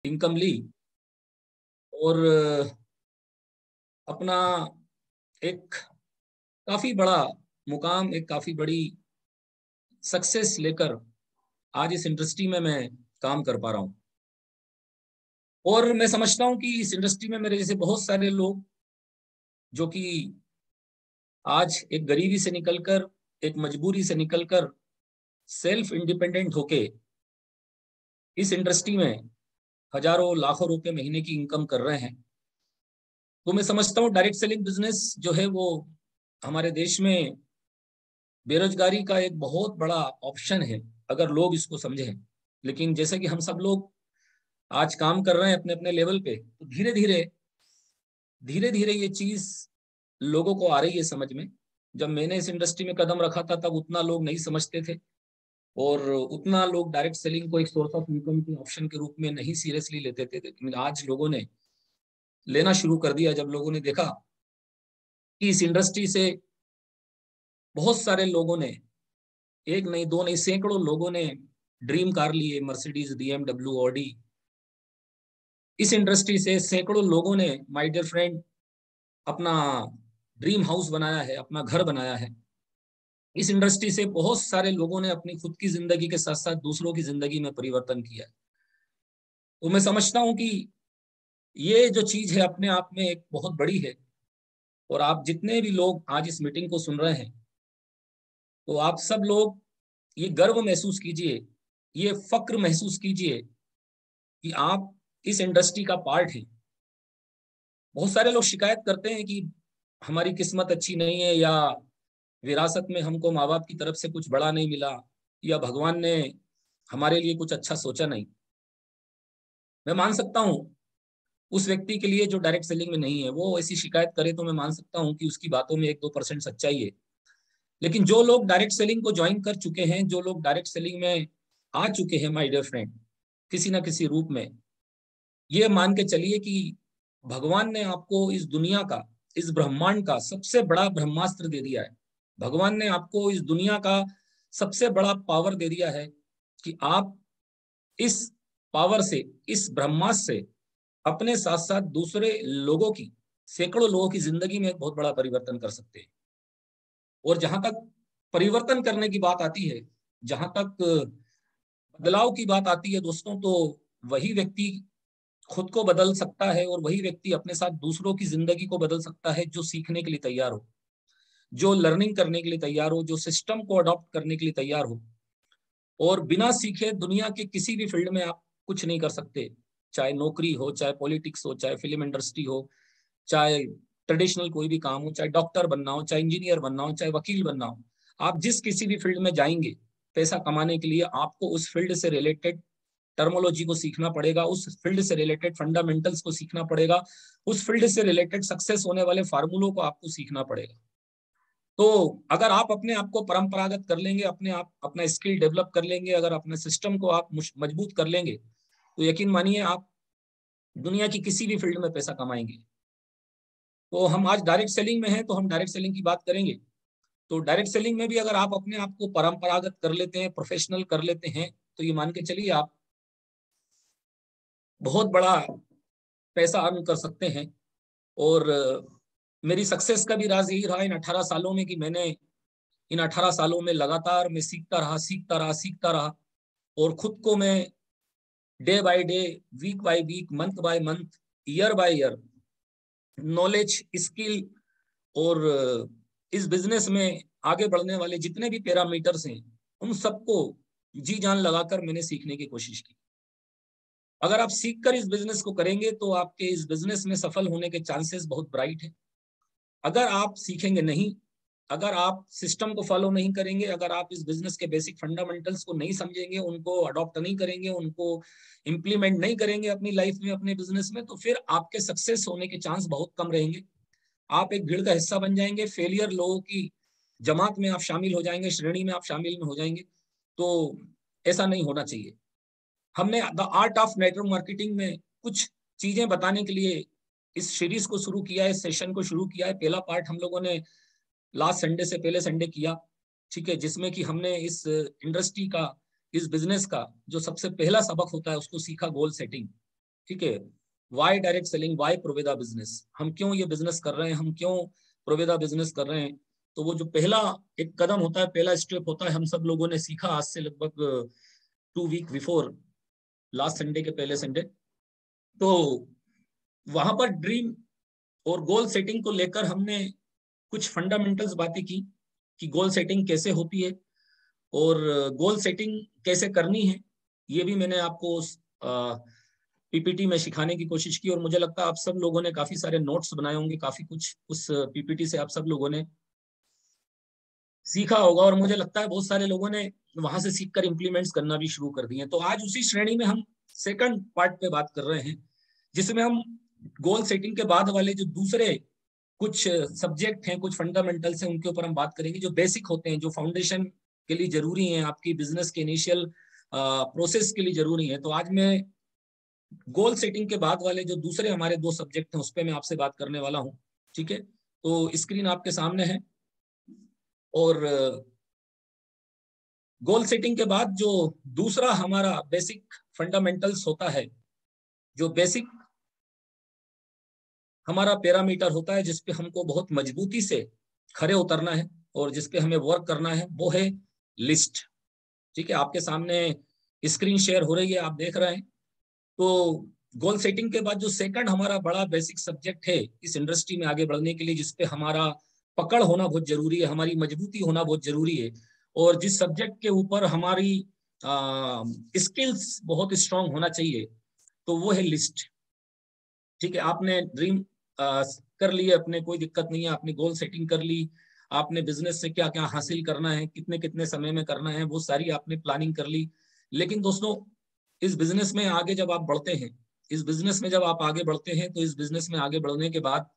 Income ली और अपना एक काफी बड़ा मुकाम, एक काफी बड़ी सक्सेस लेकर आज इस इंडस्ट्री में मैं काम कर पा रहा हूँ। और मैं समझता हूँ कि इस इंडस्ट्री में मेरे जैसे बहुत सारे लोग जो कि आज एक गरीबी से निकलकर, एक मजबूरी से निकलकर सेल्फ इंडिपेंडेंट होके इस इंडस्ट्री में हजारों लाखों रुपए महीने की इनकम कर रहे हैं। तो मैं समझता हूँ डायरेक्ट सेलिंग बिजनेस जो है वो हमारे देश में बेरोजगारी का एक बहुत बड़ा ऑप्शन है, अगर लोग इसको समझें। लेकिन जैसे कि हम सब लोग आज काम कर रहे हैं अपने अपने लेवल पे, तो धीरे धीरे ये चीज लोगों को आ रही है समझ में। जब मैंने इस इंडस्ट्री में कदम रखा था तब उतना लोग नहीं समझते थे और उतना लोग डायरेक्ट सेलिंग को एक सोर्स ऑफ इनकम के ऑप्शन के रूप में नहीं सीरियसली लेते थे। लेकिन आज लोगों ने लेना शुरू कर दिया जब लोगों ने देखा कि इस इंडस्ट्री से बहुत सारे लोगों ने, एक नहीं दो नहीं सैकड़ों लोगों ने ड्रीम कार लिए, मर्सिडीज, बीएमडब्ल्यू, ऑडी। इस इंडस्ट्री से सैकड़ों लोगों ने, माय डियर फ्रेंड, अपना ड्रीम हाउस बनाया है, अपना घर बनाया है। इस इंडस्ट्री से बहुत सारे लोगों ने अपनी खुद की जिंदगी के साथ साथ दूसरों की जिंदगी में परिवर्तन किया है। तो मैं समझता हूं कि ये जो चीज है अपने आप में एक बहुत बड़ी है। और आप जितने भी लोग आज इस मीटिंग को सुन रहे हैं, तो आप सब लोग ये गर्व महसूस कीजिए, ये फक्र महसूस कीजिए कि आप इस इंडस्ट्री का पार्ट हैं। बहुत सारे लोग शिकायत करते हैं कि हमारी किस्मत अच्छी नहीं है, या विरासत में हमको माँ बाप की तरफ से कुछ बड़ा नहीं मिला, या भगवान ने हमारे लिए कुछ अच्छा सोचा नहीं। मैं मान सकता हूँ उस व्यक्ति के लिए जो डायरेक्ट सेलिंग में नहीं है, वो ऐसी शिकायत करे तो मैं मान सकता हूँ कि उसकी बातों में 1-2% सच्चाई है। लेकिन जो लोग डायरेक्ट सेलिंग को ज्वाइन कर चुके हैं, जो लोग डायरेक्ट सेलिंग में आ चुके हैं, माय डियर फ्रेंड, किसी ना किसी रूप में, ये मान के चलिए कि भगवान ने आपको इस दुनिया का, इस ब्रह्मांड का सबसे बड़ा ब्रह्मास्त्र दे दिया है। भगवान ने आपको इस दुनिया का सबसे बड़ा पावर दे दिया है कि आप इस पावर से, इस ब्रह्मास्त्र से अपने साथ साथ दूसरे लोगों की, सैकड़ों लोगों की जिंदगी में एक बहुत बड़ा परिवर्तन कर सकते हैं। और जहां तक परिवर्तन करने की बात आती है, जहां तक बदलाव की बात आती है दोस्तों, तो वही व्यक्ति खुद को बदल सकता है और वही व्यक्ति अपने साथ दूसरों की जिंदगी को बदल सकता है जो सीखने के लिए तैयार हो, जो लर्निंग करने के लिए तैयार हो, जो सिस्टम को अडॉप्ट करने के लिए तैयार हो। और बिना सीखे दुनिया के किसी भी फील्ड में आप कुछ नहीं कर सकते। चाहे नौकरी हो, चाहे पॉलिटिक्स हो, चाहे फिल्म इंडस्ट्री हो, चाहे ट्रेडिशनल कोई भी काम हो, चाहे डॉक्टर बनना हो, चाहे इंजीनियर बनना हो, चाहे वकील बनना हो। आप जिस किसी भी फील्ड में जाएंगे पैसा कमाने के लिए, आपको उस फील्ड से रिलेटेड टर्मोलॉजी को सीखना पड़ेगा, उस फील्ड से रिलेटेड फंडामेंटल्स को सीखना पड़ेगा, उस फील्ड से रिलेटेड सक्सेस होने वाले फार्मूलों को आपको सीखना पड़ेगा। तो अगर आप अपने आप को परंपरागत कर लेंगे, अपने आप अपना स्किल डेवलप कर लेंगे, अगर अपने सिस्टम को आप मजबूत कर लेंगे, तो यकीन मानिए आप दुनिया की किसी भी फील्ड में पैसा कमाएंगे। तो हम आज डायरेक्ट सेलिंग में हैं, तो हम डायरेक्ट सेलिंग की बात करेंगे। तो डायरेक्ट सेलिंग में भी अगर आप अपने आप को परंपरागत कर लेते हैं, प्रोफेशनल कर लेते हैं, तो ये मान के चलिए आप बहुत बड़ा पैसा अर्न कर सकते हैं। और मेरी सक्सेस का भी राज यही रहा इन 18 सालों में कि मैंने इन 18 सालों में लगातार मैं सीखता रहा, सीखता रहा, सीखता रहा। और खुद को मैं day by day, week by week, month by month, year by year knowledge, skill और इस बिजनेस में आगे बढ़ने वाले जितने भी पैरामीटर्स हैं, उन सबको जी जान लगाकर मैंने सीखने की कोशिश की। अगर आप सीखकर इस बिजनेस को करेंगे तो आपके इस बिजनेस में सफल होने के चांसेस बहुत ब्राइट हैं। अगर आप सीखेंगे नहीं, अगर आप सिस्टम को फॉलो नहीं करेंगे, अगर आप इस बिजनेस के बेसिक फंडामेंटल्स को नहीं समझेंगे, उनको अडॉप्ट नहीं करेंगे, उनको इम्प्लीमेंट नहीं करेंगे अपनी लाइफ में, अपने बिजनेस में, तो फिर आपके सक्सेस होने के चांस बहुत कम रहेंगे। आप एक भीड़ का हिस्सा बन जाएंगे, फेलियर लोगों की जमात में आप शामिल हो जाएंगे, श्रेणी में आप शामिल में हो जाएंगे। तो ऐसा नहीं होना चाहिए। हमने the art of network marketing में कुछ चीजें बताने के लिए इस सीरीज को शुरू किया है, इस सेशन को शुरू किया है। पहला पार्ट हम लोगों ने लास्ट संडे से पहले संडे किया, ठीक है, जिसमें कि हमने इस इंडस्ट्री का, इस बिजनेस का जो सबसे पहला सबक होता है उसको सीखा, गोल सेटिंग। ठीक है, why direct selling, why Proveda business, हम क्यों ये बिजनेस कर रहे हैं, हम क्यों प्रोवेदा बिजनेस कर रहे हैं। तो वो जो पहला एक कदम होता है, पहला स्टेप होता है, हम सब लोगों ने सीखा आज से लगभग 2 वीक बिफोर लास्ट संडे के पहले संडे। तो वहां पर ड्रीम और गोल सेटिंग को लेकर हमने कुछ फंडामेंटल्स बातें की कि गोल सेटिंग कैसे होती है और गोल सेटिंग कैसे करनी है। ये भी मैंने आपको पीपीटी में सिखाने की कोशिश की और मुझे लगता है आप सब लोगों ने काफी सारे नोट्स बनाए होंगे, काफी कुछ उस पीपीटी से आप सब लोगों ने सीखा होगा और मुझे लगता है बहुत सारे लोगों ने वहां से सीखकर इंप्लीमेंट्स करना भी शुरू कर दिए। तो आज उसी श्रेणी में हम सेकंड पार्ट पे बात कर रहे हैं, जिसमें हम गोल सेटिंग के बाद वाले जो दूसरे कुछ सब्जेक्ट हैं, कुछ फंडामेंटल्स हैं, उनके ऊपर हम बात करेंगे, जो बेसिक होते हैं, जो फाउंडेशन के लिए जरूरी है, आपकी बिजनेस के इनिशियल प्रोसेस के लिए जरूरी है। तो आज मैं गोल सेटिंग के बाद वाले जो दूसरे हमारे 2 सब्जेक्ट हैं उस पर मैं आपसे बात करने वाला हूँ। ठीक है, तो स्क्रीन आपके सामने है और गोल सेटिंग के बाद जो दूसरा हमारा बेसिक फंडामेंटल्स होता है, जो बेसिक हमारा पैरामीटर होता है, जिसपे हमको बहुत मजबूती से खड़े उतरना है और जिसपे हमें वर्क करना है, वो है लिस्ट। ठीक है, आपके सामने स्क्रीन शेयर हो रही है, आप देख रहे हैं। तो गोल सेटिंग के बाद जो सेकंड हमारा बड़ा बेसिक सब्जेक्ट है इस इंडस्ट्री में आगे बढ़ने के लिए, जिसपे हमारा पकड़ होना बहुत जरूरी है, हमारी मजबूती होना बहुत जरूरी है और जिस सब्जेक्ट के ऊपर हमारी स्किल्स बहुत स्ट्रांग होना चाहिए, तो वो है लिस्ट। ठीक है, आपने ड्रीम कर लिए अपने, कोई दिक्कत नहीं है, आपने गोल सेटिंग कर ली, आपने बिजनेस से क्या क्या हासिल करना है, कितने कितने समय में करना है, वो सारी आपने प्लानिंग कर ली। लेकिन दोस्तों, इस बिजनेस में आगे जब आप बढ़ते हैं, इस बिजनेस में जब आप आगे बढ़ते हैं, तो इस बिजनेस में आगे बढ़ने के बाद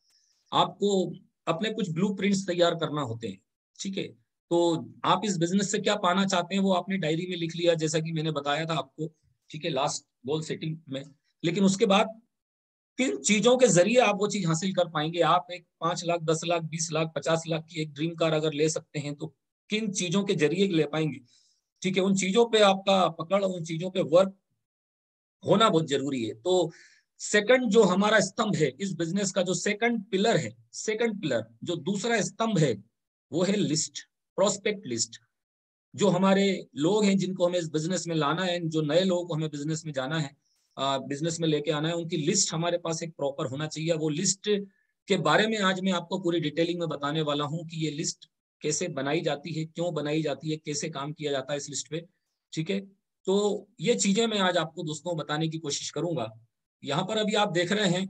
आपको अपने कुछ ब्लूप्रिंट्स तैयार करना होते हैं। ठीक है, तो आप इस बिजनेस से क्या पाना चाहते हैं वो आपने डायरी में लिख लिया, जैसा कि मैंने बताया था आपको, ठीक है, लास्ट गोल सेटिंग में। लेकिन उसके बाद किन चीजों के जरिए आप वो चीज हासिल कर पाएंगे। आप एक 5 लाख, 10 लाख, 20 लाख, 50 लाख की एक ड्रीम कार अगर ले सकते हैं, तो किन चीजों के जरिए ले पाएंगे। ठीक है, उन चीजों पे आपका पकड़, उन चीजों पे वर्क होना बहुत जरूरी है। तो सेकंड जो हमारा स्तंभ है इस बिजनेस का, जो सेकंड पिलर है, सेकंड पिलर जो दूसरा स्तंभ है, वो है लिस्ट, प्रोस्पेक्ट लिस्ट। जो हमारे लोग हैं जिनको हमें इस बिजनेस में लाना है, जो नए लोगों को हमें बिजनेस में जाना है, बिजनेस में लेके आना है, उनकी लिस्ट हमारे पास एक प्रॉपर होना चाहिए। वो लिस्ट के बारे में आज मैं आपको पूरी डिटेलिंग में बताने वाला हूँ कि ये लिस्ट कैसे बनाई जाती है, क्यों बनाई जाती है, कैसे काम किया जाता है इस लिस्ट पे। ठीक है, तो ये चीजें मैं आज आपको दोस्तों बताने की कोशिश करूंगा। यहाँ पर अभी आप देख रहे हैं,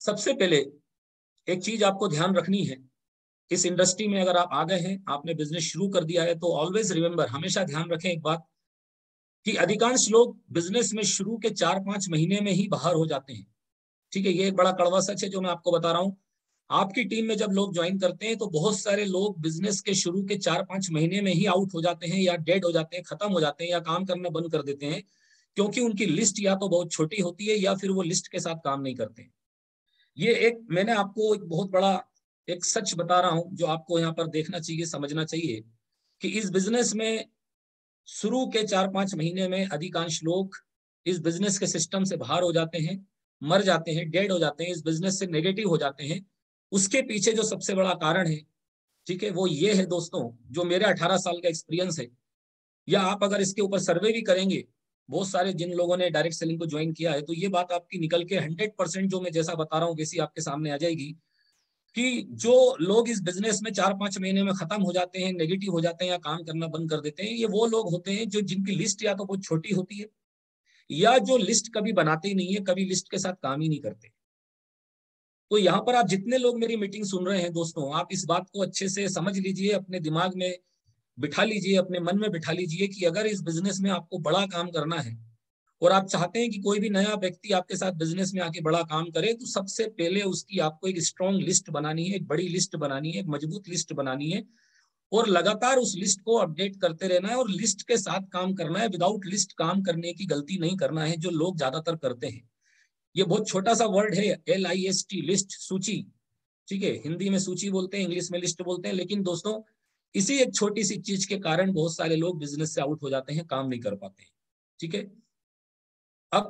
सबसे पहले एक चीज आपको ध्यान रखनी है, इस इंडस्ट्री में अगर आप आ गए हैं, आपने बिजनेस शुरू कर दिया है, तो ऑलवेज रिमेंबर, हमेशा ध्यान रखें एक बात, कि अधिकांश लोग बिजनेस में शुरू के 4-5 महीने में ही बाहर हो जाते हैं। ठीक है, ये एक बड़ा कड़वा सच है जो मैं आपको बता रहा हूँ। आपकी टीम में जब लोग ज्वाइन करते हैं, तो बहुत सारे लोग बिजनेस के शुरू के 4-5 महीने में ही आउट हो जाते हैं, या डेड हो जाते हैं, खत्म हो जाते हैं, या काम करना बंद कर देते हैं, क्योंकि उनकी लिस्ट या तो बहुत छोटी होती है या फिर वो लिस्ट के साथ काम नहीं करते। ये एक मैंने आपको एक बहुत बड़ा एक सच बता रहा हूं, जो आपको यहाँ पर देखना चाहिए, समझना चाहिए, कि इस बिजनेस में शुरू के 4-5 महीने में अधिकांश लोग इस बिजनेस के सिस्टम से बाहर हो जाते हैं, मर जाते हैं, डेड हो जाते हैं, इस बिजनेस से नेगेटिव हो जाते हैं। उसके पीछे जो सबसे बड़ा कारण है, ठीक है, वो ये है दोस्तों, जो मेरे 18 साल का एक्सपीरियंस है, या आप अगर इसके ऊपर सर्वे भी करेंगे, बहुत सारे जिन लोगों ने डायरेक्ट सेलिंग को ज्वाइन किया है, तो ये बात आपकी निकल के 100% जो मैं जैसा बता रहा हूँ वैसी आपके सामने आ जाएगी, कि जो लोग इस बिजनेस में 4-5 महीने में खत्म हो जाते हैं, नेगेटिव हो जाते हैं, या काम करना बंद कर देते हैं, ये वो लोग होते हैं जो जिनकी लिस्ट या तो बहुत छोटी होती है, या जो लिस्ट कभी बनाते ही नहीं है, कभी लिस्ट के साथ काम ही नहीं करते। तो यहाँ पर आप जितने लोग मेरी मीटिंग सुन रहे हैं दोस्तों, आप इस बात को अच्छे से समझ लीजिए, अपने दिमाग में बिठा लीजिए, अपने मन में बिठा लीजिए, कि अगर इस बिजनेस में आपको बड़ा काम करना है और आप चाहते हैं कि कोई भी नया व्यक्ति आपके साथ बिजनेस में आके बड़ा काम करे, तो सबसे पहले उसकी आपको एक स्ट्रॉन्ग लिस्ट बनानी है, एक बड़ी लिस्ट बनानी है, एक मजबूत लिस्ट बनानी है, और लगातार उस लिस्ट को अपडेट करते रहना है और लिस्ट के साथ काम करना है। विदाउट लिस्ट काम करने की गलती नहीं करना है, जो लोग ज्यादातर करते हैं। ये बहुत छोटा सा वर्ड है, LIST, लिस्ट, सूची। ठीक है, हिंदी में सूची बोलते हैं, इंग्लिश में लिस्ट बोलते हैं, लेकिन दोस्तों इसी एक छोटी सी चीज के कारण बहुत सारे लोग बिजनेस से आउट हो जाते हैं, काम नहीं कर पाते हैं। ठीक है। अब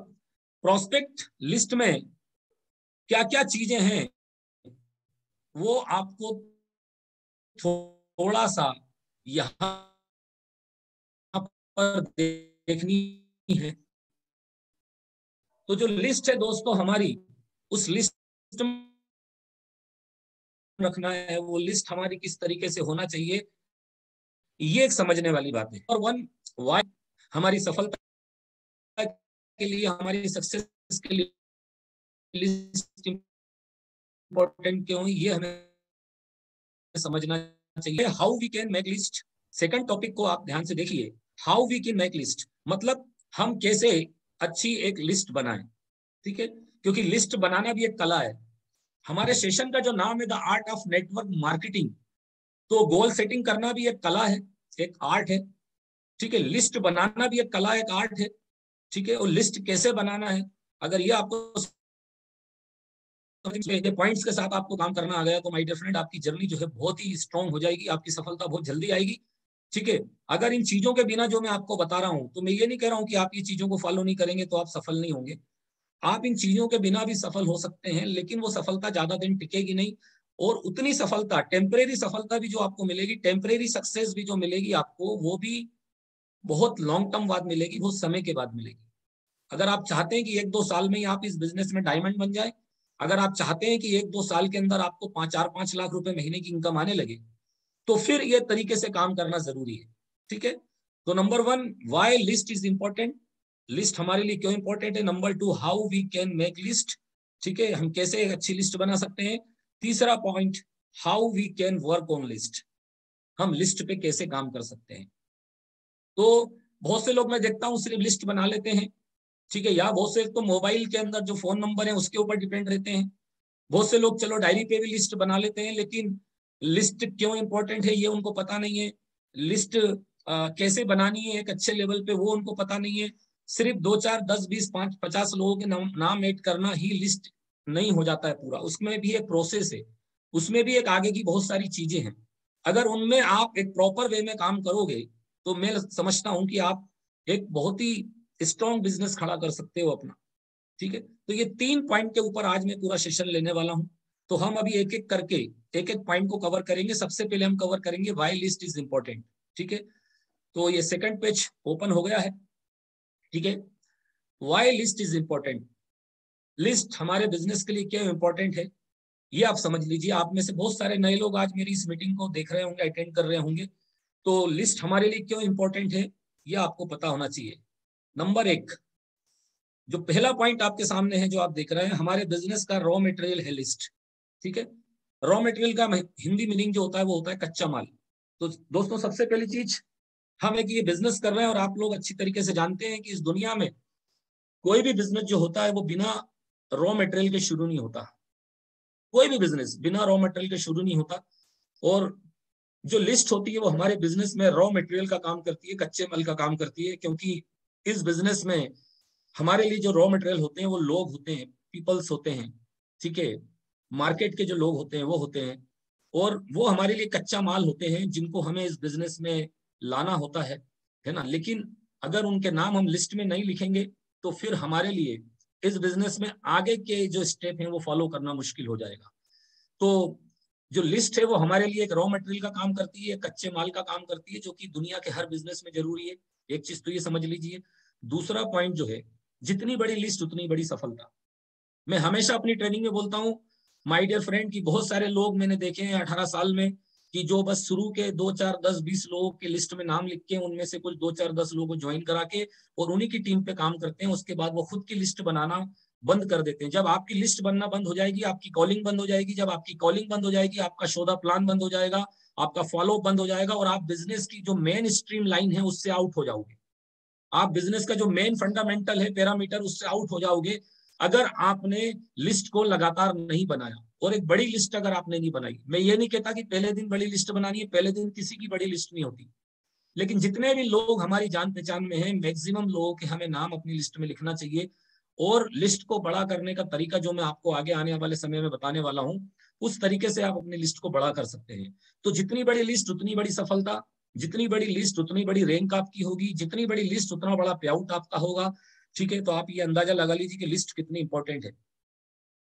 प्रोस्पेक्ट लिस्ट में क्या क्या चीजें हैं वो आपको थोड़ा सा यहाँ पर देखनी है। तो जो लिस्ट है दोस्तों हमारी, उस लिस्ट में रखना है, वो लिस्ट हमारी किस तरीके से होना चाहिए, ये एक समझने वाली बात है। और वन, वाई हमारी सफलता के लिए, हमारी सक्सेस के लिए लिस्ट इंपॉर्टेंट क्यों, ये हमें समझना चाहिए। How we can make list, second topic को आप ध्यान से देखिए। How we can make list मतलब हम कैसे अच्छी एक लिस्ट बनाएं, ठीक है, क्योंकि लिस्ट बनाना भी एक कला है। हमारे सेशन का जो नाम है the art of network marketing, तो गोल सेटिंग करना भी एक कला है, एक आर्ट है, ठीक है। लिस्ट बनाना भी एक कला, एक आर्ट है, ठीक है। और लिस्ट कैसे बनाना है, अगर ये आपको पॉइंट्स के साथ आपको काम करना आ गया तो माय डियर फ्रेंड, आपकी जर्नी जो है बहुत ही स्ट्रांग हो जाएगी, आपकी सफलता बहुत जल्दी आएगी, ठीक है। अगर इन चीजों के बिना जो मैं आपको बता रहा हूं, तो मैं ये नहीं कह रहा हूं कि आप ये चीजों को फॉलो नहीं करेंगे तो आप सफल नहीं होंगे। आप इन चीजों के बिना भी सफल हो सकते हैं, लेकिन वो सफलता ज्यादा दिन टिकेगी नहीं। और उतनी सफलता, टेम्परेरी सफलता भी जो आपको मिलेगी, टेम्परेरी सक्सेस भी जो मिलेगी आपको, वो भी बहुत लॉन्ग टर्म बाद मिलेगी, बहुत समय के बाद मिलेगी। अगर आप चाहते हैं कि 1-2 साल में ही आप इस बिजनेस में डायमंड बन जाए, अगर आप चाहते हैं कि 1-2 साल के अंदर आपको 4-5 लाख रुपए महीने की इनकम आने लगे, तो फिर ये तरीके से काम करना जरूरी है, ठीक है। तो number one, why list is important, list हमारे लिए क्यों इंपॉर्टेंट है। Number two, how we can make list, ठीक है, हम कैसे एक अच्छी लिस्ट बना सकते हैं। तीसरा point, how we can work on list, हम लिस्ट पे कैसे काम कर सकते हैं। तो बहुत से लोग मैं देखता हूँ सिर्फ लिस्ट बना लेते हैं, ठीक है, या बहुत से तो मोबाइल के अंदर जो फोन नंबर है उसके ऊपर डिपेंड रहते हैं। बहुत से लोग चलो डायरी पे भी लिस्ट बना लेते हैं, लेकिन लिस्ट क्यों इंपॉर्टेंट है ये उनको पता नहीं है। लिस्ट कैसे बनानी है एक अच्छे लेवल पे, वो उनको पता नहीं है। सिर्फ 2-4-10-20-5-50 लोगों के नाम ऐड करना ही लिस्ट नहीं हो जाता है पूरा, उसमें भी एक प्रोसेस है, उसमें भी एक आगे की बहुत सारी चीजें हैं। अगर उनमें आप एक प्रॉपर वे में काम करोगे, तो मैं समझता हूं कि आप एक बहुत ही स्ट्रॉन्ग बिजनेस खड़ा कर सकते हो अपना, ठीक है। तो ये 3 पॉइंट के ऊपर आज मैं पूरा सेशन लेने वाला हूं। तो हम अभी एक एक करके एक एक पॉइंट को कवर करेंगे। सबसे पहले हम कवर करेंगे वाई लिस्ट इज इंपॉर्टेंट, ठीक है। तो ये सेकंड पेज ओपन हो गया है, ठीक है। Why list is important, list हमारे बिजनेस के लिए क्यों इंपॉर्टेंट है, ये आप समझ लीजिए। आप में से बहुत सारे नए लोग आज मेरी इस मीटिंग को देख रहे होंगे, अटेंड कर रहे होंगे, तो लिस्ट हमारे लिए क्यों इंपॉर्टेंट है ये आपको पता होना चाहिए। नंबर एक, जो पहला पॉइंट आपके सामने है जो आप देख रहे हैं, हमारे बिजनेस का रॉ मटेरियल है लिस्ट, ठीक है। रॉ मटेरियल का हिंदी मीनिंग जो होता है वो होता है कच्चा माल। तो दोस्तों सबसे पहली चीज, हम एक ये बिजनेस कर रहे हैं और आप लोग अच्छी तरीके से जानते हैं कि इस दुनिया में कोई भी बिजनेस जो होता है वो बिना रॉ मटेरियल के शुरू नहीं होता। कोई भी बिजनेस बिना रॉ मटेरियल के शुरू नहीं होता। और जो लिस्ट होती है वो हमारे बिजनेस में रॉ मटेरियल का काम करती है, कच्चे माल का काम करती है, क्योंकि इस बिजनेस में हमारे लिए जो रॉ मटेरियल होते हैं वो लोग होते हैं, पीपल्स होते हैं, ठीक है, मार्केट के जो लोग होते हैं वो होते हैं, और वो हमारे लिए कच्चा माल होते हैं जिनको हमें इस बिजनेस में लाना होता है ना। लेकिन अगर उनके नाम हम लिस्ट में नहीं लिखेंगे तो फिर हमारे लिए इस बिजनेस में आगे के जो स्टेप हैं वो फॉलो करना मुश्किल हो जाएगा। तो जो लिस्ट है वो हमारे लिए एक रॉ मटेरियल का काम करती है, कच्चे माल का काम करती है, जो कि दुनिया के हर बिजनेस में जरूरी है। एक चीज तो ये समझ लीजिए। दूसरा पॉइंट जो है, जितनी बड़ी लिस्ट उतनी बड़ी सफलता। मैं हमेशा अपनी ट्रेनिंग में बोलता हूँ माय डियर फ्रेंड कि बहुत सारे लोग मैंने देखे हैं 18 साल में, कि जो बस शुरू के 2-4-10-20 लोगों की लिस्ट में नाम लिख के उनमें से कुछ 2-4-10 लोगों को ज्वाइन करा के और उन्हीं की टीम पे काम करते हैं, उसके बाद वो खुद की लिस्ट बनाना बंद कर देते हैं। जब आपकी लिस्ट बनना बंद हो जाएगी, आपकी कॉलिंग बंद हो जाएगी, जब आपकी कॉलिंग बंद हो जाएगी, आपका सौदा प्लान बंद हो जाएगा, आपका फॉलो बंद हो जाएगा, और आप बिजनेस की जो मेन स्ट्रीम लाइन है उससे आउट हो जाओगे। आप बिजनेस का जो मेन फंडामेंटल है पैरामीटर, उससे आउट हो जाओगे अगर आपने लिस्ट को लगातार नहीं बनाया। और एक बड़ी लिस्ट अगर आपने नहीं बनाई, मैं ये नहीं कहता कि पहले दिन बड़ी लिस्ट बनानी है, पहले दिन किसी की बड़ी लिस्ट नहीं होती, लेकिन जितने भी लोग हमारी जान पहचान में हैं, मैक्सिमम लोगों के हमें नाम अपनी लिस्ट में लिखना चाहिए। और लिस्ट को बड़ा करने का तरीका जो मैं आपको आगे आने वाले समय में बताने वाला हूं, उस तरीके से आप अपनी लिस्ट को बड़ा कर सकते हैं। तो जितनी बड़ी लिस्ट उतनी बड़ी सफलता। जितनी बड़ी लिस्ट उतनी बड़ी रैंक आपकी होगी, जितनी बड़ी लिस्ट उतना बड़ा पे आउट आपका होगा। ठीक है, तो आप ये अंदाजा लगा लीजिए कि लिस्ट कितनी इंपॉर्टेंट है।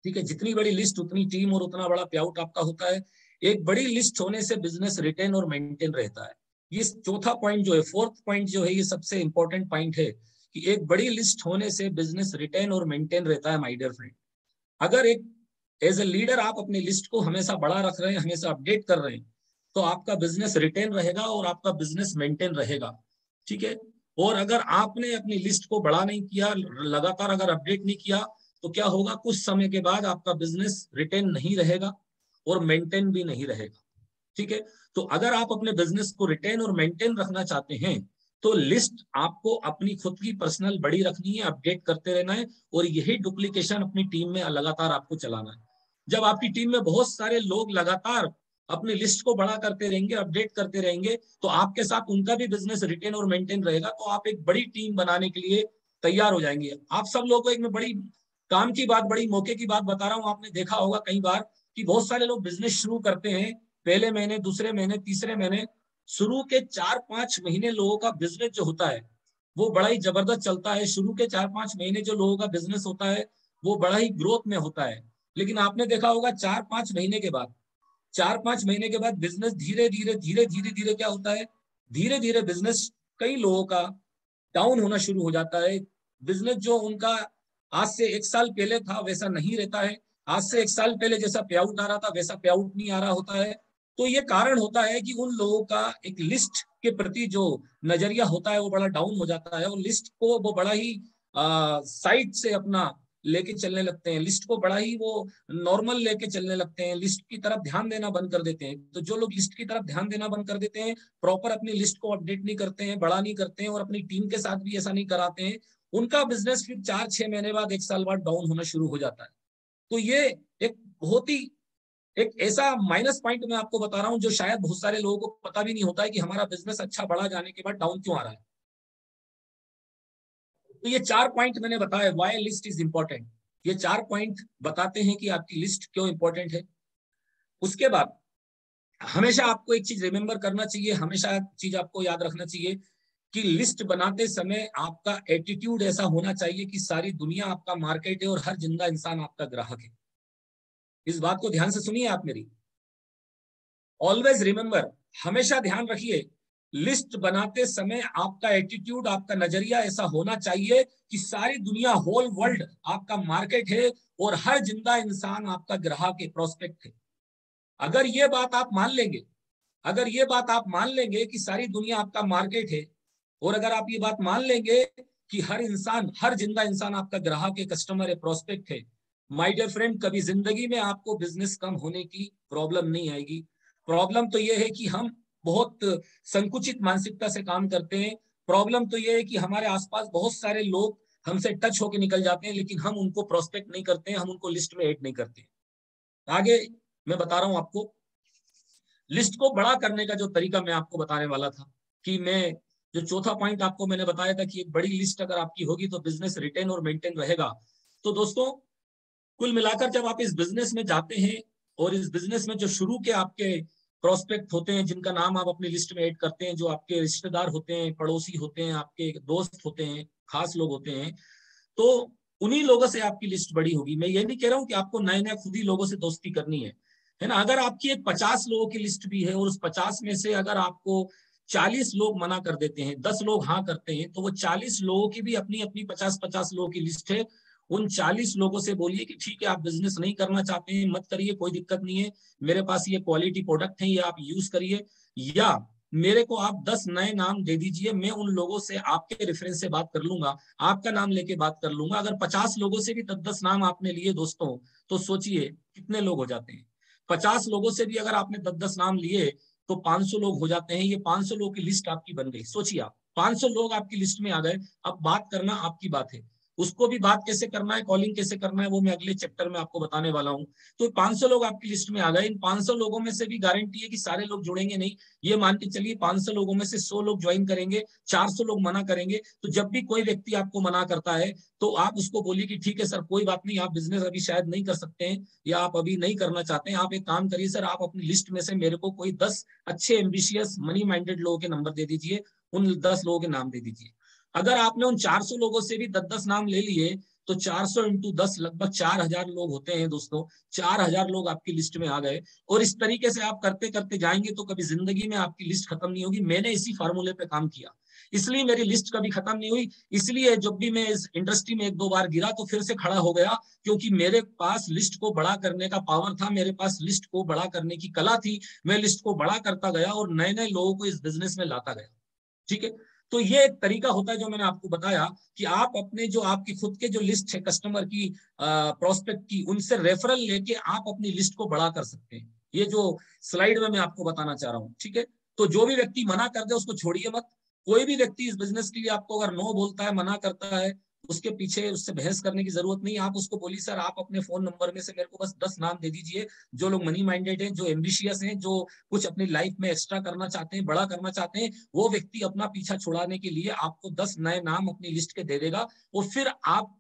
ठीक है, जितनी बड़ी लिस्ट उतनी टीम और उतना बड़ा पे आउट आपका होता है। एक बड़ी लिस्ट होने से बिजनेस रिटेन और मेंटेन रहता है। ये चौथा पॉइंट जो है, फोर्थ पॉइंट जो है, ये सबसे इंपॉर्टेंट पॉइंट है कि एक बड़ी लिस्ट होने से बिजनेस रिटेन और मेंटेन रहता है। माय डियर फ्रेंड, अगर एक एज ए लीडर आप अपनी लिस्ट को हमेशा बड़ा रख रहे हैं, हमेशा अपडेट कर रहे हैं, तो आपका बिजनेस रिटेन रहेगा और आपका बिजनेस मेंटेन रहेगा। ठीक है, और अगर आपने अपनी लिस्ट को बड़ा नहीं किया, लगातार अगर अपडेट नहीं किया, तो क्या होगा, कुछ समय के बाद आपका बिजनेस रिटेन नहीं रहेगा और मेंटेन भी नहीं रहेगा। ठीक है, तो अगर आप अपने बिजनेस को रिटेन और मेंटेन रखना चाहते हैं, तो लिस्ट आपको अपनी खुद की पर्सनल बड़ी रखनी है, अपडेट करते रहना है, और यही डुप्लीकेशन अपनी टीम में लगातार आपको चलाना है। जब आपकी टीम में बहुत सारे लोग लगातार अपनी लिस्ट को बड़ा करते रहेंगे, अपडेट करते रहेंगे, तो आपके साथ उनका भी बिजनेस रिटेन और मेंटेन रहेगा, तो आप एक बड़ी टीम बनाने के लिए तैयार हो जाएंगे। आप सब लोगों को एक मैं बड़ी काम की बात, बड़ी मौके की बात बता रहा हूं। आपने देखा होगा कई बार कि बहुत सारे लोग बिजनेस शुरू करते हैं, पहले महीने, दूसरे महीने, तीसरे महीने, शुरू के 4-5 महीने लोगों का बिजनेस जो होता है वो बड़ा ही जबरदस्त चलता है। शुरू के 4-5 महीने जो लोगों का बिजनेस होता है वो बड़ा ही ग्रोथ में होता है। लेकिन आपने देखा होगा 4-5 महीने के बाद, 4-5 महीने के बाद बिजनेस धीरे धीरे धीरे धीरे धीरे क्या होता है, धीरे धीरे बिजनेस कई लोगों का डाउन होना शुरू हो जाता है। बिजनेस जो उनका आज से 1 साल पहले था वैसा नहीं रहता है। आज से 1 साल पहले जैसा पे आउट आ रहा था वैसा पे आउट नहीं आ रहा होता है। तो ये कारण होता है कि उन लोगों का एक लिस्ट के प्रति जो नजरिया होता है वो बड़ा डाउन हो जाता है, और लिस्ट को वो बड़ा ही साइड से अपना लेके चलने लगते हैं, लिस्ट को बड़ा ही वो नॉर्मल लेके चलने लगते हैं, लिस्ट की तरफ ध्यान देना बंद कर देते हैं। तो जो लोग लिस्ट की तरफ ध्यान देना बंद कर देते हैं, प्रॉपर अपनी लिस्ट को अपडेट नहीं करते हैं, बड़ा नहीं करते हैं, और अपनी टीम के साथ भी ऐसा नहीं कराते हैं, उनका बिजनेस फिर 4-6 महीने बाद, 1 साल बाद डाउन होना शुरू हो जाता है। तो ये एक बहुत ही एक ऐसा माइनस पॉइंट मैं आपको बता रहा हूं जो शायद बहुत सारे लोगों को पता भी नहीं होता है कि हमारा बिजनेस अच्छा बढ़ा जाने के बाद डाउन क्यों आ रहा है। तो ये 4 पॉइंट मैंने बताया, व्हाई लिस्ट इज इंपॉर्टेंट। ये 4 पॉइंट बताते हैं कि आपकी लिस्ट क्यों इंपॉर्टेंट है। उसके बाद हमेशा आपको एक चीज रिमेंबर करना चाहिए, हमेशा एक चीज आपको याद रखना चाहिए कि लिस्ट बनाते समय आपका एटीट्यूड ऐसा होना चाहिए कि सारी दुनिया आपका मार्केट है और हर जिंदा इंसान आपका ग्राहक है। इस बात को ध्यान से सुनिए आप मेरी। ऑलवेज रिमेंबर, हमेशा ध्यान रखिए, लिस्ट बनाते समय आपका एटीट्यूड, आपका नजरिया ऐसा होना चाहिए कि सारी दुनिया, होल वर्ल्ड आपका मार्केट है और हर जिंदा इंसान आपका ग्राहक है, प्रोस्पेक्ट है। अगर ये बात आप मान लेंगे, अगर ये बात आप मान लेंगे कि सारी दुनिया आपका मार्केट है, और अगर आप ये बात मान लेंगे कि हर इंसान, हर जिंदा इंसान आपका ग्राहक है, कस्टमर है, प्रोस्पेक्ट है, माय डियर फ्रेंड, कभी जिंदगी में आपको बिजनेस कम होने की प्रॉब्लम नहीं आएगी। प्रॉब्लम तो यह है कि हम बहुत संकुचित मानसिकता से काम करते हैं। प्रॉब्लम तो यह है कि हमारे आसपास बहुत सारे लोग हमसे टच होके निकल जाते हैं, लेकिन हम उनको प्रोस्पेक्ट नहीं करते हैं, हम उनको लिस्ट में ऐड नहीं करते। आगे मैं बता रहा हूं आपको लिस्ट को बड़ा करने का जो तरीका मैं आपको बताने वाला था, कि मैं जो चौथा पॉइंट आपको मैंने बताया था कि एक बड़ी लिस्ट अगर आपकी होगी तो बिजनेस रिटेन और मेंटेन रहेगा। तो दोस्तों, कुल मिलाकर जब आप इस बिजनेस में जाते हैं, और इस बिजनेस में जो शुरू के आपके प्रोस्पेक्ट होते हैं, जिनका नाम आप अपनी लिस्ट में ऐड करते हैं, जो आपके रिश्तेदार होते हैं, पड़ोसी होते हैं, आपके दोस्त होते हैं, खास लोग होते हैं, तो उन्हीं लोगों से आपकी लिस्ट बड़ी होगी। मैं ये नहीं कह रहा हूं कि आपको नए नए खुद ही लोगों से दोस्ती करनी है ना। अगर आपकी एक 50 लोगों की लिस्ट भी है, और उस 50 में से अगर आपको 40 लोग मना कर देते हैं, 10 लोग हाँ करते हैं, तो वो 40 लोगों की भी अपनी अपनी 50-50 लोगों की लिस्ट है। उन 40 लोगों से बोलिए कि ठीक है, आप बिजनेस नहीं करना चाहते हैं, मत करिए, कोई दिक्कत नहीं है, मेरे पास ये क्वालिटी प्रोडक्ट है, ये आप यूज करिए, या मेरे को आप 10 नए नाम दे दीजिए, मैं उन लोगों से आपके रेफरेंस से बात कर लूंगा, आपका नाम लेके बात कर लूंगा। अगर 50 लोगों से भी 10-10 नाम आपने लिए दोस्तों, तो सोचिए कितने लोग हो जाते हैं। 50 लोगों से भी अगर आपने 10-10 नाम लिए तो 500 लोग हो जाते हैं। ये 500 लोगों की लिस्ट आपकी बन गई। सोचिए आप, 500 लोग आपकी लिस्ट में आ गए। अब बात करना आपकी बात है। उसको भी बात कैसे करना है, कॉलिंग कैसे करना है, वो मैं अगले चैप्टर में आपको बताने वाला हूँ। तो 500 लोग आपकी लिस्ट में आ गए। इन 500 लोगों में से भी गारंटी है कि सारे लोग जुड़ेंगे नहीं। ये मान के चलिए 500 लोगों में से 100 लोग ज्वाइन करेंगे, 400 लोग मना करेंगे। तो जब भी कोई व्यक्ति आपको मना करता है तो आप उसको बोलिए कि ठीक है सर, कोई बात नहीं, आप बिजनेस अभी शायद नहीं कर सकते हैं या आप अभी नहीं करना चाहते हैं। आप एक काम करिए सर, आप अपनी लिस्ट में से मेरे को कोई 10 अच्छे एम्बिशियस मनी माइंडेड लोगों के नंबर दे दीजिए, उन 10 लोगों के नाम दे दीजिए। अगर आपने उन 400 लोगों से भी 10-10 नाम ले लिए तो 400 इंटू 10 लगभग 4000 लोग होते हैं दोस्तों। 4000 लोग आपकी लिस्ट में आ गए और इस तरीके से आप करते करते जाएंगे तो कभी जिंदगी में आपकी लिस्ट खत्म नहीं होगी। मैंने इसी फार्मूले पे काम किया, इसलिए मेरी लिस्ट कभी खत्म नहीं हुई। इसलिए जब भी मैं इस इंडस्ट्री में 1-2 बार गिरा तो फिर से खड़ा हो गया, क्योंकि मेरे पास लिस्ट को बड़ा करने का पावर था, मेरे पास लिस्ट को बड़ा करने की कला थी। मैं लिस्ट को बड़ा करता गया और नए नए लोगों को इस बिजनेस में लाता गया। ठीक है, तो ये एक तरीका होता है जो मैंने आपको बताया कि आप अपने जो आपकी खुद के जो लिस्ट है कस्टमर की, प्रोस्पेक्ट की, उनसे रेफरल लेके आप अपनी लिस्ट को बड़ा कर सकते हैं। ये जो स्लाइड में मैं आपको बताना चाह रहा हूँ। ठीक है, तो जो भी व्यक्ति मना कर दे उसको छोड़िए मत। कोई भी व्यक्ति इस बिजनेस के लिए आपको अगर नो बोलता है, मना करता है, उसके पीछे उससे बहस करने की जरूरत नहीं। आप उसको बोलिए सर, आप अपने फोन नंबर में से मेरे को बस 10 नाम दे दीजिए जो लोग मनी माइंडेड हैं, जो एम्बिशियस हैं, जो कुछ अपनी लाइफ में एक्स्ट्रा करना चाहते हैं, बड़ा करना चाहते हैं। वो व्यक्ति अपना पीछा छुड़ाने के लिए आपको 10 नए नाम अपनी लिस्ट के दे देगा और फिर आप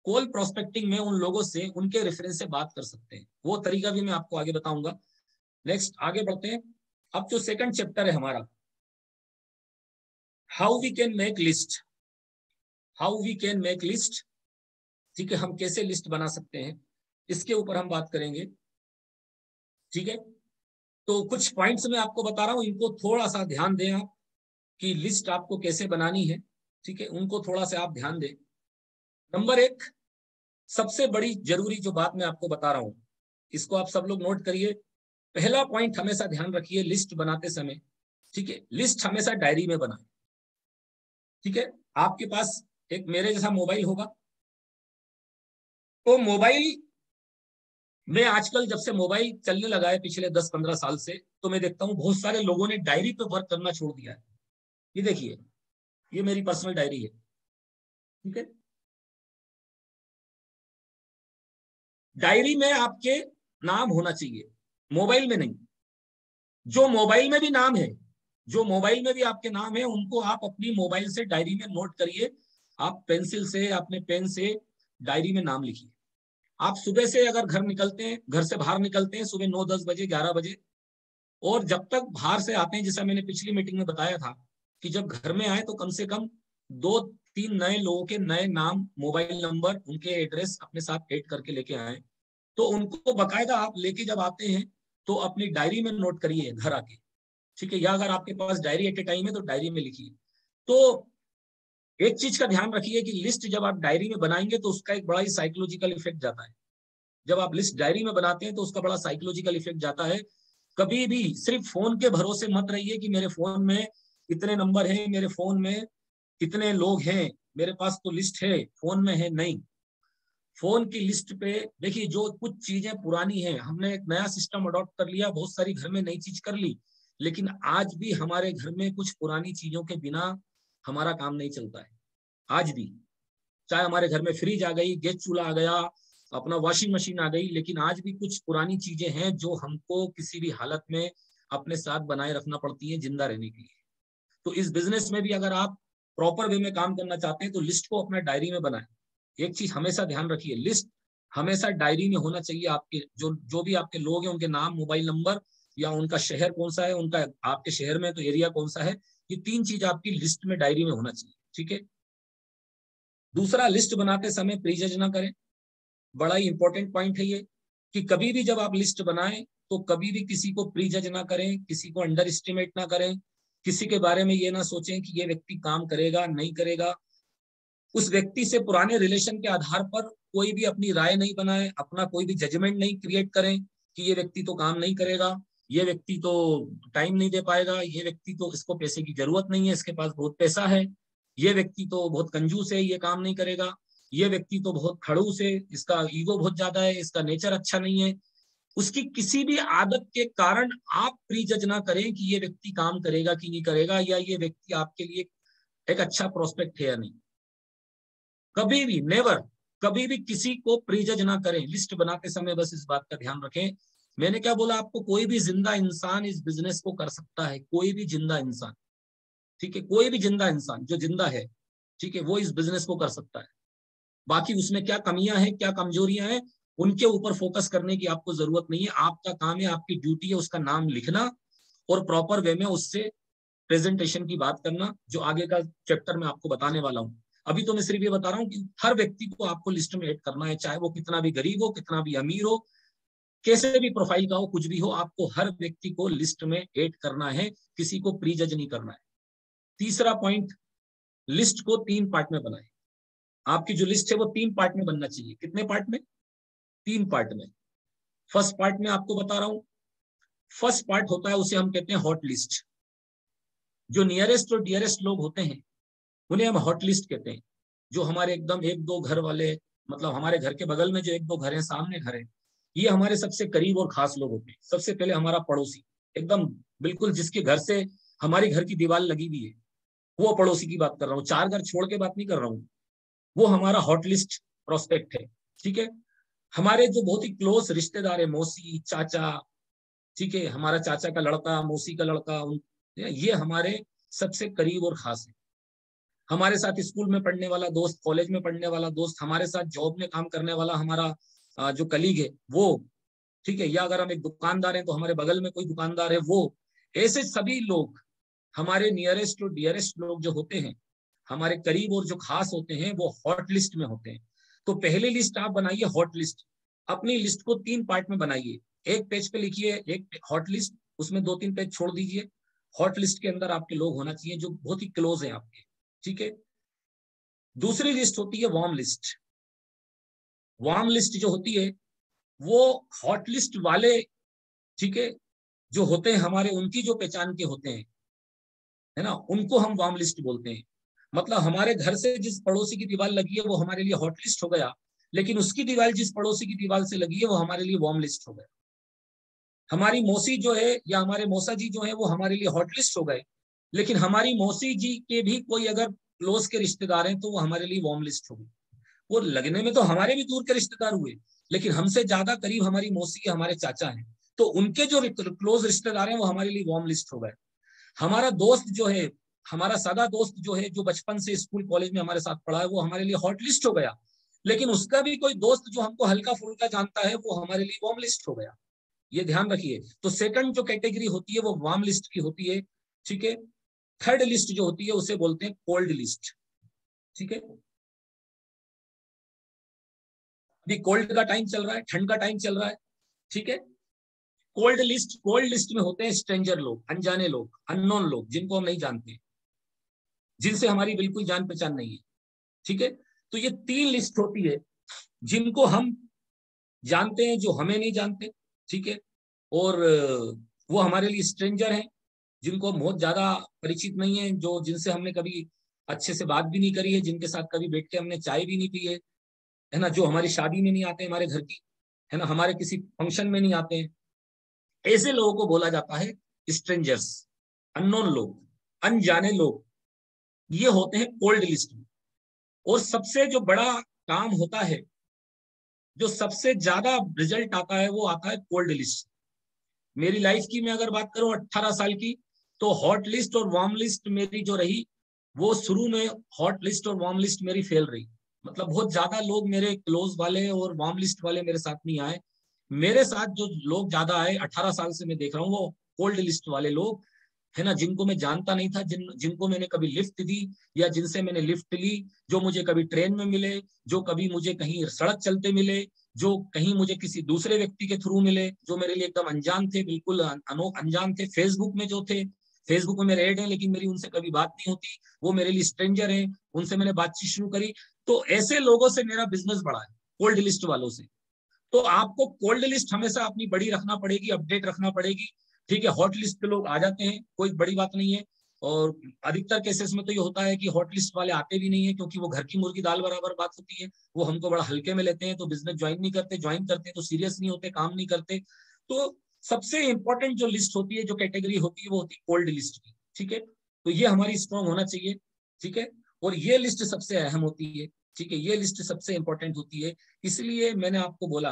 कॉल प्रोस्पेक्टिंग में उन लोगों से उनके रेफरेंस से बात कर सकते हैं। वो तरीका भी मैं आपको आगे बताऊंगा। नेक्स्ट आगे बढ़ते हैं। अब जो सेकंड चैप्टर है हमारा, how we can make list. How we can make list, ठीक है, हम कैसे लिस्ट बना सकते हैं, इसके ऊपर हम बात करेंगे। ठीक है, तो कुछ पॉइंट्स मैं आपको बता रहा हूं, इनको थोड़ा सा ध्यान दें आप कि लिस्ट आपको कैसे बनानी है। ठीक है, उनको थोड़ा सा आप ध्यान दें। नंबर एक, सबसे बड़ी जरूरी जो बात मैं आपको बता रहा हूं, इसको आप सब लोग नोट करिए। पहला पॉइंट हमेशा ध्यान रखिए लिस्ट बनाते समय। ठीक है, लिस्ट हमेशा डायरी में बनाए। ठीक है, आपके पास एक मेरे जैसा मोबाइल होगा, तो मोबाइल में आजकल जब से मोबाइल चलने लगा है पिछले 10-15 साल से, तो मैं देखता हूं बहुत सारे लोगों ने डायरी पे वर्क करना छोड़ दिया है। ये देखिए, ये मेरी पर्सनल डायरी है। ठीक है, डायरी में आपके नाम होना चाहिए, मोबाइल में नहीं। जो मोबाइल में भी नाम है, जो मोबाइल में भी आपके नाम है, उनको आप अपनी मोबाइल से डायरी में नोट करिए। आप पेंसिल से, अपने पेन से डायरी में नाम लिखिए। आप सुबह से अगर घर निकलते हैं, घर से बाहर निकलते हैं सुबह 9-10 बजे, 11 बजे, और जब तक बाहर से आते हैं, जैसा मैंने पिछली मीटिंग में बताया था कि जब घर में आए तो कम से कम 2-3 नए लोगों के नए नाम, मोबाइल नंबर, उनके एड्रेस अपने साथ ऐड करके लेके आए। तो उनको बकायदा आप लेके जब आते हैं तो अपनी डायरी में नोट करिए घर आके। ठीक है, या अगर आपके पास डायरी एट ए टाइम है तो डायरी में लिखिए। तो एक चीज का ध्यान रखिए कि लिस्ट जब आप डायरी में बनाएंगे तो उसका एक बड़ा ही साइकोलॉजिकल इफेक्ट जाता है। जब आप लिस्ट डायरी में बनाते हैं तो उसका बड़ा साइकोलॉजिकल इफेक्ट जाता है। कभी भी सिर्फ फोन के भरोसे मत रहिए कि मेरे फोन में इतने नंबर हैं, मेरे फोन में कितने लोग हैं, मेरे पास तो लिस्ट है, फोन में है नहीं। फोन की लिस्ट पे देखिए, जो कुछ चीजें पुरानी हैं, हमने एक नया सिस्टम अडॉप्ट कर लिया, बहुत सारी घर में नई चीज कर ली, लेकिन आज भी हमारे घर में कुछ पुरानी चीजों के बिना हमारा काम नहीं चलता है। आज भी, चाहे हमारे घर में फ्रिज आ गई, गैस चूल्हा आ गया, अपना वॉशिंग मशीन आ गई, लेकिन आज भी कुछ पुरानी चीजें हैं जो हमको किसी भी हालत में अपने साथ बनाए रखना पड़ती है जिंदा रहने के लिए। तो इस बिजनेस में भी अगर आप प्रॉपर वे में काम करना चाहते हैं तो लिस्ट को अपना डायरी में बनाएं। एक चीज हमेशा ध्यान रखिए, लिस्ट हमेशा डायरी में होना चाहिए। आपके जो जो भी आपके लोग हैं, उनके नाम, मोबाइल नंबर, या उनका शहर कौन सा है, उनका आपके शहर में तो एरिया कौन सा है, ये 3 चीज आपकी लिस्ट में डायरी में होना चाहिए। ठीक है, दूसरा, लिस्ट बनाते समय प्रीजज ना करें। बड़ा ही इंपॉर्टेंट पॉइंट है ये, कि कभी भी जब आप लिस्ट बनाएं तो कभी भी किसी को प्रीजज ना करें, किसी को अंडर एस्टिमेट ना करें, किसी के बारे में ये ना सोचें कि ये व्यक्ति काम करेगा नहीं करेगा। उस व्यक्ति से पुराने रिलेशन के आधार पर कोई भी अपनी राय नहीं बनाए, अपना कोई भी जजमेंट नहीं क्रिएट करें कि ये व्यक्ति तो काम नहीं करेगा, ये व्यक्ति तो टाइम नहीं दे पाएगा, ये व्यक्ति तो, इसको पैसे की जरूरत नहीं है, इसके पास बहुत पैसा है, ये व्यक्ति तो बहुत कंजूस है, ये काम नहीं करेगा, ये व्यक्ति तो बहुत खड़ूस है, इसका ईगो बहुत ज्यादा है, इसका नेचर अच्छा नहीं है। उसकी किसी भी आदत के कारण आप प्रीजज ना करें कि ये व्यक्ति काम करेगा कि नहीं करेगा, या ये व्यक्ति आपके लिए एक अच्छा प्रोस्पेक्ट है या नहीं। कभी भी नेवर, कभी भी किसी को प्रीजज ना करें लिस्ट बनाते समय, बस इस बात का ध्यान रखें। मैंने क्या बोला आपको, कोई भी जिंदा इंसान इस बिजनेस को कर सकता है, कोई भी जिंदा इंसान, ठीक है, कोई भी जिंदा इंसान जो जिंदा है, ठीक है, वो इस बिजनेस को कर सकता है। बाकी उसमें क्या कमियां हैं, क्या कमजोरियां हैं, उनके ऊपर फोकस करने की आपको जरूरत नहीं है। आपका काम है, आपकी ड्यूटी है उसका नाम लिखना और प्रॉपर वे में उससे प्रेजेंटेशन की बात करना, जो आगे का चैप्टर मैं आपको बताने वाला हूं। अभी तो मैं सिर्फ ये बता रहा हूं कि हर व्यक्ति को आपको लिस्ट में ऐड करना है, चाहे वो कितना भी गरीब हो, कितना भी अमीर हो, कैसे भी प्रोफाइल का हो, कुछ भी हो, आपको हर व्यक्ति को लिस्ट में ऐड करना है, किसी को प्रीजज नहीं करना है। तीसरा पॉइंट, लिस्ट को 3 पार्ट में बनाए। आपकी जो लिस्ट है वो 3 पार्ट में बनना चाहिए। कितने पार्ट में? 3 पार्ट में। फर्स्ट पार्ट में आपको बता रहा हूं, फर्स्ट पार्ट होता है उसे हम कहते हैं हॉट लिस्ट। जो नियरेस्ट और डियरेस्ट लोग होते हैं उन्हें हम हॉट लिस्ट कहते हैं। जो हमारे एकदम 1-2 घर वाले, मतलब हमारे घर के बगल में जो 1-2 घर हैं, सामने घर है, ये हमारे सबसे करीब और खास लोग होते हैं। सबसे पहले हमारा पड़ोसी, एकदम बिल्कुल जिसके घर से हमारी घर की दीवार लगी हुई है, वो पड़ोसी की बात कर रहा हूँ, 4 घर छोड़ के बात नहीं कर रहा हूँ। वो हमारा हॉट लिस्ट प्रोस्पेक्ट है, ठीक है। हमारे जो बहुत ही क्लोज रिश्तेदार है, मौसी, चाचा, ठीक है, हमारा चाचा का लड़का, मौसी का लड़का, ये हमारे सबसे करीब और खास है। हमारे साथ स्कूल में पढ़ने वाला दोस्त, कॉलेज में पढ़ने वाला दोस्त, हमारे साथ जॉब में काम करने वाला हमारा जो कलीग है वो, ठीक है, या अगर हम एक दुकानदार हैं तो हमारे बगल में कोई दुकानदार है वो, ऐसे सभी लोग हमारे नियरेस्ट और डियरेस्ट लोग जो होते हैं, हमारे करीब और जो खास होते हैं, वो हॉट लिस्ट में होते हैं। तो पहली लिस्ट आप बनाइए हॉट लिस्ट। अपनी लिस्ट को 3 पार्ट में बनाइए। एक पेज पे लिखिए एक हॉट लिस्ट, उसमें 2-3 पेज छोड़ दीजिए। हॉट लिस्ट के अंदर आपके लोग होना चाहिए जो बहुत ही क्लोज हैं आपके, ठीक है। दूसरी लिस्ट होती है वार्म लिस्ट। वार्म लिस्ट जो होती है वो हॉट लिस्ट वाले, ठीक है, जो होते हैं हमारे, उनकी जो पहचान के होते हैं, है ना, उनको हम वार्म लिस्ट बोलते हैं। मतलब हमारे घर से जिस पड़ोसी की दीवार लगी है वो हमारे लिए हॉट लिस्ट हो गया, लेकिन उसकी दीवार जिस पड़ोसी की दीवार से लगी है वो हमारे लिए वार्म लिस्ट हो गया। हमारी मौसी जो है या हमारे मौसा जी जो है वो हमारे लिए हॉट लिस्ट हो गए, लेकिन हमारी मौसी जी के भी कोई अगर क्लोज के रिश्तेदार हैं तो वो हमारे लिए वार्म लिस्ट हो गई। वो लगने में तो हमारे भी दूर के रिश्तेदार हुए, लेकिन हमसे ज्यादा करीब हमारी मौसी या हमारे चाचा हैं, तो उनके जो क्लोज रिश्तेदार हैं वो हमारे लिए वार्म लिस्ट हो गए। हमारा दोस्त जो है, हमारा सादा दोस्त जो है, जो बचपन से स्कूल कॉलेज में हमारे साथ पढ़ा है, वो हमारे लिए हॉट लिस्ट हो गया, लेकिन उसका भी कोई दोस्त जो हमको हल्का फुल्का जानता है वो हमारे लिए वार्म लिस्ट हो गया। ये ध्यान रखिए। तो सेकंड जो कैटेगरी होती है वो वार्म लिस्ट की होती है, ठीक है। थर्ड लिस्ट जो होती है उसे बोलते हैं कोल्ड लिस्ट, ठीक है। अभी कोल्ड का टाइम चल रहा है, ठंड का टाइम चल रहा है, ठीक है। कोल्ड लिस्ट में होते हैं स्ट्रेंजर लोग, अनजाने लोग, अननोन लोग, जिनको हम नहीं जानते, जिनसे हमारी बिल्कुल जान पहचान नहीं है, ठीक है। तो ये 3 लिस्ट होती है, जिनको हम जानते हैं, जो हमें नहीं जानते, ठीक है, और वो हमारे लिए स्ट्रेंजर हैं, जिनको हम बहुत ज्यादा परिचित नहीं है, जो जिनसे हमने कभी अच्छे से बात भी नहीं करी है, जिनके साथ कभी बैठ के हमने चाय भी नहीं पी है ना, जो हमारी शादी में नहीं आते हमारे घर की, है ना, हमारे किसी फंक्शन में नहीं आते हैं, ऐसे लोगों को बोला जाता है स्ट्रेंजर्स, अननोन लोग, अनजाने लोग। ये होते हैं कोल्ड लिस्ट में। और सबसे जो बड़ा काम होता है, जो सबसे ज्यादा रिजल्ट आता है, वो आता है कोल्ड लिस्ट। मेरी लाइफ की मैं अगर बात करूं 18 साल की, तो हॉट लिस्ट और वार्म लिस्ट मेरी जो रही, वो शुरू में हॉट लिस्ट और वार्म लिस्ट मेरी फेल रही। मतलब बहुत ज्यादा लोग मेरे क्लोज वाले और वार्म लिस्ट वाले मेरे साथ नहीं आए। मेरे साथ जो लोग ज्यादा आए, 18 साल से मैं देख रहा हूँ, वो कोल्ड लिस्ट वाले लोग, है ना, जिनको मैं जानता नहीं था, जिनको मैंने कभी लिफ्ट दी या जिनसे मैंने लिफ्ट ली, जो मुझे कभी ट्रेन में मिले, जो कभी मुझे कहीं सड़क चलते मिले, जो कहीं मुझे किसी दूसरे व्यक्ति के थ्रू मिले, जो मेरे लिए एकदम अनजान थे, बिल्कुल अनजान थे, फेसबुक में जो थे, फेसबुक में मेरे ऐड हैं लेकिन मेरी उनसे कभी बात नहीं होती, वो मेरे लिए स्ट्रेंजर हैं, उनसे मैंने बातचीत शुरू करी। तो ऐसे लोगों से मेरा बिजनेस बढ़ा है, कोल्ड लिस्ट वालों से। तो आपको कोल्ड लिस्ट हमेशा अपनी बड़ी रखना पड़ेगी, अपडेट रखना पड़ेगी, ठीक है। हॉट लिस्ट पे लोग आ जाते हैं, कोई बड़ी बात नहीं है, और अधिकतर केसेस में तो ये होता है कि हॉट लिस्ट वाले आते भी नहीं है, क्योंकि वो घर की मुर्गी दाल बराबर बात होती है, वो हमको बड़ा हल्के में लेते हैं, तो बिजनेस ज्वाइन नहीं करते, ज्वाइन करते हैं तो सीरियस नहीं होते, काम नहीं करते। तो सबसे इंपॉर्टेंट जो लिस्ट होती है, जो कैटेगरी होती है, वो होती है कोल्ड लिस्ट की, ठीक है। तो ये हमारी स्ट्रॉन्ग होना चाहिए, ठीक है। और ये लिस्ट सबसे अहम होती है, ठीक है, ये लिस्ट सबसे इंपॉर्टेंट होती है। इसलिए मैंने आपको बोला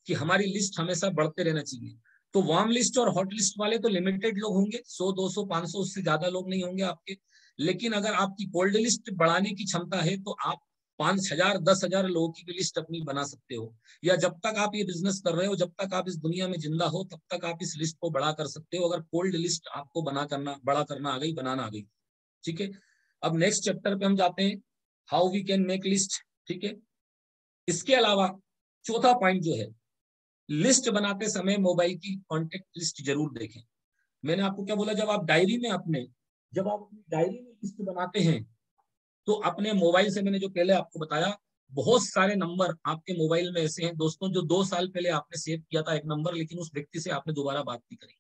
कि हमारी लिस्ट हमेशा बढ़ते रहना चाहिए। तो वार्म लिस्ट और हॉट लिस्ट वाले तो लिमिटेड लोग होंगे, 100 200 500, उससे ज्यादा लोग नहीं होंगे आपके। लेकिन अगर आपकी कोल्ड लिस्ट बढ़ाने की क्षमता है तो आप 5,000 10,000 लोगों की भी लिस्ट अपनी बना सकते हो। या जब तक आप ये बिजनेस कर रहे हो, जब तक आप इस दुनिया में जिंदा हो, तब तक आप इस लिस्ट को बड़ा कर सकते हो, अगर कोल्ड लिस्ट आपको बड़ा करना आ गई, बनाना आ गई। ठीक है, अब नेक्स्ट चैप्टर पे हम जाते हैं, how we can make list. ठीक है, इसके अलावा चौथा पॉइंट जो है, लिस्ट बनाते समय मोबाइल की कॉन्टेक्ट लिस्ट जरूर देखें। मैंने आपको क्या बोला, जब आप डायरी में अपनी डायरी में लिस्ट बनाते हैं तो अपने मोबाइल से, मैंने जो पहले आपको बताया, बहुत सारे नंबर आपके मोबाइल में ऐसे हैं दोस्तों जो 2 साल पहले आपने सेव किया था एक नंबर, लेकिन उस व्यक्ति से आपने दोबारा बात नहीं करी।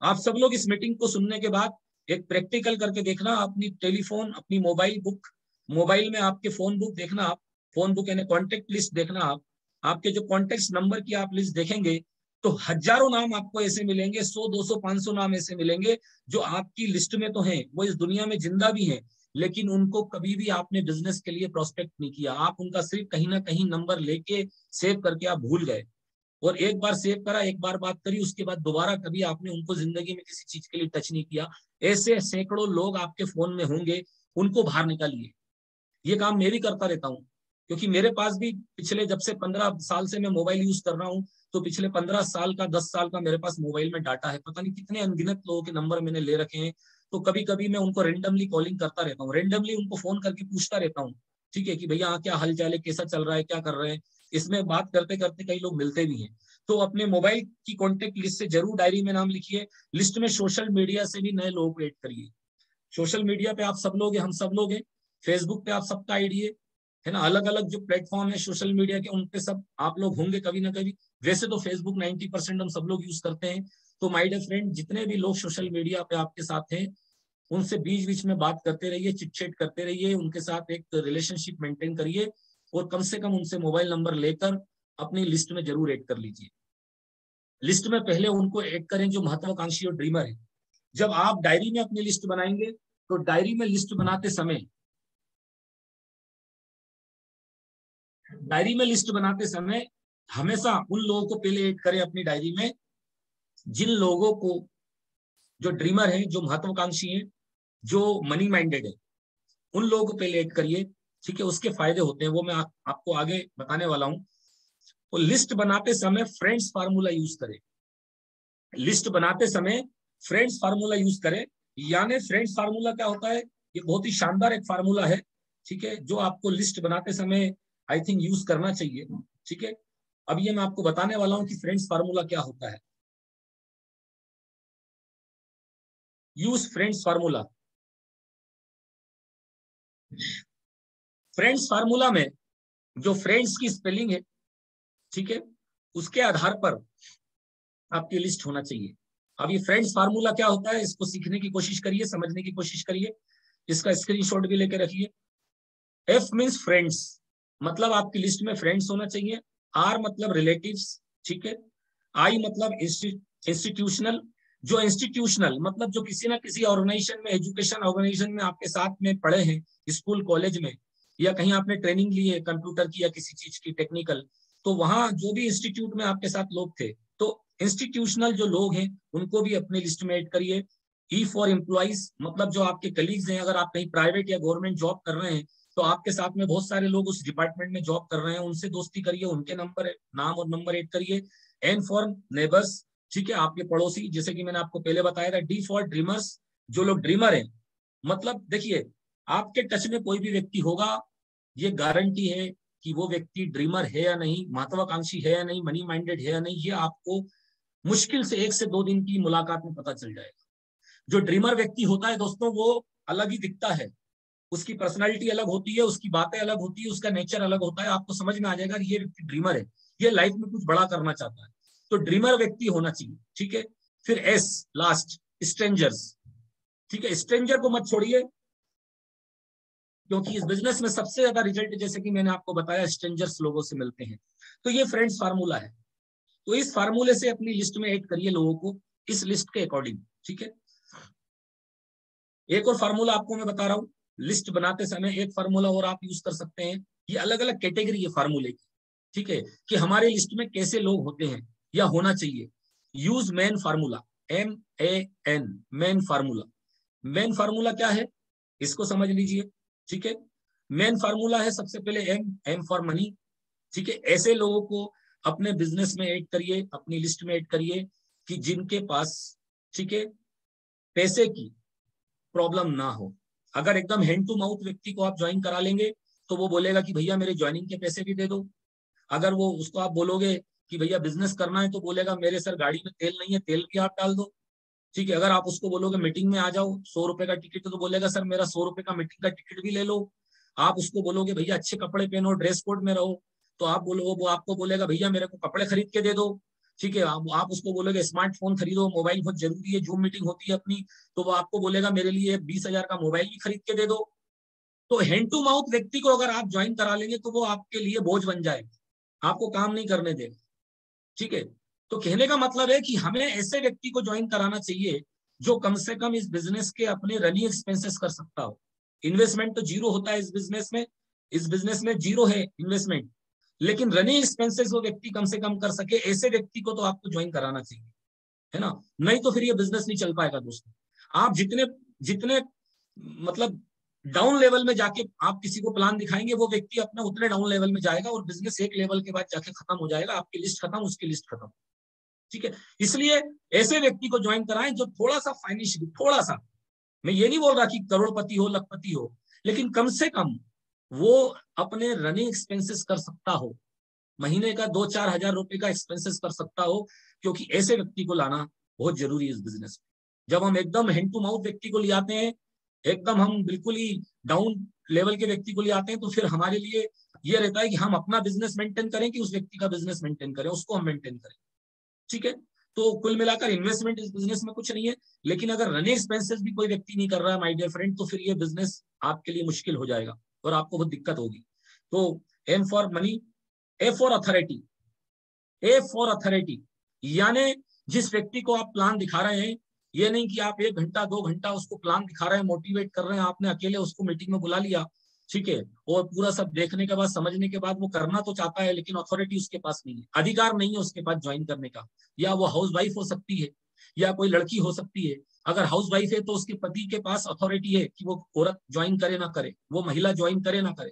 आप सब लोग इस मीटिंग को सुनने के बाद एक प्रैक्टिकल करके देखना, अपनी टेलीफोन, अपनी मोबाइल बुक, मोबाइल में आपके फोन बुक देखना, आप फोन बुक यानी कॉन्टेक्ट लिस्ट देखना, आपके जो कॉन्टेक्ट नंबर की आप लिस्ट देखेंगे तो हजारों नाम आपको ऐसे मिलेंगे, 100 200 500 नाम ऐसे मिलेंगे जो आपकी लिस्ट में तो हैं, वो इस दुनिया में जिंदा भी हैं, लेकिन उनको कभी भी आपने बिजनेस के लिए प्रोस्पेक्ट नहीं किया। आप उनका सिर्फ कहीं ना कहीं नंबर लेके सेव करके आप भूल गए, और एक बार सेव करा, एक बार बात करी, उसके बाद दोबारा कभी आपने उनको जिंदगी में किसी चीज के लिए टच नहीं किया। ऐसे सैकड़ों लोग आपके फोन में होंगे, उनको बाहर निकालिए। ये काम मैं भी करता रहता हूँ, क्योंकि मेरे पास भी पिछले, जब से 15 साल से मैं मोबाइल यूज कर रहा हूँ, तो पिछले 15 साल का 10 साल का मेरे पास मोबाइल में डाटा है, पता नहीं कितने अनगिनत लोगों के नंबर मैंने ले रखे हैं। तो कभी कभी मैं उनको रेंडमली कॉलिंग करता रहता हूँ, रेंडमली उनको फोन करके पूछता रहता हूँ, ठीक है, कि भैया क्या हाल चाल है, कैसा चल रहा है, क्या कर रहे हैं। इसमें बात करते करते कई लोग मिलते भी हैं। तो अपने मोबाइल की कॉन्टेक्ट लिस्ट से जरूर डायरी में नाम लिखिए। लिस्ट में सोशल मीडिया से भी नए लोगों को ऐड करिए। सोशल मीडिया पे आप सब लोग हैं, हम सब लोग हैं, फेसबुक पे आप सबका आईडी है ना, अलग अलग जो प्लेटफॉर्म है सोशल मीडिया के, उन पे सब आप लोग होंगे कभी ना कभी। वैसे तो फेसबुक 90% हम सब लोग यूज करते हैं। तो माय डियर फ्रेंड, जितने भी लोग सोशल मीडिया पे आपके साथ हैं, उनसे बीच बीच में बात करते रहिए, चिटचैट करते रहिए, उनके साथ एक रिलेशनशिप मेंटेन करिए, और कम से कम उनसे मोबाइल नंबर लेकर अपनी लिस्ट में जरूर ऐड कर लीजिए। लिस्ट में पहले उनको ऐड करें जो महत्वाकांक्षी और ड्रीमर है। जब आप डायरी में अपनी लिस्ट बनाएंगे तो डायरी में लिस्ट बनाते समय हमेशा उन लोगों को पहले ऐड करें अपनी डायरी में, जिन लोगों को, जो ड्रीमर है, जो महत्वाकांक्षी है, जो मनी माइंडेड है, उन लोगों को पहले ऐड करिए। ठीक है, उसके फायदे होते हैं, वो मैं आपको आगे बताने वाला हूं। तो लिस्ट बनाते समय फ्रेंड्स फार्मूला यूज करें। लिस्ट बनाते समय फ्रेंड्स फार्मूला यूज करें। यानी फ्रेंड्स फार्मूला क्या होता है, ये बहुत ही शानदार एक फार्मूला है, ठीक है, जो आपको लिस्ट बनाते समय आई थिंक यूज करना चाहिए। ठीक है, अब ये मैं आपको बताने वाला हूं कि फ्रेंड्स फार्मूला क्या होता है। Use friends formula. Friends formula में जो फ्रेंड्स की स्पेलिंग है, ठीक है, उसके आधार पर आपकी लिस्ट होना चाहिए। अब ये फ्रेंड्स फार्मूला क्या होता है, इसको सीखने की कोशिश करिए, समझने की कोशिश करिए, इसका स्क्रीनशॉट भी लेके रखिए। एफ मीन्स फ्रेंड्स, मतलब आपकी लिस्ट में फ्रेंड्स होना चाहिए। आर मतलब रिलेटिव्स, ठीक है। आई मतलब इंस्टीट्यूशनल, जो इंस्टीट्यूशनल मतलब जो किसी ना किसी ऑर्गेनाइजेशन में, एजुकेशन ऑर्गेनाइजेशन में आपके साथ में पढ़े हैं, स्कूल कॉलेज में, या कहीं आपने ट्रेनिंग ली है कंप्यूटर की या किसी चीज की टेक्निकल, तो वहां जो भी इंस्टीट्यूट में आपके साथ लोग थे, तो इंस्टीट्यूशनल जो लोग हैं उनको भी अपने लिस्ट में ऐड करिए। ई फॉर एम्प्लॉइज, मतलब जो आपके कलीग्स हैं, अगर आप कहीं प्राइवेट या गवर्नमेंट जॉब कर रहे हैं तो आपके साथ में बहुत सारे लोग उस डिपार्टमेंट में जॉब कर रहे हैं, उनसे दोस्ती करिए, उनके नाम और नंबर ऐड करिए। एन फॉर नेबर्स, ठीक है, आपके पड़ोसी, जैसे कि मैंने आपको पहले बताया था। डी फॉर ड्रीमर्स, जो लोग ड्रीमर हैं, मतलब देखिए, आपके टच में कोई भी व्यक्ति होगा, ये गारंटी है कि वो व्यक्ति ड्रीमर है या नहीं, महत्वाकांक्षी है या नहीं, मनी माइंडेड है या नहीं, ये आपको मुश्किल से 1 से 2 दिन की मुलाकात में पता चल जाएगा। जो ड्रीमर व्यक्ति होता है दोस्तों, वो अलग ही दिखता है, उसकी पर्सनालिटी अलग होती है, उसकी बातें अलग होती है, उसका नेचर अलग होता है, आपको समझ में आ जाएगा कि ये व्यक्ति ड्रीमर है, ये लाइफ में कुछ बड़ा करना चाहता है। तो ड्रीमर व्यक्ति होना चाहिए, ठीक है। फिर एस लास्ट, स्ट्रेंजर्स, ठीक है, स्ट्रेंजर को मत छोड़िए, क्योंकि इस बिजनेस में सबसे ज्यादा रिजल्ट, जैसे कि मैंने आपको बताया, स्ट्रेंजर्स लोगों से मिलते हैं। तो ये फ्रेंड्स फार्मूला है। तो इस फार्मूले से अपनी लिस्ट में ऐड करिए लोगों को, इस लिस्ट के अकॉर्डिंग, ठीक है। एक और फार्मूला आपको मैं बता रहा हूं, लिस्ट बनाते समय एक फार्मूला और आप यूज कर सकते हैं। ये अलग अलग कैटेगरी है फार्मूले की, ठीक है, कि हमारे लिस्ट में कैसे लोग होते हैं या होना चाहिए। Use man formula, MAN, man formula. Man formula क्या है इसको समझ लीजिए, ठीक है। मैन फार्मूला है सबसे पहले M फॉर मनी, ठीक है। ऐसे लोगों को अपने बिजनेस में ऐड करिए, अपनी लिस्ट में ऐड करिए कि जिनके पास, ठीक है, पैसे की प्रॉब्लम ना हो। अगर एकदम हैंड टू माउथ व्यक्ति को आप ज्वाइन करा लेंगे तो वो बोलेगा कि भैया मेरे ज्वाइनिंग के पैसे भी दे दो। अगर वो उसको आप बोलोगे कि भैया बिजनेस करना है तो बोलेगा मेरे सर गाड़ी में तेल नहीं है, तेल भी आप डाल दो, ठीक है। अगर आप उसको बोलोगे मीटिंग में आ जाओ, 100 रुपए का टिकट है, तो बोलेगा सर मेरा 100 रुपए का मीटिंग का टिकट भी ले लो। आप उसको बोलोगे भैया अच्छे कपड़े पहनो, ड्रेस कोड में रहो, तो आप बोलो, वो आपको बोलेगा भैया मेरे को कपड़े खरीद के दे दो, ठीक है। आप उसको बोलोगे स्मार्टफोन खरीदो, मोबाइल बहुत जरूरी है, जूम मीटिंग होती है अपनी, तो वो आपको बोलेगा मेरे लिए 20,000 का मोबाइल भी खरीद के दे दो। तो हैंड टू माउथ व्यक्ति को अगर आप ज्वाइन करा लेंगे तो वो आपके लिए बोझ बन जाएगा, आपको काम नहीं करने देगा, ठीक है। तो कहने का मतलब है कि हमें ऐसे व्यक्ति को ज्वाइन कराना चाहिए जो कम से कम इस बिजनेस के अपने रनिंग एक्सपेंसेस कर सकता हो। इन्वेस्टमेंट तो जीरो होता है इस बिजनेस में, इस बिजनेस में जीरो है इन्वेस्टमेंट, लेकिन रनिंग एक्सपेंसेस वो व्यक्ति कम से कम कर सके, ऐसे व्यक्ति को तो आपको ज्वाइन कराना चाहिए, है ना। नहीं तो फिर ये बिजनेस नहीं चल पाएगा दोस्तों। आप जितने जितने मतलब डाउन लेवल में जाके आप किसी को प्लान दिखाएंगे, वो व्यक्ति अपना उतने डाउन लेवल में जाएगा और बिजनेस एक लेवल के बाद जाके खत्म हो जाएगा, आपकी लिस्ट खत्म, उसकी लिस्ट खत्म, ठीक है। इसलिए ऐसे व्यक्ति को ज्वाइन कराएं जो थोड़ा सा फाइनेंशियली, थोड़ा सा, मैं ये नहीं बोल रहा कि करोड़पति हो, लखपति हो, लेकिन कम से कम वो अपने रनिंग एक्सपेंसेस कर सकता हो, महीने का 2-4 हजार रुपए का एक्सपेंसेस कर सकता हो, क्योंकि ऐसे व्यक्ति को लाना बहुत जरूरी है इस बिजनेस में। जब हम एकदम हैंड टू माउथ व्यक्ति को ले आते हैं, एकदम हम बिल्कुल ही डाउन लेवल के व्यक्ति को ले आते हैं, तो फिर हमारे लिए ये रहता है कि हम अपना बिजनेस मेंटेन करें कि उस व्यक्ति का बिजनेस मेंटेन करें, उसको हम मेंटेन करें, ठीक है। तो कुल मिलाकर इन्वेस्टमेंट इस बिजनेस में कुछ नहीं है, लेकिन अगर रनिंग एक्सपेंसेस भी कोई व्यक्ति नहीं कर रहा है माय डियर फ्रेंड, तो फिर ये बिजनेस आपके लिए मुश्किल हो जाएगा और आपको बहुत दिक्कत होगी। तो M for money, A for authority, A for authority, यानी जिस व्यक्ति को आप प्लान दिखा रहे हैं, ये नहीं कि आप 1 घंटा 2 घंटा उसको प्लान दिखा रहे हैं, मोटिवेट कर रहे हैं, आपने अकेले उसको मीटिंग में बुला लिया, ठीक है, और पूरा सब देखने के बाद, समझने के बाद वो करना तो चाहता है लेकिन अथॉरिटी उसके पास नहीं है, अधिकार नहीं है उसके पास ज्वाइन करने का। या वो हाउस वाइफ हो सकती है या कोई लड़की हो सकती है। अगर हाउस वाइफ है तो उसके पति के पास अथॉरिटी है कि वो औरत ज्वाइन करे ना करे, वो महिला ज्वाइन करे ना करे।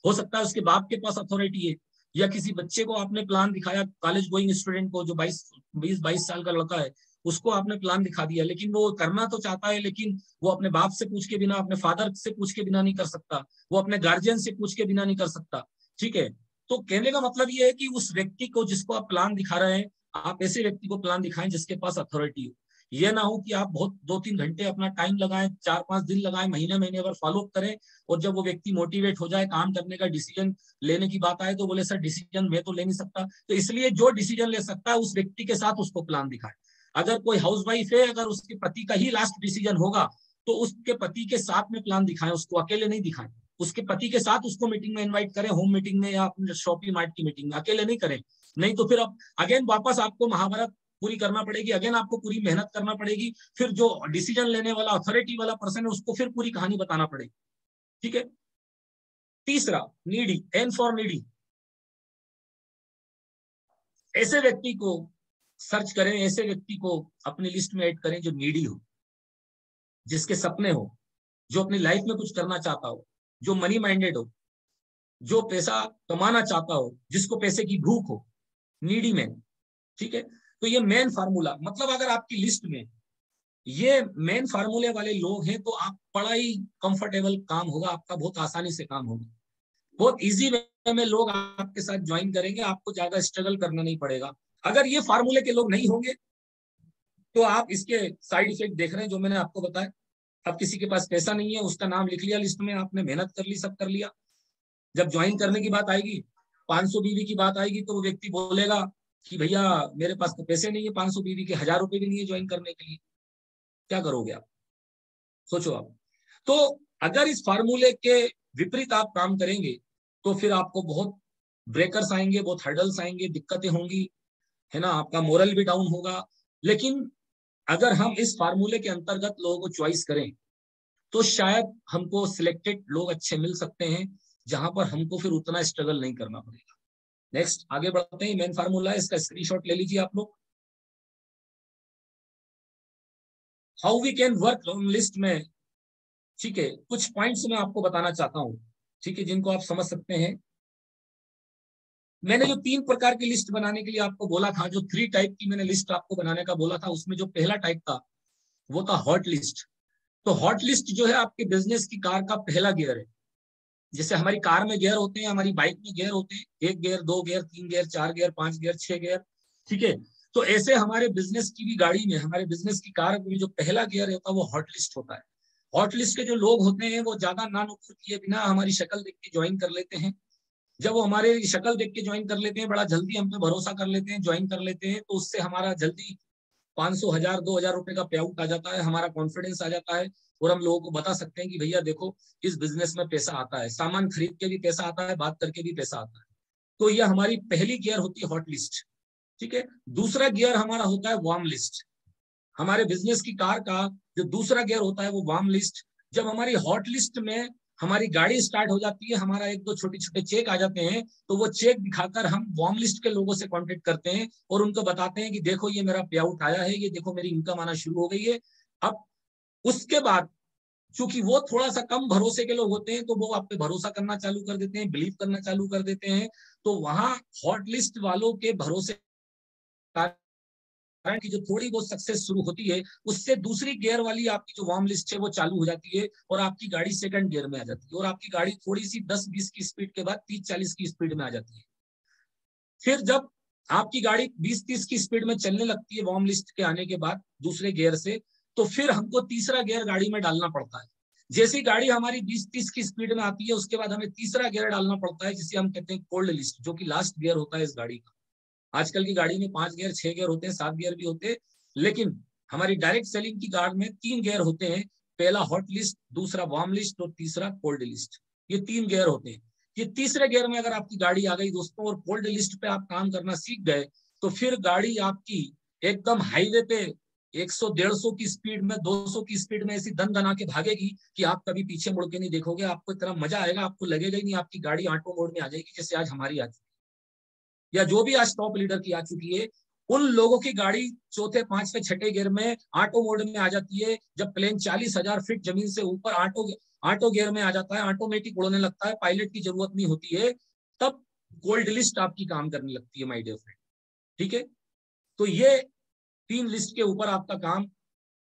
हो सकता है उसके बाप के पास अथॉरिटी है, या किसी बच्चे को आपने प्लान दिखाया, कॉलेज गोइंग स्टूडेंट को जो 22 साल का लड़का है, उसको आपने प्लान दिखा दिया, लेकिन वो करना तो चाहता है, लेकिन वो अपने बाप से पूछ के बिना, अपने फादर से पूछ के बिना नहीं कर सकता, वो अपने गार्जियन से पूछ के बिना नहीं कर सकता, ठीक है। तो कहने का मतलब ये है कि उस व्यक्ति को जिसको आप प्लान दिखा रहे हैं, आप ऐसे व्यक्ति को प्लान दिखाएं जिसके पास अथॉरिटी हो। ये ना हो कि आप बहुत 2-3 घंटे अपना टाइम लगाएं, 4-5 दिन लगाएं, महीने महीने भर फॉलो अप करें, और जब वो व्यक्ति मोटिवेट हो जाए, काम करने का डिसीजन लेने की बात आए, तो बोले सर डिसीजन मैं तो ले नहीं सकता। तो इसलिए जो डिसीजन ले सकता है उस व्यक्ति के साथ उसको प्लान दिखाए। अगर कोई हाउस वाइफ है, अगर उसके पति का ही लास्ट डिसीजन होगा तो उसके पति के साथ में प्लान दिखाएं, उसको अकेले नहीं दिखाएं। उसके पति के साथ उसको मीटिंग में इनवाइट करें, होम मीटिंग में या अपने शॉपिंग मार्ट की मीटिंग में, अकेले नहीं करें। नहीं तो फिर अब अगेन वापस आपको महाभारत पूरी करना पड़ेगी, अगेन आपको पूरी मेहनत करना पड़ेगी, फिर जो डिसीजन लेने वाला अथॉरिटी वाला पर्सन है उसको फिर पूरी कहानी बताना पड़ेगी, ठीक है। तीसरा, नीडी, एन फॉर नीडी। ऐसे व्यक्ति को सर्च करें, ऐसे व्यक्ति को अपनी लिस्ट में ऐड करें जो नीडी हो, जिसके सपने हो, जो अपनी लाइफ में कुछ करना चाहता हो, जो मनी माइंडेड हो, जो पैसा कमाना चाहता हो, जिसको पैसे की भूख हो, नीडी मैन, ठीक है। तो ये मेन फार्मूला, मतलब अगर आपकी लिस्ट में ये मेन फार्मूले वाले लोग हैं तो आप बड़ा ही कंफर्टेबल काम होगा आपका, बहुत आसानी से काम होगा, बहुत इजी वे में लोग आपके साथ ज्वाइन करेंगे, आपको ज्यादा स्ट्रगल करना नहीं पड़ेगा। अगर ये फार्मूले के लोग नहीं होंगे तो आप इसके साइड इफेक्ट देख रहे हैं जो मैंने आपको बताया। अब किसी के पास पैसा नहीं है, उसका नाम लिख लिया लिस्ट में, आपने मेहनत कर ली, सब कर लिया, जब ज्वाइन करने की बात आएगी, 500 बीवी की बात आएगी, तो वो व्यक्ति बोलेगा कि भैया मेरे पास तो पैसे नहीं है, 500 बीवी के 1000 रुपए भी नहीं है ज्वाइन करने के लिए, क्या करोगे आप, सोचो आप। तो अगर इस फार्मूले के विपरीत आप काम करेंगे तो फिर आपको बहुत ब्रेकर्स आएंगे, बहुत हर्डल्स आएंगे, दिक्कतें होंगी, है ना, आपका मोरल भी डाउन होगा। लेकिन अगर हम इस फार्मूले के अंतर्गत लोगों को चॉइस करें तो शायद हमको सिलेक्टेड लोग अच्छे मिल सकते हैं, जहां पर हमको फिर उतना स्ट्रगल नहीं करना पड़ेगा। नेक्स्ट आगे बढ़ते हैं। मेन फार्मूला है, इसका स्क्रीनशॉट ले लीजिए आप लोग। How we can work on list में, ठीक है, कुछ पॉइंट्स मैं आपको बताना चाहता हूं, ठीक है, जिनको आप समझ सकते हैं। मैंने जो 3 प्रकार की लिस्ट बनाने के लिए आपको बोला था, जो 3 टाइप की मैंने लिस्ट आपको बनाने का बोला था, उसमें जो पहला टाइप था वो था हॉट लिस्ट। तो हॉट लिस्ट जो है आपके बिजनेस की कार का पहला गियर है। जैसे हमारी कार में गियर होते हैं, हमारी बाइक में गियर होते हैं, 1 gear, 2 gear, 3 gear, 4 gear, 5 gear, 6 gear, ठीक है। तो ऐसे हमारे बिजनेस की भी गाड़ी में, हमारे बिजनेस की कार में जो पहला गियर होता है वो हॉट लिस्ट होता है। हॉट लिस्ट के जो लोग होते हैं वो ज्यादा ना नुक्र किए बिना हमारी शक्ल देख के ज्वाइन कर लेते हैं। जब वो हमारे शक्ल देख के ज्वाइन कर लेते हैं, बड़ा जल्दी हम पे भरोसा कर लेते हैं, ज्वाइन कर लेते हैं, तो उससे हमारा जल्दी 500, 1000, 2000 रुपए का पे आउट आ जाता है, हमारा कॉन्फिडेंस आ जाता है, और हम लोगों को बता सकते हैं कि भैया देखो इस बिजनेस में पैसा आता है, सामान खरीद के भी पैसा आता है, बात करके भी पैसा आता है। तो यह हमारी पहली गियर होती है हॉट लिस्ट, ठीक है। दूसरा गियर हमारा होता है वार्म लिस्ट। हमारे बिजनेस की कार का जो दूसरा गियर होता है वो वार्म लिस्ट। जब हमारी हॉट लिस्ट में हमारी गाड़ी स्टार्ट हो जाती है, हमारा 1-2 छोटे छोटे चेक आ जाते हैं, तो वो चेक दिखाकर हम वार्म लिस्ट के लोगों से कांटेक्ट करते हैं और उनको बताते हैं कि देखो ये मेरा पे आउट आया है, ये देखो मेरी इनकम आना शुरू हो गई है। अब उसके बाद चूंकि वो थोड़ा सा कम भरोसे के लोग होते हैं, तो वो आप पे भरोसा करना चालू कर देते हैं, बिलीव करना चालू कर देते हैं। तो वहां हॉट लिस्ट वालों के भरोसे कारण की जो थोड़ी बहुत सक्सेस शुरू होती है, उससे दूसरी गियर वाली आपकी जो वार्म लिस्ट है वो चालू हो जाती है, और आपकी गाड़ी सेकंड गियर में आ जाती है, और आपकी गाड़ी थोड़ी सी 10-20 की स्पीड के बाद 30-40 की स्पीड में आ जाती है। फिर जब आपकी गाड़ी 20-30 की स्पीड में चलने लगती है वार्म लिस्ट के आने के बाद दूसरे गियर से, तो फिर हमको तीसरा गियर गाड़ी में डालना पड़ता है। जैसी गाड़ी हमारी 20-30 की स्पीड में आती है, उसके बाद हमें तीसरा गियर डालना पड़ता है, जिसे हम कहते हैं कोल्ड लिस्ट, जो कि लास्ट गियर होता है इस गाड़ी का। आजकल की गाड़ी में 5 गियर, 6 गियर होते हैं, 7 गियर भी होते हैं, लेकिन हमारी डायरेक्ट सेलिंग की कार में 3 गियर होते हैं। पहला हॉट लिस्ट, दूसरा वार्म लिस्ट और तीसरा कोल्ड लिस्ट। ये 3 गियर होते हैं। ये तीसरे गियर में अगर आपकी गाड़ी आ गई दोस्तों, और कोल्ड लिस्ट पे आप काम करना सीख गए, तो फिर गाड़ी आपकी एकदम हाईवे पे 100-150 की स्पीड में, 200 की स्पीड में ऐसी दन दना के भागेगी कि आप कभी पीछे मुड़ के नहीं देखोगे। आपको इतना मजा आएगा, आपको लगेगा ही नहीं, आपकी गाड़ी ऑटो मोड में आ जाएगी, जैसे आज हमारी आज, या जो भी आज टॉप लीडर की आ चुकी है, उन लोगों की गाड़ी चौथे, पांचवे, छठे गियर में ऑटो मोड में आ जाती है। जब प्लेन 40,000 फीट जमीन से ऊपर ऑटो गियर में आ जाता है, ऑटोमेटिक उड़ने लगता है, पायलट की जरूरत नहीं होती है, तब गोल्ड लिस्ट आपकी काम करने लगती है माय डियर फ्रेंड, ठीक है। तो ये 3 लिस्ट के ऊपर आपका काम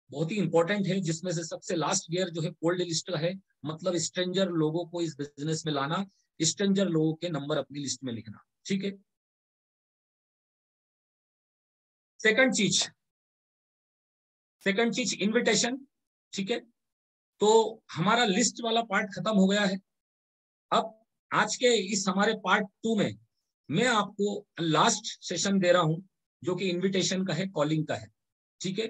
बहुत ही इंपॉर्टेंट है, जिसमें से सबसे लास्ट गियर जो है कोल्ड लिस्ट का है, मतलब स्ट्रेंजर लोगों को इस बिजनेस में लाना, स्ट्रेंजर लोगों के नंबर अपनी लिस्ट में लिखना, ठीक है। सेकंड चीज, इनविटेशन, ठीक है। तो हमारा लिस्ट वाला पार्ट खत्म हो गया है। अब आज के इस हमारे पार्ट 2 में मैं आपको लास्ट सेशन दे रहा हूं, जो कि इनविटेशन का है, कॉलिंग का है, ठीक है।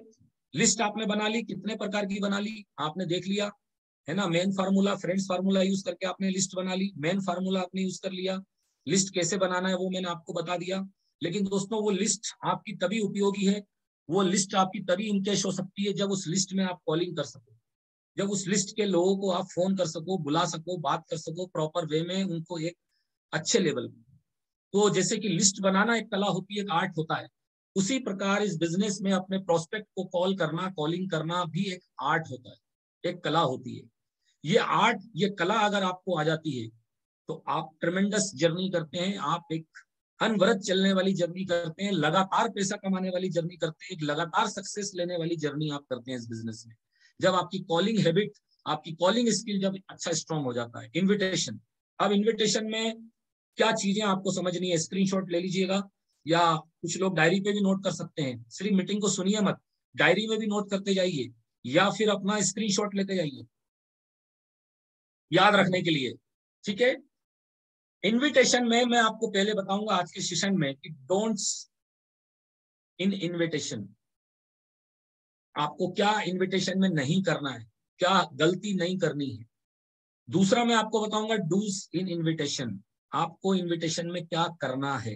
लिस्ट आपने बना ली, कितने प्रकार की बना ली आपने देख लिया, है ना। Main formula, friends formula use करके आपने लिस्ट बना ली, मेन फार्मूला आपने यूज कर लिया। लिस्ट कैसे बनाना है वो मैंने आपको बता दिया। लेकिन दोस्तों वो लिस्ट आपकी तभी उपयोगी है, वो लिस्ट आपकी तभी इनकेश हो सकती है, जब उस लिस्ट में आप कॉलिंग कर सको, जब उस लिस्ट के लोगों को आप फोन कर सको, बुला सको, बात कर सको प्रॉपर वे में, उनको एक अच्छे लेवल पे। तो जैसे कि लिस्ट बनाना एक कला होती है, एक आर्ट होता है, उसी प्रकार इस बिजनेस में अपने प्रोस्पेक्ट को कॉल करना, कॉलिंग करना भी एक आर्ट होता है, एक कला होती है। ये आर्ट, ये कला अगर आपको आ जाती है, तो आप ट्रेमेंडस जर्नी करते हैं, आप एक अनवरत चलने वाली जर्नी करते हैं, लगातार पैसा कमाने वाली जर्नी करते हैं, एक लगातार सक्सेस लेने वाली जर्नी आप करते हैं इस बिजनेस में। जब आपकी कॉलिंग हैबिट, आपकी कॉलिंग स्किल जब अच्छा स्ट्रांग हो जाता है। इन्विटेशन, अब इन्विटेशन में क्या चीजें आपको समझनी है, स्क्रीनशॉट ले लीजिएगा, या कुछ लोग डायरी पे भी नोट कर सकते हैं। सिर्फ मीटिंग को सुनिए मत, डायरी में भी नोट करते जाइए, या फिर अपना स्क्रीनशॉट लेते जाइए याद रखने के लिए, ठीक है। इनविटेशन में मैं आपको पहले बताऊंगा आज के सेशन में कि डोंट्स इन इनविटेशन, आपको क्या इनविटेशन में नहीं करना है, क्या गलती नहीं करनी है। दूसरा मैं आपको बताऊंगा डूज इन इनविटेशन, आपको इनविटेशन में क्या करना है,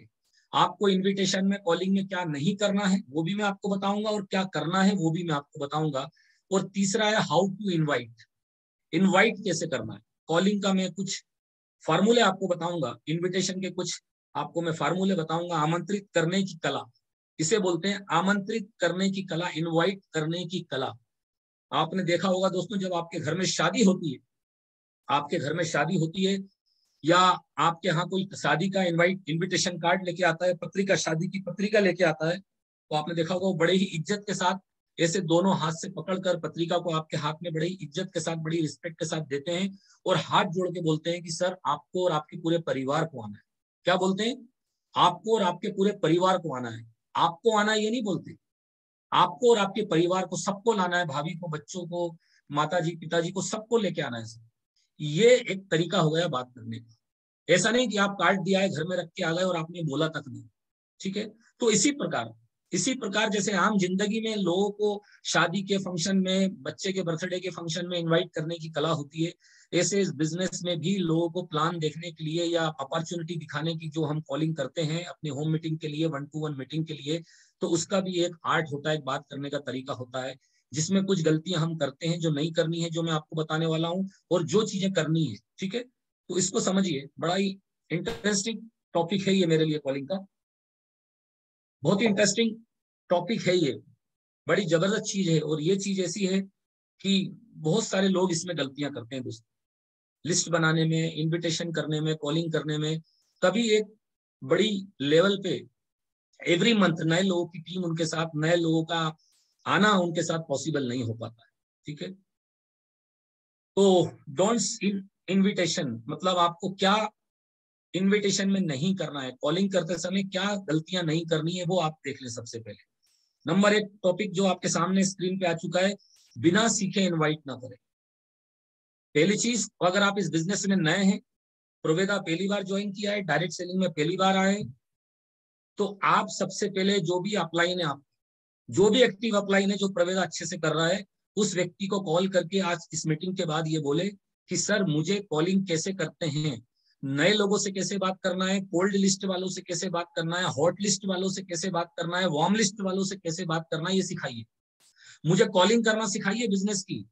आपको इनविटेशन में, कॉलिंग में क्या नहीं करना है वो भी मैं आपको बताऊंगा, और क्या करना है वो भी मैं आपको बताऊंगा। और तीसरा है हाउ टू इनवाइट, इनवाइट कैसे करना है। कॉलिंग का मैं कुछ फार्मूले आपको बताऊंगा, इनविटेशन के कुछ आपको मैं फार्मूले बताऊंगा। आमंत्रित करने की कला, इसे बोलते हैं आमंत्रित करने की कला, इनवाइट करने की कला। आपने देखा होगा दोस्तों, जब आपके घर में शादी होती है, आपके घर में शादी होती है या आपके यहाँ कोई शादी का इनविटेशन कार्ड लेके आता है, पत्रिका, शादी की पत्रिका लेके आता है, तो आपने देखा होगा वो बड़े ही इज्जत के साथ ऐसे दोनों हाथ से पकड़कर पत्रिका को आपके हाथ में बड़े ही इज्जत के साथ, बड़ी रिस्पेक्ट के साथ देते हैं और हाथ जोड़ के बोलते हैं कि सर आपको और आपके पूरे परिवार को आना है। क्या बोलते हैं? आपको और आपके पूरे परिवार को आना है। आपको आना ये नहीं बोलते, आपको और आपके परिवार को, सबको लाना है, भाभी को, बच्चों को, माताजी पिताजी को, सबको लेके आना है। ये एक तरीका हो गया बात करने का। ऐसा नहीं कि आप कार्ड दिया है घर में रख के आ गए और आपने बोला तक नहीं। ठीक है, तो इसी प्रकार जैसे आम जिंदगी में लोगों को शादी के फंक्शन में, बच्चे के बर्थडे के फंक्शन में इनवाइट करने की कला होती है, ऐसे इस बिजनेस में भी लोगों को प्लान देखने के लिए या अपॉर्चुनिटी दिखाने की जो हम कॉलिंग करते हैं अपनी होम मीटिंग के लिए, 1-to-1 मीटिंग के लिए, तो उसका भी एक आर्ट होता है, एक बात करने का तरीका होता है, जिसमें कुछ गलतियां हम करते हैं जो नहीं करनी है, जो मैं आपको बताने वाला हूँ, और जो चीजें करनी है। ठीक है, तो इसको समझिए, बड़ा ही इंटरेस्टिंग टॉपिक है ये मेरे लिए कॉलिंग का, बहुत ही इंटरेस्टिंग टॉपिक है ये, बड़ी जबरदस्त चीज है। और ये चीज ऐसी है कि बहुत सारे लोग इसमें गलतियां करते हैं दोस्तों, लिस्ट बनाने में, इनविटेशन करने में, कॉलिंग करने में। कभी एक बड़ी लेवल पे एवरी मंथ नए लोगों की टीम, उनके साथ नए लोगों का आना उनके साथ पॉसिबल नहीं हो पाता है। ठीक है, तो डोंट्स इनविटेशन मतलब आपको क्या इनविटेशन में नहीं करना है, कॉलिंग करते समय क्या गलतियां नहीं करनी है, वो आप देख लें सबसे पहले। नंबर 1 टॉपिक जो आपके सामने स्क्रीन पे आ चुका है, बिना सीखे इनवाइट ना करें। पहली चीज, अगर आप इस बिजनेस में नए हैं, प्रोवेदा पहली बार ज्वाइन किया है, डायरेक्ट सेलिंग में पहली बार आए, तो आप सबसे पहले जो भी अपलाइन है, आप जो भी एक्टिव अपलाइन है जो प्रवेदा अच्छे से कर रहा है, उस व्यक्ति को कॉल करके आज इस मीटिंग के बाद ये बोले कि सर मुझे कॉलिंग कैसे करते हैं, नए लोगों से कैसे बात करना है, कोल्ड लिस्ट वालों से कैसे बात करना है, हॉट लिस्ट वालों से कैसे बात करना है, वार्म लिस्ट वालों से कैसे बात करना है, ये सिखाइए। मुझे कॉलिंग करना सिखाइए, बिजनेस की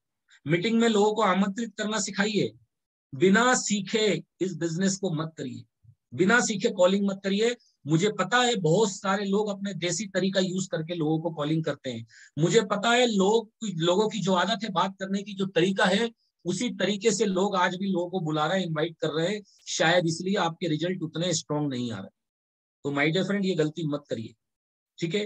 मीटिंग में लोगों को आमंत्रित करना सिखाइए। बिना सीखे इस बिजनेस को मत करिए, बिना सीखे कॉलिंग मत करिए। मुझे पता है बहुत सारे लोग अपने देसी तरीका यूज करके लोगों को कॉलिंग करते हैं। मुझे पता है लोगों की जो आदत है, बात करने की जो तरीका है, उसी तरीके से लोग आज भी लोगों को बुला रहे हैं, इनवाइट कर रहे हैं, शायद इसलिए आपके रिजल्ट उतने स्ट्रांग नहीं आ रहे। तो माय डियर फ्रेंड, ये गलती मत करिए। ठीक है,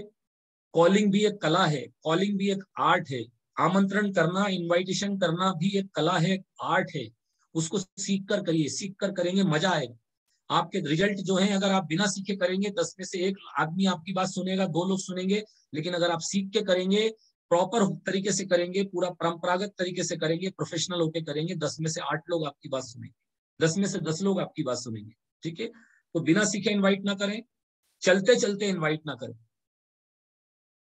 कॉलिंग भी एक कला है, कॉलिंग भी एक आर्ट है। आमंत्रण करना, इनविटेशन करना भी एक कला है, आर्ट है। उसको सीख कर करिए, सीख कर करेंगे मजा आएगा। आपके रिजल्ट जो है, अगर आप बिना सीखे करेंगे 10 में से 1 आदमी आपकी बात सुनेगा, 2 लोग सुनेंगे। लेकिन अगर आप सीख के करेंगे, प्रॉपर तरीके से करेंगे, पूरा परंपरागत तरीके से करेंगे, प्रोफेशनल होके करेंगे, 10 में से 8 लोग आपकी बात सुनेंगे, 10 में से 10 लोग आपकी बात सुनेंगे। ठीक है, तो बिना सीखे इन्वाइट ना करें, चलते चलते इन्वाइट ना करें,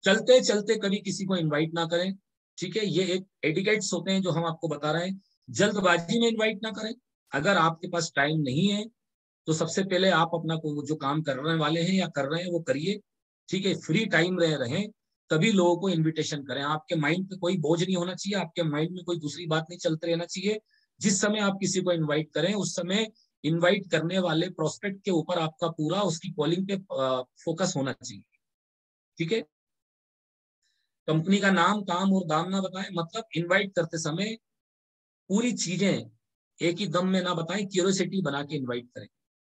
चलते चलते कभी किसी को इन्वाइट ना करें। ठीक है, ये एक एडिकेट्स होते हैं जो हम आपको बता रहे हैं। जल्दबाजी में इन्वाइट ना करें। अगर आपके पास टाइम नहीं है तो सबसे पहले आप अपना जो काम करने वाले हैं या कर रहे हैं वो करिए। ठीक है, फ्री टाइम रहें, तभी लोगों को इनविटेशन करें। आपके माइंड पे कोई बोझ नहीं होना चाहिए, आपके माइंड में कोई दूसरी बात नहीं चलते रहना चाहिए। जिस समय आप किसी को इन्वाइट करें, उस समय इन्वाइट करने वाले प्रोस्पेक्ट के ऊपर आपका पूरा उसकी कॉलिंग पे फोकस होना चाहिए। ठीक है, कंपनी का नाम, काम और दाम ना बताएं, मतलब इनवाइट करते समय पूरी चीजें एक ही दम में ना बताएं, क्यूरियोसिटी बना के इनवाइट करें।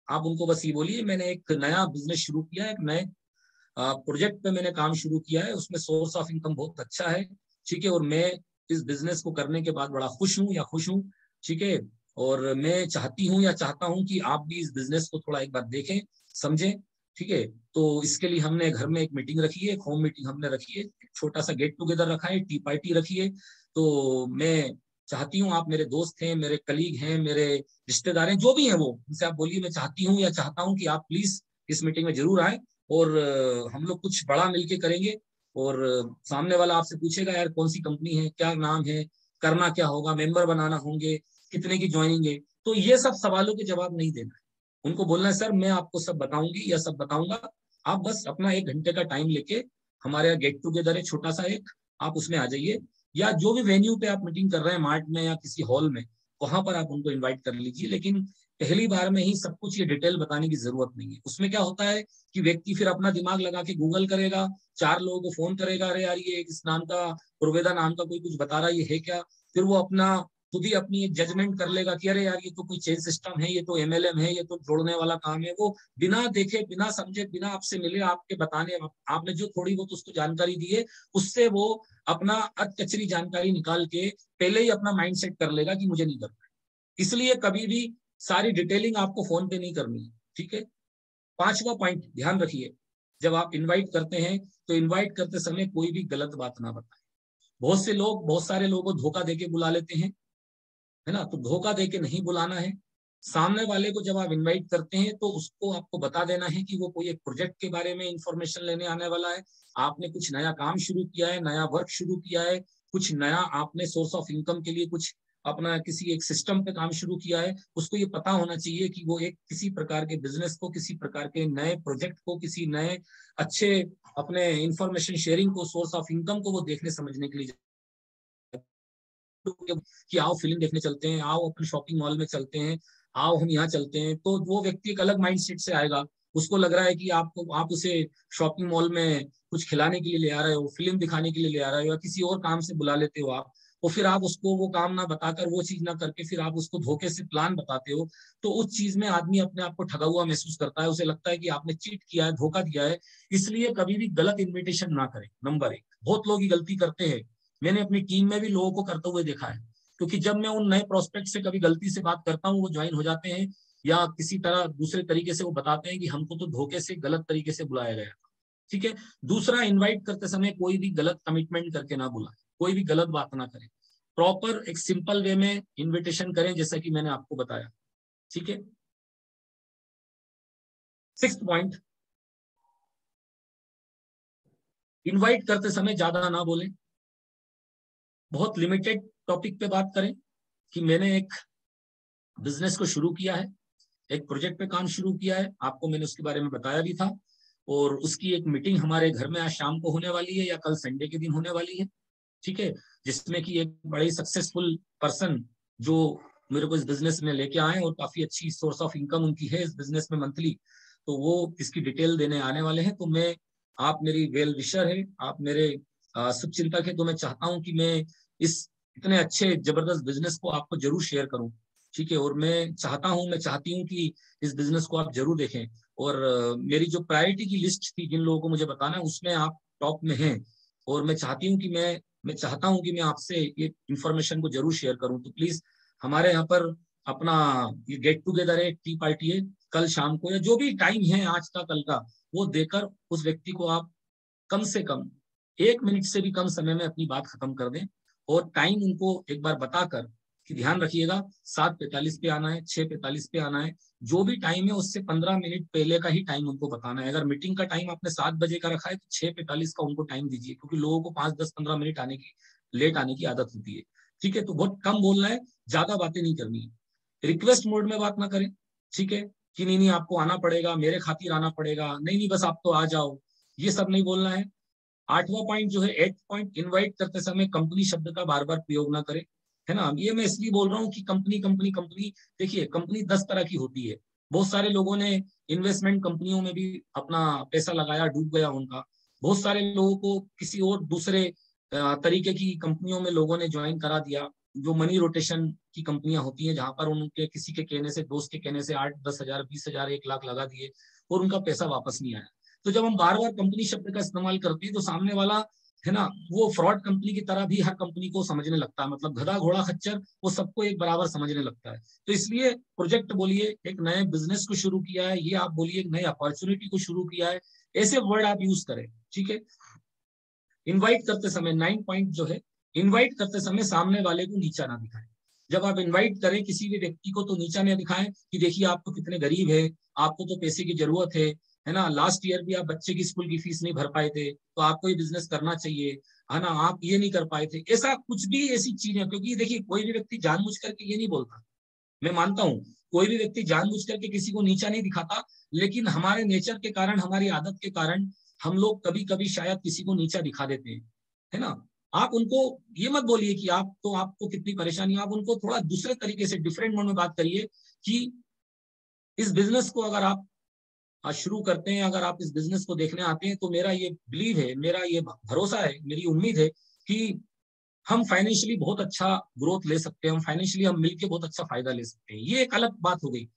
आप उनको बस ये बोलिए मैंने एक नया बिजनेस शुरू किया है, एक नए प्रोजेक्ट पे मैंने काम शुरू किया है, उसमें सोर्स ऑफ इनकम बहुत अच्छा है। ठीक है, और मैं इस बिजनेस को करने के बाद बड़ा खुश हूँ या खुश हूँ। ठीक है, और मैं चाहती हूँ या चाहता हूँ कि आप भी इस बिजनेस को थोड़ा एक बार देखें, समझें। ठीक है, तो इसके लिए हमने घर में एक मीटिंग रखी है, एक होम मीटिंग हमने रखी है, छोटा सा गेट टुगेदर रखा है, टी पार्टी रखी है। तो मैं चाहती हूँ, आप मेरे दोस्त हैं, मेरे कलीग हैं, मेरे रिश्तेदार हैं, जो भी हैं वो, उनसे आप बोलिए मैं चाहती हूँ या चाहता हूँ कि आप प्लीज इस मीटिंग में जरूर आए और हम लोग कुछ बड़ा मिलके करेंगे। और सामने वाला आपसे पूछेगा यार कौन सी कंपनी है, क्या नाम है, करना क्या होगा, मेंबर बनाना होंगे, कितने की ज्वाइनिंग है। तो ये सब सवालों के जवाब नहीं देना है, उनको बोलना है सर मैं आपको सब बताऊंगी या सब बताऊंगा, आप बस अपना 1 घंटे का टाइम लेके, हमारे यहाँ गेट टुगेदर है छोटा सा एक, आप उसमें आ जाइए। या जो भी वेन्यू पे आप मीटिंग कर रहे हैं, मार्ट में या किसी हॉल में, वहां पर आप उनको इन्वाइट कर लीजिए। लेकिन पहली बार में ही सब कुछ ये डिटेल बताने की जरूरत नहीं है। उसमें क्या होता है कि व्यक्ति फिर अपना दिमाग लगा के गूगल करेगा, 4 लोगों को फोन करेगा, अरे यार ये इस नाम का, पुरवेदा नाम का कोई कुछ बता रहा है, ये है क्या? फिर वो अपना खुद ही अपनी एक जजमेंट कर लेगा कि अरे यार ये तो कोई चेन सिस्टम है, ये तो एमएलएम है, ये तो जोड़ने वाला काम है। वो बिना देखे, बिना समझे, बिना आपसे मिले, आपके बताने, आपने जो थोड़ी बहुत उसको जानकारी दी है, उससे वो अपना अधकचरी जानकारी निकाल के पहले ही अपना माइंड सेट कर लेगा कि मुझे नहीं करना। इसलिए कभी भी सारी डिटेलिंग आपको फोन पे नहीं करनी है, ठीक है। 5वां पॉइंट ध्यान रखिए, जब आप इनवाइट करते हैं तो इनवाइट करते समय कोई भी गलत बात ना बताएं। बहुत से लोग, बहुत सारे लोगों को धोखा देके बुला लेते हैं, है ना। तो धोखा देके नहीं बुलाना है। सामने वाले को जब आप इनवाइट करते हैं तो उसको आपको बता देना है कि वो कोई एक प्रोजेक्ट के बारे में इंफॉर्मेशन लेने आने वाला है, आपने कुछ नया काम शुरू किया है, नया वर्क शुरू किया है, कुछ नया आपने सोर्स ऑफ इनकम के लिए कुछ अपना किसी एक सिस्टम पे काम शुरू किया है। उसको ये पता होना चाहिए कि वो एक किसी प्रकार के बिजनेस को, किसी प्रकार के नए प्रोजेक्ट को, किसी नए अच्छे अपने इंफॉर्मेशन शेयरिंग को, सोर्स ऑफ इनकम को वो देखने समझने के लिए कि आओ फिल्म देखने चलते हैं, आओ अपने शॉपिंग मॉल में चलते हैं, आओ हम यहाँ चलते हैं। तो वो व्यक्ति एक अलग माइंडसेट से आएगा। उसको लग रहा है कि आप उसे शॉपिंग मॉल में कुछ खिलाने के लिए ले आ रहे हो, फिल्म दिखाने के लिए ले आ रहे हो, या किसी और काम से बुला लेते हो आप। और फिर आप उसको वो काम ना बताकर, वो चीज ना करके, फिर आप उसको धोखे से प्लान बताते हो। तो उस चीज में आदमी अपने आप को ठगा हुआ महसूस करता है, उसे लगता है कि आपने चीट किया है, धोखा दिया है। इसलिए कभी भी गलत इन्विटेशन ना करें। नंबर 1, बहुत लोग ये गलती करते हैं। मैंने अपनी टीम में भी लोगों को करते हुए देखा है, क्योंकि जब मैं उन नए प्रोस्पेक्ट से कभी गलती से बात करता हूँ, वो ज्वाइन हो जाते हैं, या किसी तरह दूसरे तरीके से वो बताते हैं कि हमको तो धोखे से, गलत तरीके से बुलाया गया। ठीक है। दूसरा, इनवाइट करते समय कोई भी गलत कमिटमेंट करके ना बुलाए, कोई भी गलत बात ना करें। प्रॉपर एक सिंपल वे में इन्विटेशन करें, जैसा कि मैंने आपको बताया। ठीक है। 6th पॉइंट, इनवाइट करते समय ज्यादा ना बोलें, बहुत लिमिटेड टॉपिक पे बात करें। कि मैंने एक बिजनेस को शुरू किया है, एक प्रोजेक्ट पे काम शुरू किया है, आपको मैंने उसके बारे में बताया भी था, और उसकी एक मीटिंग हमारे घर में आज शाम को होने वाली है, या कल संडे के दिन होने वाली है। ठीक है। जिसमें कि एक बड़े सक्सेसफुल पर्सन जो मेरे को इस बिजनेस में लेके आए, और काफी अच्छी सोर्स ऑफ इनकम उनकी है इस बिजनेस में मंथली, तो वो इसकी डिटेल देने आने वाले हैं। तो मैं, आप मेरी वेल विशर है, आप मेरे शुभचिंतक है, तो मैं चाहता हूं कि मैं इस इतने अच्छे जबरदस्त बिजनेस को आपको जरूर शेयर करूं। ठीक है। और मैं चाहती हूँ कि इस बिजनेस को आप जरूर देखें। और मेरी जो प्रायोरिटी की लिस्ट थी जिन लोगों को मुझे बताना है, उसमें आप टॉप में हैं। और मैं चाहती हूँ कि मैं चाहता हूँ कि मैं आपसे ये इन्फॉर्मेशन को जरूर शेयर करूँ। तो प्लीज हमारे यहाँ पर अपना ये गेट टुगेदर है, टी पार्टी है, कल शाम को, या जो भी टाइम है आज का कल का, वो देकर उस व्यक्ति को आप कम से कम 1 मिनट से भी कम समय में अपनी बात खत्म कर दें। और टाइम उनको एक बार बताकर कि ध्यान रखिएगा, 7:45 पे आना है, 6:45 पे आना है, जो भी टाइम है उससे 15 मिनट पहले का ही टाइम उनको बताना है। अगर मीटिंग का टाइम आपने 7 बजे का रखा है तो 6:45 का उनको टाइम दीजिए, क्योंकि लोगों को 5, 10, 15 मिनट लेट आने की आदत होती है। ठीक है। तो बहुत कम बोलना है, ज्यादा बातें नहीं करनी है। रिक्वेस्ट मोड में बात ना करें। ठीक है। कि नहीं नहीं आपको आना पड़ेगा, मेरे खातिर आना पड़ेगा, नहीं नहीं बस आप तो आ जाओ, ये सब नहीं बोलना है। 8वां पॉइंट जो है, 8th पॉइंट, इनवाइट करते समय कंपनी शब्द का बार बार प्रयोग ना करें। है ना। ये मैं इसलिए बोल रहा हूँ कि कंपनी कंपनी कंपनी, देखिए कंपनी 10 तरह की होती है। बहुत सारे लोगों ने इन्वेस्टमेंट कंपनियों में भी अपना पैसा लगाया, डूब गया उनका। बहुत सारे लोगों को किसी और दूसरे तरीके की कंपनियों में लोगों ने ज्वाइन करा दिया, जो मनी रोटेशन की कंपनियां होती हैं, जहां पर उनके किसी के कहने से, दोस्त के कहने से 8, 10 हजार, 20 हजार, 1 लाख लगा दिए, और उनका पैसा वापस नहीं आया। तो जब हम बार बार कंपनी शब्द का इस्तेमाल करते हैं तो सामने वाला, है ना, वो फ्रॉड कंपनी की तरह भी हर कंपनी को समझने लगता है। मतलब गधा घोड़ा खच्चर, वो सबको एक बराबर समझने लगता है। तो इसलिए प्रोजेक्ट बोलिए, एक नए बिजनेस को शुरू किया है, ये आप बोलिए एक नई अपॉर्चुनिटी को शुरू किया है, ऐसे वर्ड आप यूज करें। ठीक है। इनवाइट करते समय 9 पॉइंट जो है, इनवाइट करते समय सामने वाले को नीचा ना दिखाएं। जब आप इनवाइट करें किसी भी व्यक्ति को, तो नीचा ना दिखाएं कि देखिए आप तो कितने गरीब है, आपको तो पैसे की जरूरत है ना, लास्ट ईयर भी आप बच्चे की स्कूल की फीस नहीं भर पाए थे, तो आपको ये बिजनेस करना चाहिए, है ना, आप ये नहीं कर पाए थे, ऐसा कुछ भी ऐसी चीज है। क्योंकि देखिए कोई भी व्यक्ति जानबूझ करके ये नहीं बोलता, मैं मानता हूं कोई भी व्यक्ति जानबूझ करके किसी को नीचा नहीं दिखाता, लेकिन हमारे नेचर के कारण, हमारी आदत के कारण हम लोग कभी कभी शायद किसी को नीचा दिखा देते हैं, है ना। आप उनको ये मत बोलिए कि आपको कितनी परेशानी, आप उनको थोड़ा दूसरे तरीके से डिफरेंट मोड में बात करिए कि इस बिजनेस को अगर आप शुरू करते हैं, अगर आप इस बिजनेस को देखने आते हैं, तो मेरा ये बिलीव है, मेरा ये भरोसा है, मेरी उम्मीद है कि हम फाइनेंशियली बहुत अच्छा ग्रोथ ले सकते हैं, हम फाइनेंशियली हम मिलके बहुत अच्छा फायदा ले सकते हैं। ये एक अलग बात हो गई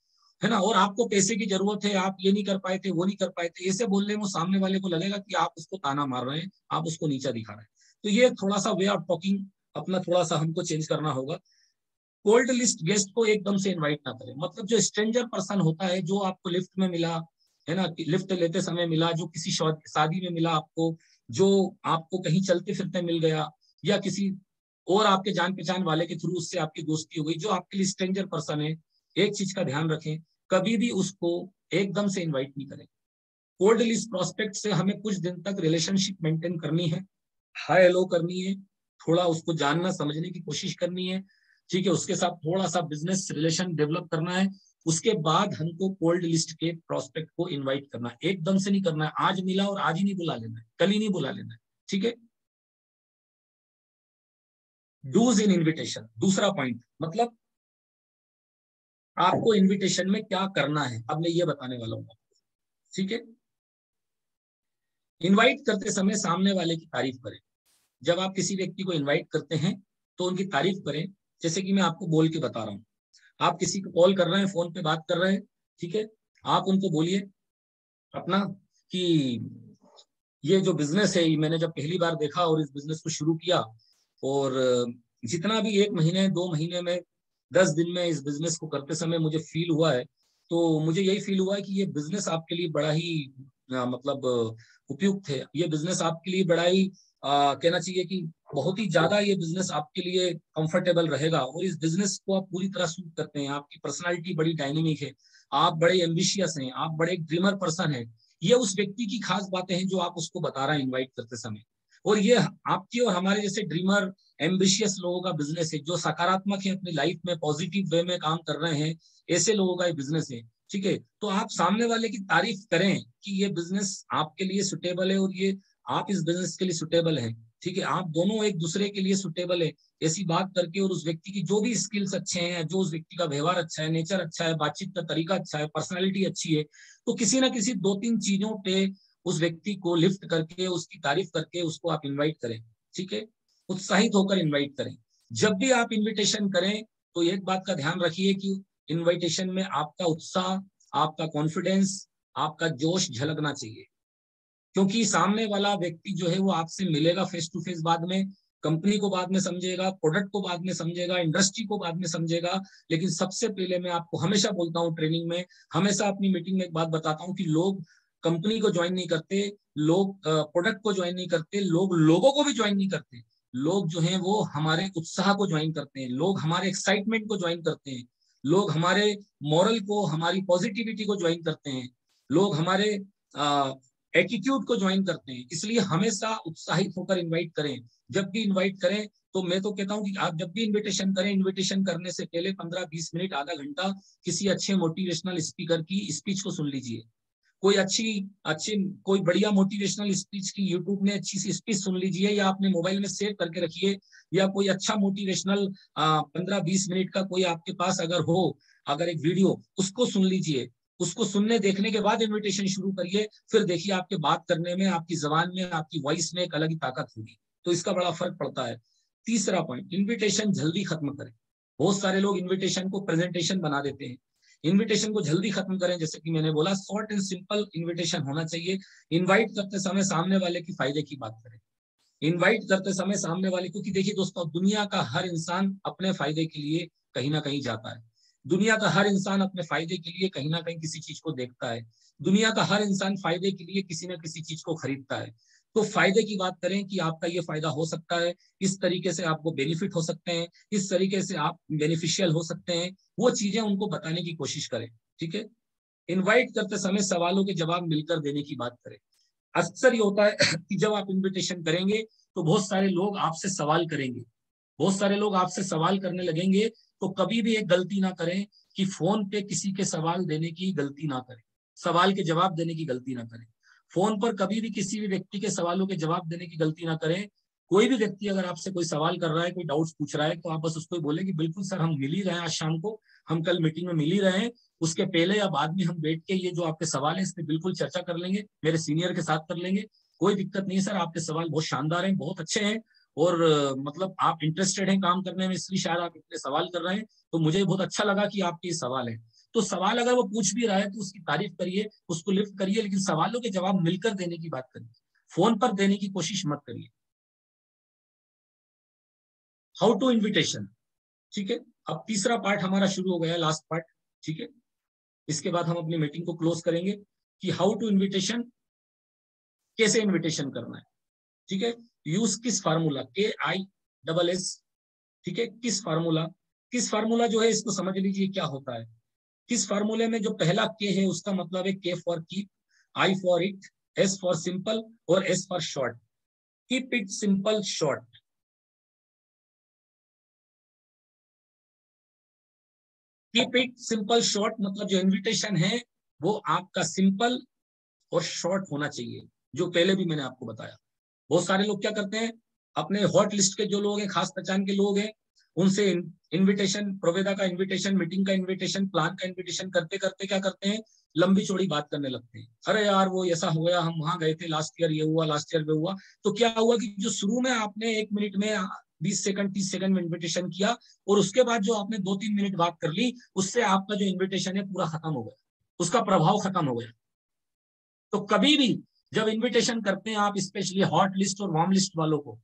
है ना। और आपको पैसे की जरूरत है, आप ये नहीं कर पाए थे, वो नहीं कर पाए थे, ऐसे बोलने में सामने वाले को लगेगा कि आप उसको ताना मार रहे हैं, आप उसको नीचा दिखा रहे हैं। तो ये थोड़ा सा वे ऑफ टॉकिंग अपना थोड़ा सा हमको चेंज करना होगा। कोल्ड लिस्ट गेस्ट को एकदम से इनवाइट ना करें। मतलब जो स्ट्रेंजर पर्सन होता है, जो आपको लिफ्ट में मिला है ना, लिफ्ट लेते समय मिला, जो किसी शादी में मिला आपको, जो आपको कहीं चलते फिरते मिल गया, या किसी और आपके जान पहचान वाले के थ्रू उससे आपकी दोस्ती हो गई, जो आपके लिए स्ट्रेंजर पर्सन है, एक चीज का ध्यान रखें, कभी भी उसको एकदम से इन्वाइट नहीं करें। कोल्ड लिस्ट प्रोस्पेक्ट से हमें कुछ दिन तक रिलेशनशिप मेंटेन करनी है, हाय हेलो करनी है, थोड़ा उसको जानना समझने की कोशिश करनी है, ठीक है, उसके साथ थोड़ा सा बिजनेस रिलेशन डेवलप करना है। उसके बाद हमको कोल्ड लिस्ट के प्रोस्पेक्ट को इनवाइट करना है, एकदम से नहीं करना है। आज मिला और आज ही नहीं बुला लेना है, कल ही नहीं बुला लेना है, ठीक है। डूज इन इनविटेशन, दूसरा पॉइंट, मतलब आपको इनविटेशन में क्या करना है, अब मैं ये बताने वाला हूँ, ठीक है। इनवाइट करते समय सामने वाले की तारीफ करें। जब आप किसी व्यक्ति को इनवाइट करते हैं तो उनकी तारीफ करें। जैसे कि मैं आपको बोल के बता रहा हूँ, आप किसी को कॉल कर रहे हैं, फोन पे बात कर रहे हैं, ठीक है, आप उनको बोलिए अपना कि ये जो बिजनेस है, मैंने जब पहली बार देखा और इस बिजनेस को शुरू किया, और जितना भी 1 महीने 2 महीने में 10 दिन में इस बिजनेस को करते समय मुझे फील हुआ है, तो मुझे यही फील हुआ है कि ये बिजनेस आपके लिए बड़ा ही मतलब उपयुक्त है। ये बिजनेस आपके लिए बड़ा ही कहना चाहिए कि बहुत ही ज्यादा ये बिजनेस आपके लिए कंफर्टेबल रहेगा, और इस बिजनेस को आप पूरी तरह सूट करते हैं। आपकी पर्सनालिटी बड़ी डायनेमिक है, आप बड़े एम्बिशियस हैं, आप बड़े ड्रीमर पर्सन हैं। ये उस व्यक्ति की खास बातें हैं जो आप उसको बता रहे हैं इनवाइट करते समय। और ये आपकी और हमारे जैसे ड्रीमर एम्बिशियस लोगों का बिजनेस है, जो सकारात्मक है, अपनी लाइफ में पॉजिटिव वे में काम कर रहे हैं, ऐसे लोगों का ये बिजनेस है, ठीक है। तो आप सामने वाले की तारीफ करें कि ये बिजनेस आपके लिए सुटेबल है, और ये आप इस बिजनेस के लिए सुटेबल है, ठीक है, आप दोनों एक दूसरे के लिए सुटेबल है, ऐसी बात करके। और उस व्यक्ति की जो भी स्किल्स अच्छे हैं, जो उस व्यक्ति का व्यवहार अच्छा है, नेचर अच्छा है, बातचीत का तरीका अच्छा है, पर्सनैलिटी अच्छी है, तो किसी ना किसी 2-3 चीजों पे उस व्यक्ति को लिफ्ट करके, उसकी तारीफ करके उसको आप इनवाइट करें, ठीक है। उत्साहित होकर इनवाइट करें। जब भी आप इनविटेशन करें तो एक बात का ध्यान रखिए कि इनविटेशन में आपका उत्साह, आपका कॉन्फिडेंस, आपका जोश झलकना चाहिए। क्योंकि सामने वाला व्यक्ति जो है वो आपसे मिलेगा फेस टू फेस, बाद में कंपनी को बाद में समझेगा, प्रोडक्ट को बाद में समझेगा, इंडस्ट्री को बाद में समझेगा। लेकिन सबसे पहले मैं आपको हमेशा बोलता हूँ, ट्रेनिंग में हमेशा अपनी मीटिंग में एक बात बताता हूँ कि लोग कंपनी को ज्वाइन नहीं करते, लोग प्रोडक्ट को ज्वाइन नहीं करते, लोग लोगों को भी ज्वाइन नहीं करते। लोग जो है वो हमारे उत्साह को ज्वाइन करते हैं, लोग हमारे एक्साइटमेंट को ज्वाइन करते हैं, लोग हमारे मॉरल को, हमारी पॉजिटिविटी को ज्वाइन करते हैं, लोग हमारे एटीट्यूड को ज्वाइन करते हैं। इसलिए हमेशा उत्साहित होकर इनवाइट करें। जब भी इनवाइट करें तो मैं तो कहता हूं कि आप जब भी इनविटेशन करें, इनविटेशन करने से पहले 15-20 मिनट, आधा घंटा किसी अच्छे मोटिवेशनल स्पीकर की स्पीच को सुन लीजिए। कोई अच्छी अच्छी कोई बढ़िया मोटिवेशनल स्पीच की यूट्यूब में अच्छी सी स्पीच सुन लीजिए, या अपने मोबाइल में सेव करके रखिए, या कोई अच्छा मोटिवेशनल 15-20 मिनट का कोई आपके पास अगर हो, अगर एक वीडियो, उसको सुन लीजिए। उसको सुनने देखने के बाद इनविटेशन शुरू करिए। फिर देखिए आपके बात करने में, आपकी जबान में, आपकी वॉइस में एक अलग ही ताकत होगी। तो इसका बड़ा फर्क पड़ता है। तीसरा पॉइंट, इनविटेशन जल्दी खत्म करें। बहुत सारे लोग इनविटेशन को प्रेजेंटेशन बना देते हैं। इनविटेशन को जल्दी खत्म करें। जैसे कि मैंने बोला, शॉर्ट एंड सिंपल इनविटेशन होना चाहिए। इनवाइट करते समय सामने वाले की फायदे की बात करें। इनवाइट करते समय सामने वाले, क्योंकि देखिए दोस्तों, दुनिया का हर इंसान अपने फायदे के लिए कहीं ना कहीं जाता है। दुनिया का हर इंसान अपने फायदे के लिए कहीं ना कहीं किसी चीज को देखता है। दुनिया का हर इंसान फायदे के लिए किसी ना किसी चीज को खरीदता है। तो फायदे की बात करें कि आपका ये फायदा हो सकता है, इस तरीके से आपको बेनिफिट हो सकते हैं, इस तरीके से आप बेनिफिशियल हो सकते हैं, वो चीजें उनको बताने की कोशिश करें, ठीक है। इनवाइट करते समय सवालों के जवाब मिलकर देने की बात करें। अक्सर ये होता है कि जब आप इनविटेशन करेंगे तो बहुत सारे लोग आपसे सवाल करेंगे, बहुत सारे लोग आपसे सवाल करने लगेंगे। तो कभी भी एक गलती ना करें कि फोन पे किसी के सवाल देने की गलती ना करें, सवाल के जवाब देने की गलती ना करें। फोन पर कभी भी किसी भी व्यक्ति के सवालों के जवाब देने की गलती ना करें। कोई भी व्यक्ति अगर आपसे कोई सवाल कर रहा है, कोई डाउट्स पूछ रहा है, तो आप बस उसको बोले कि बिल्कुल सर हम मिल ही रहे हैं आज शाम को, हम कल मीटिंग में मिल ही रहे हैं, उसके पहले या बाद में हम बैठ के ये जो आपके सवाल है इस पर बिल्कुल चर्चा कर लेंगे, मेरे सीनियर के साथ कर लेंगे, कोई दिक्कत नहीं सर, आपके सवाल बहुत शानदार हैं, बहुत अच्छे हैं, और मतलब आप इंटरेस्टेड हैं काम करने में, इसलिए शायद आप इतने सवाल कर रहे हैं, तो मुझे बहुत अच्छा लगा कि आपके सवाल है। तो सवाल अगर वो पूछ भी रहा है तो उसकी तारीफ करिए, उसको लिफ्ट करिए, लेकिन सवालों के जवाब मिलकर देने की बात करिए, फोन पर देने की कोशिश मत करिए। हाउ टू इन्विटेशन, ठीक है। अब तीसरा पार्ट हमारा शुरू हो गया, लास्ट पार्ट, ठीक है। इसके बाद हम अपनी मीटिंग को क्लोज करेंगे कि हाउ टू इन्विटेशन, कैसे इन्विटेशन करना है, ठीक है। यूज किस फार्मूला, KISS, ठीक है। किस फार्मूला जो है इसको समझ लीजिए क्या होता है। किस फार्मूले में जो पहला के है उसका मतलब है K for keep, I for it, S for simple और S for short. Keep it simple short. Keep it simple short मतलब जो इन्विटेशन है वो आपका सिंपल और शॉर्ट होना चाहिए, जो पहले भी मैंने आपको बताया। बहुत सारे लोग क्या करते हैं, अपने हॉट लिस्ट के जो लोग हैं, खास पहचान के लोग हैं, उनसे इनविटेशन, प्रोवेदा का इनविटेशन, मीटिंग का इनविटेशन, प्लान का इनविटेशन करते करते क्या करते हैं, लंबी चौड़ी बात करने लगते हैं। अरे यार वो ऐसा हो गया, हम वहां गए थे लास्ट ईयर, ये हुआ, लास्ट ईयर में हुआ। तो क्या हुआ कि जो शुरू में आपने 1 मिनट में, 20 सेकंड, 30 सेकंड में इन्विटेशन किया, और उसके बाद जो आपने 2-3 मिनट बात कर ली, उससे आपका जो इन्विटेशन है पूरा खत्म हो गया, उसका प्रभाव खत्म हो गया। तो कभी भी जब इनविटेशन करते हैं आप, स्पेशली हॉट लिस्ट और वार्म लिस्ट वालों को,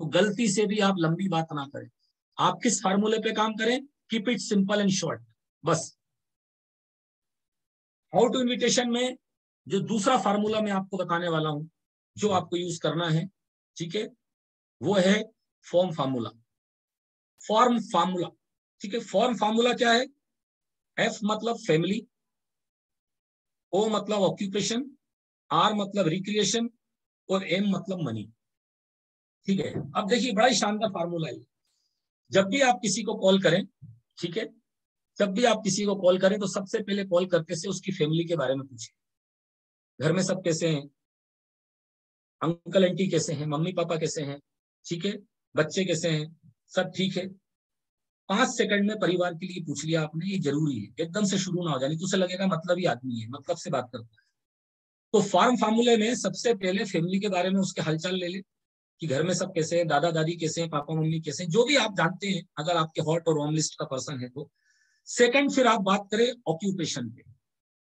तो गलती से भी आप लंबी बात ना करें। आप किस फार्मूले पे काम करें, keep it simple and short, बस। हाउ टू इन्विटेशन में जो दूसरा फार्मूला मैं आपको बताने वाला हूं, जो आपको यूज करना है, ठीक है, वो है फॉर्म फार्मूला। फॉर्म फार्मूला, ठीक है। फॉर्म फार्मूला क्या है, एफ मतलब फैमिली, ओ मतलब ऑक्यूपेशन, आर मतलब रिक्रिएशन, और एम मतलब मनी, ठीक है। अब देखिए बड़ा ही शानदार फार्मूला है। जब भी आप किसी को कॉल करें, ठीक है, जब भी आप किसी को कॉल करें तो सबसे पहले कॉल करते से उसकी फैमिली के बारे में पूछिए। घर में सब कैसे हैं, अंकल आंटी कैसे हैं, मम्मी पापा कैसे हैं, ठीक है, बच्चे कैसे हैं, सब ठीक है। 5 सेकंड में परिवार के लिए पूछ लिया आपने, ये जरूरी है, एकदम से शुरू ना हो जाए, नहीं तो उसे लगेगा मतलब ही आदमी है, मतलब से बात करता है। तो फार्म फार्मूले में सबसे पहले फैमिली के बारे में उसके हालचाल ले ले कि घर में सब कैसे हैं, दादा दादी कैसे हैं, पापा मम्मी कैसे हैं, जो भी आप जानते हैं, अगर आपके हॉट और वार्म लिस्ट का पर्सन है तो। सेकंड, फिर आप बात करें ऑक्यूपेशन पे,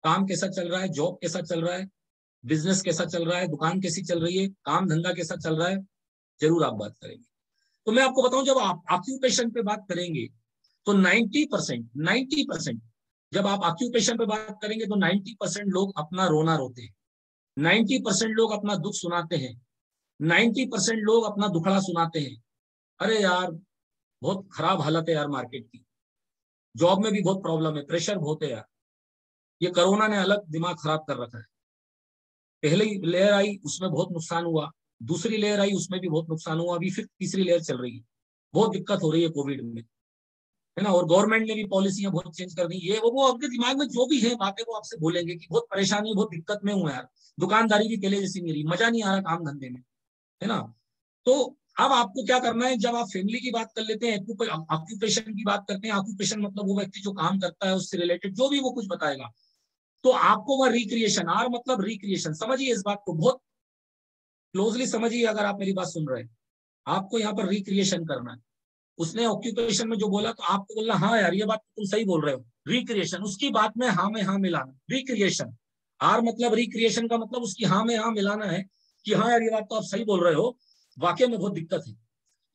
काम कैसा चल रहा है, जॉब कैसा चल रहा है, बिजनेस कैसा चल रहा है, दुकान कैसी चल रही है, काम धंधा कैसा चल रहा है, जरूर आप बात करेंगे। तो मैं आपको बताऊं, जब आप ऑक्यूपेशन पे बात करेंगे तो 90%, जब आप ऑक्यूपेशन पे बात करेंगे तो 90% लोग अपना रोना रोते हैं, 90% लोग अपना दुख सुनाते हैं, 90% लोग अपना दुखड़ा सुनाते हैं। अरे यार बहुत खराब हालत है यार मार्केट की, जॉब में भी बहुत प्रॉब्लम है, प्रेशर बहुत है यार, ये कोरोना ने अलग दिमाग खराब कर रखा है। पहली लेयर आई उसमें बहुत नुकसान हुआ, दूसरी लेयर आई उसमें भी बहुत नुकसान हुआ, अभी फिर तीसरी लेयर चल रही है, बहुत दिक्कत हो रही है कोविड में, है ना। और गवर्नमेंट ने भी पॉलिसियां बहुत चेंज कर दी, ये वो आपके दिमाग में जो भी है बातें वो आपसे बोलेंगे कि बहुत परेशानी, बहुत दिक्कत में हूँ यार, दुकानदारी भी पहले जैसी नहीं रही, मजा नहीं आ रहा काम धंधे में, है ना। तो अब आपको क्या करना है, जब आप फैमिली की बात कर लेते हैं, ऑक्यूपेशन की बात करते हैं, ऑक्यूपेशन मतलब वो व्यक्ति जो काम करता है उससे रिलेटेड जो भी वो कुछ बताएगा, तो आपको वह रिक्रिएशन, आर मतलब रिक्रिएशन, समझिए इस बात को बहुत क्लोजली समझिए, अगर आप मेरी बात सुन रहे हैं, आपको यहाँ पर रिक्रिएशन करना है। उसने ऑक्यूपेशन में जो बोला तो आपको बोलना हाँ यार ये बात तुम सही बोल रहे हो, रिक्रिएशन, उसकी बात में हाँ में हाँ मिलाना, रिक्रिएशन। आर मतलब रिक्रिएशन का मतलब उसकी हाँ में हाँ मिलाना है कि हाँ यार ये बात तो आप सही बोल रहे हो, वाकई में बहुत दिक्कत है,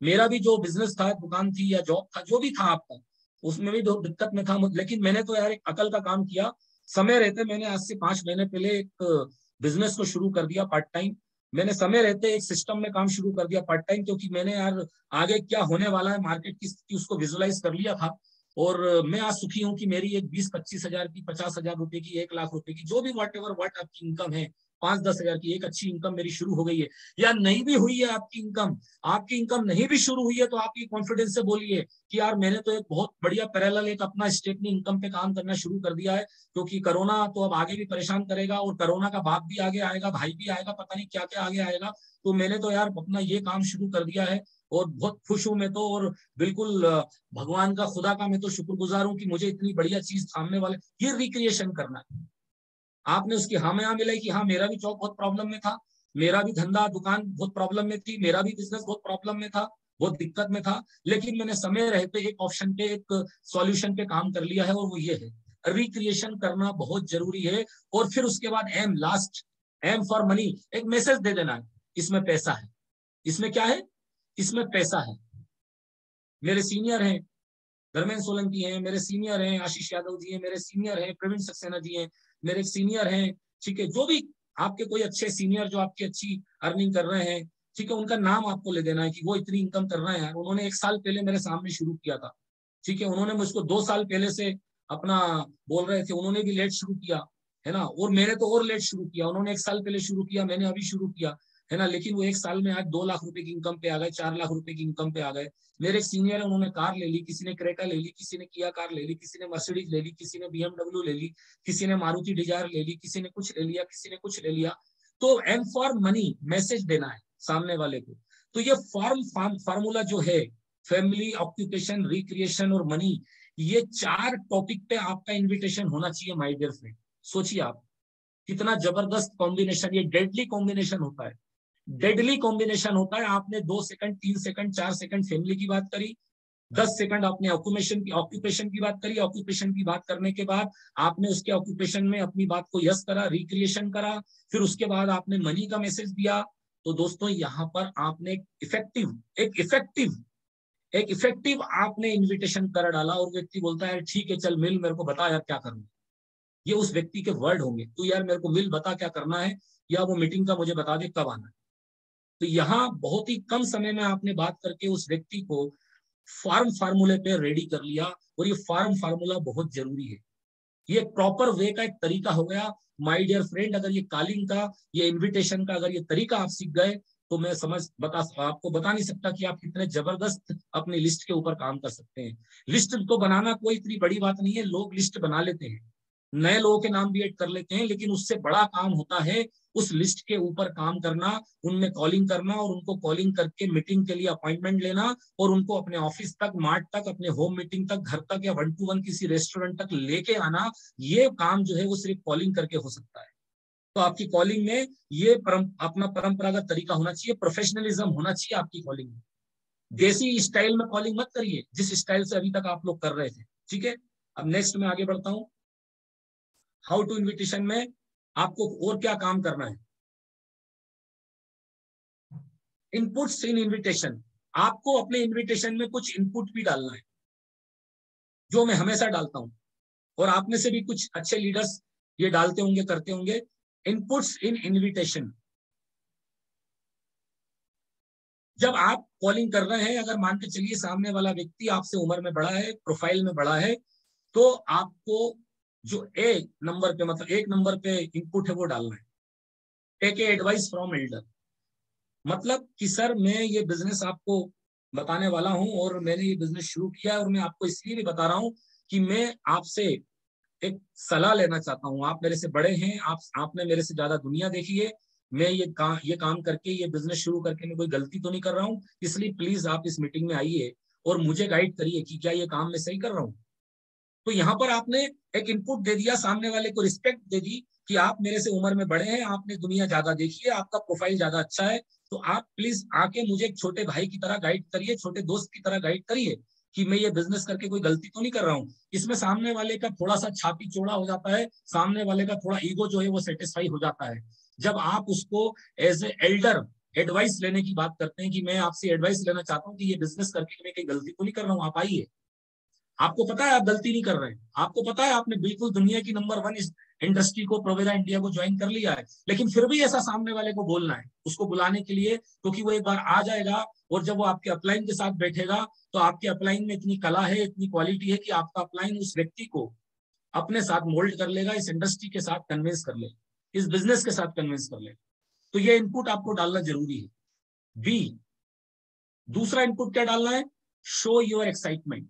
मेरा भी जो बिजनेस था, दुकान थी या जॉब था, जो भी था आपका, उसमें भी बहुत दिक्कत में था, लेकिन मैंने तो यार एक अकल का काम किया, समय रहते मैंने आज से 5 महीने पहले एक बिजनेस को शुरू कर दिया पार्ट टाइम। मैंने समय रहते एक सिस्टम में काम शुरू कर दिया पार्ट टाइम, क्योंकि मैंने यार आगे क्या होने वाला है मार्केट की उसको विजुअलाइज कर लिया था। और मैं आज सुखी हूं कि मेरी एक 20-25 हजार की, 50,000 रुपए की, 1 लाख रुपए की, जो भी वॉट एवर वॉट आपकी इनकम है, 5-10 हजार की एक अच्छी इनकम मेरी शुरू हो गई है, या नहीं भी हुई है आपकी इनकम नहीं भी शुरू हुई है, तो आपकी कॉन्फिडेंस से बोलिए कि यार मैंने तो एक बहुत बढ़िया पैरेलल एक अपना स्टेपनी इनकम पे काम करना शुरू कर दिया है, क्योंकि कोरोना तो अब आगे भी परेशान करेगा, और कोरोना का बाप भी आगे आएगा, भाई भी आएगा, पता नहीं क्या क्या आगे आएगा। तो मैंने तो यार अपना ये काम शुरू कर दिया है, और बहुत खुश हूं मैं तो, और बिल्कुल भगवान का, खुदा का मैं तो शुक्रगुजार हूं कि मुझे इतनी बढ़िया चीज सामने वाले, ये रिक्रिएशन करना है। आपने उसकी हाँ में हाँ मिलाई कि हाँ मेरा भी जॉब बहुत प्रॉब्लम में था, मेरा भी धंधा दुकान बहुत प्रॉब्लम में थी, मेरा भी बिजनेस बहुत प्रॉब्लम में था, बहुत दिक्कत में था, लेकिन मैंने समय रहते एक ऑप्शन पे, एक सॉल्यूशन पे काम कर लिया है, और वो ये है, रिक्रिएशन करना बहुत जरूरी है। और फिर उसके बाद M, last M for money, एक मैसेज दे देना है, इसमें पैसा है, इसमें क्या है, इसमें पैसा है। मेरे सीनियर हैं, धर्मेंद्र सोलंकी हैं, मेरे सीनियर हैं, आशीष यादव जी हैं, मेरे सीनियर हैं, प्रवीण सक्सेना जी हैं, मेरे सीनियर हैं, ठीक है, जो भी आपके कोई अच्छे सीनियर जो आपकी अच्छी अर्निंग कर रहे हैं, ठीक है, उनका नाम आपको ले देना है कि वो इतनी इनकम कर रहे हैं, उन्होंने 1 साल पहले मेरे सामने शुरू किया था, ठीक है, उन्होंने मुझको 2 साल पहले से अपना बोल रहे थे, उन्होंने भी लेट शुरू किया, है ना, और मैंने तो और लेट शुरू किया, उन्होंने 1 साल पहले शुरू किया, मैंने अभी शुरू किया, है ना, लेकिन वो 1 साल में आज 2 लाख रुपए की इनकम पे आ गए, 4 लाख रुपए की इनकम पे आ गए। मेरे एक सीनियर है, उन्होंने कार ले ली, किसी ने क्रेटा ले ली, किसी ने किया कार ले ली, किसी ने मर्सिडीज ले ली, किसी ने बीएमडब्ल्यू ले ली, किसी ने मारुति डिजायर ले ली, किसी ने कुछ ले लिया, किसी ने कुछ ले लिया। तो एम फॉर मनी मैसेज देना है सामने वाले को। तो ये फार्मूला जो है, फैमिली, ऑक्यूपेशन, रिक्रिएशन और मनी, ये 4 टॉपिक पे आपका इन्विटेशन होना चाहिए माय डियर फ्रेंड। सोचिए आप, कितना जबरदस्त कॉम्बिनेशन, ये डेडली कॉम्बिनेशन होता है, डेडली कॉम्बिनेशन होता है। आपने 2 सेकंड, 3 सेकंड, 4 सेकंड फैमिली की बात करी, 10 सेकंड आपने ऑक्यूपेशन की बात करी, ऑक्यूपेशन की बात करने के बाद आपने उसके ऑक्यूपेशन में अपनी बात को यस करा, रिक्रिएशन करा, फिर उसके बाद आपने मनी का मैसेज दिया। तो दोस्तों यहाँ पर आपने एक इफेक्टिव आपने इन्विटेशन कर डाला, और व्यक्ति बोलता है ठीक है चल मिल, मेरे को बता यार क्या करना। ये उस व्यक्ति के वर्ड होंगे, तू यार मेरे को मिल, बता क्या करना है, या वो मीटिंग का मुझे बता दे कब आना है। तो यहाँ बहुत ही कम समय में आपने बात करके उस व्यक्ति को फार्मूले पे रेडी कर लिया, और ये फार्मूला बहुत जरूरी है। ये प्रॉपर वे का एक तरीका हो गया माय डियर फ्रेंड। अगर ये कॉलिंग का, ये इनविटेशन का अगर ये तरीका आप सीख गए, तो मैं आपको बता नहीं सकता कि आप कितने जबरदस्त अपनी लिस्ट के ऊपर काम कर सकते हैं। लिस्ट तो बनाना कोई इतनी बड़ी बात नहीं है, लोग लिस्ट बना लेते हैं, नए लोगों के नाम भी ऐड कर लेते हैं, लेकिन उससे बड़ा काम होता है उस लिस्ट के ऊपर काम करना, उनमें कॉलिंग करना, और उनको कॉलिंग करके मीटिंग के लिए अपॉइंटमेंट लेना, और उनको अपने ऑफिस तक, मार्ट तक, अपने होम मीटिंग तक, घर तक, या 1-to-1 किसी रेस्टोरेंट तक लेके आना। ये काम जो है वो सिर्फ कॉलिंग करके हो सकता है। तो आपकी कॉलिंग में ये अपना परंपरागत तरीका होना चाहिए, प्रोफेशनलिज्म होना चाहिए आपकी कॉलिंग में। देसी स्टाइल में कॉलिंग मत करिए, जिस स्टाइल से अभी तक आप लोग कर रहे थे, ठीक है। अब नेक्स्ट में आगे बढ़ता हूं। हाउ टू इन्विटेशन में आपको और क्या काम करना है। इनपुट्स इन इन्विटेशन, आपको अपने इन्विटेशन में कुछ इनपुट भी डालना है, जो मैं हमेशा डालता हूं, और आप में से भी कुछ अच्छे लीडर्स ये डालते होंगे, करते होंगे। इनपुट्स इन इन्विटेशन, जब आप कॉलिंग कर रहे हैं, अगर मान के चलिए सामने वाला व्यक्ति आपसे उम्र में बड़ा है, प्रोफाइल में बड़ा है, तो आपको जो एक नंबर पे इनपुट है वो डालना है, take a advice from elder. मतलब कि सर मैं ये बिजनेस आपको बताने वाला हूं, और मैंने ये बिजनेस शुरू किया है, और मैं आपको इसलिए भी बता रहा हूं कि मैं आपसे एक सलाह लेना चाहता हूं। आप मेरे से बड़े हैं, आपने मेरे से ज्यादा दुनिया देखी है। मैं ये काम करके, ये बिजनेस शुरू करके मैं कोई गलती तो नहीं कर रहा हूं, इसलिए प्लीज आप इस मीटिंग में आइए और मुझे गाइड करिए कि क्या ये काम मैं सही कर रहा हूँ। तो यहाँ पर आपने एक इनपुट दे दिया, सामने वाले को रिस्पेक्ट दे दी कि आप मेरे से उम्र में बड़े हैं, आपने दुनिया ज्यादा देखी है, आपका प्रोफाइल ज्यादा अच्छा है, तो आप प्लीज आके मुझे एक छोटे भाई की तरह गाइड करिए, छोटे दोस्त की तरह गाइड करिए कि मैं ये बिजनेस करके कोई गलती तो नहीं कर रहा हूँ। इसमें सामने वाले का थोड़ा सा छाती चौड़ा हो जाता है, सामने वाले का थोड़ा ईगो जो है वो सेटिस्फाई हो जाता है, जब आप उसको एज ए एल्डर एडवाइस लेने की बात करते हैं कि मैं आपसे एडवाइस लेना चाहता हूँ कि ये बिजनेस करके मैं कहीं गलती तो नहीं कर रहा हूँ, आप आइए। आपको पता है आप गलती नहीं कर रहे हैं, आपको पता है आपने बिल्कुल दुनिया की नंबर 1 इस इंडस्ट्री को, प्रोवेरा इंडिया को ज्वाइन कर लिया है, लेकिन फिर भी ऐसा सामने वाले को बोलना है, उसको बुलाने के लिए, क्योंकि वो एक बार आ जाएगा, और जब वो आपके अपलाइन के साथ बैठेगा, तो आपके अपलाइन में इतनी कला है, इतनी क्वालिटी है कि आपका अपलाइन उस व्यक्ति को अपने साथ मोल्ड कर लेगा, इस इंडस्ट्री के साथ कन्विंस कर लेगा। इस बिजनेस के साथ कन्विंस कर लेगा। तो ये इनपुट आपको डालना जरूरी है। बी, दूसरा इनपुट क्या डालना है? Show your excitement.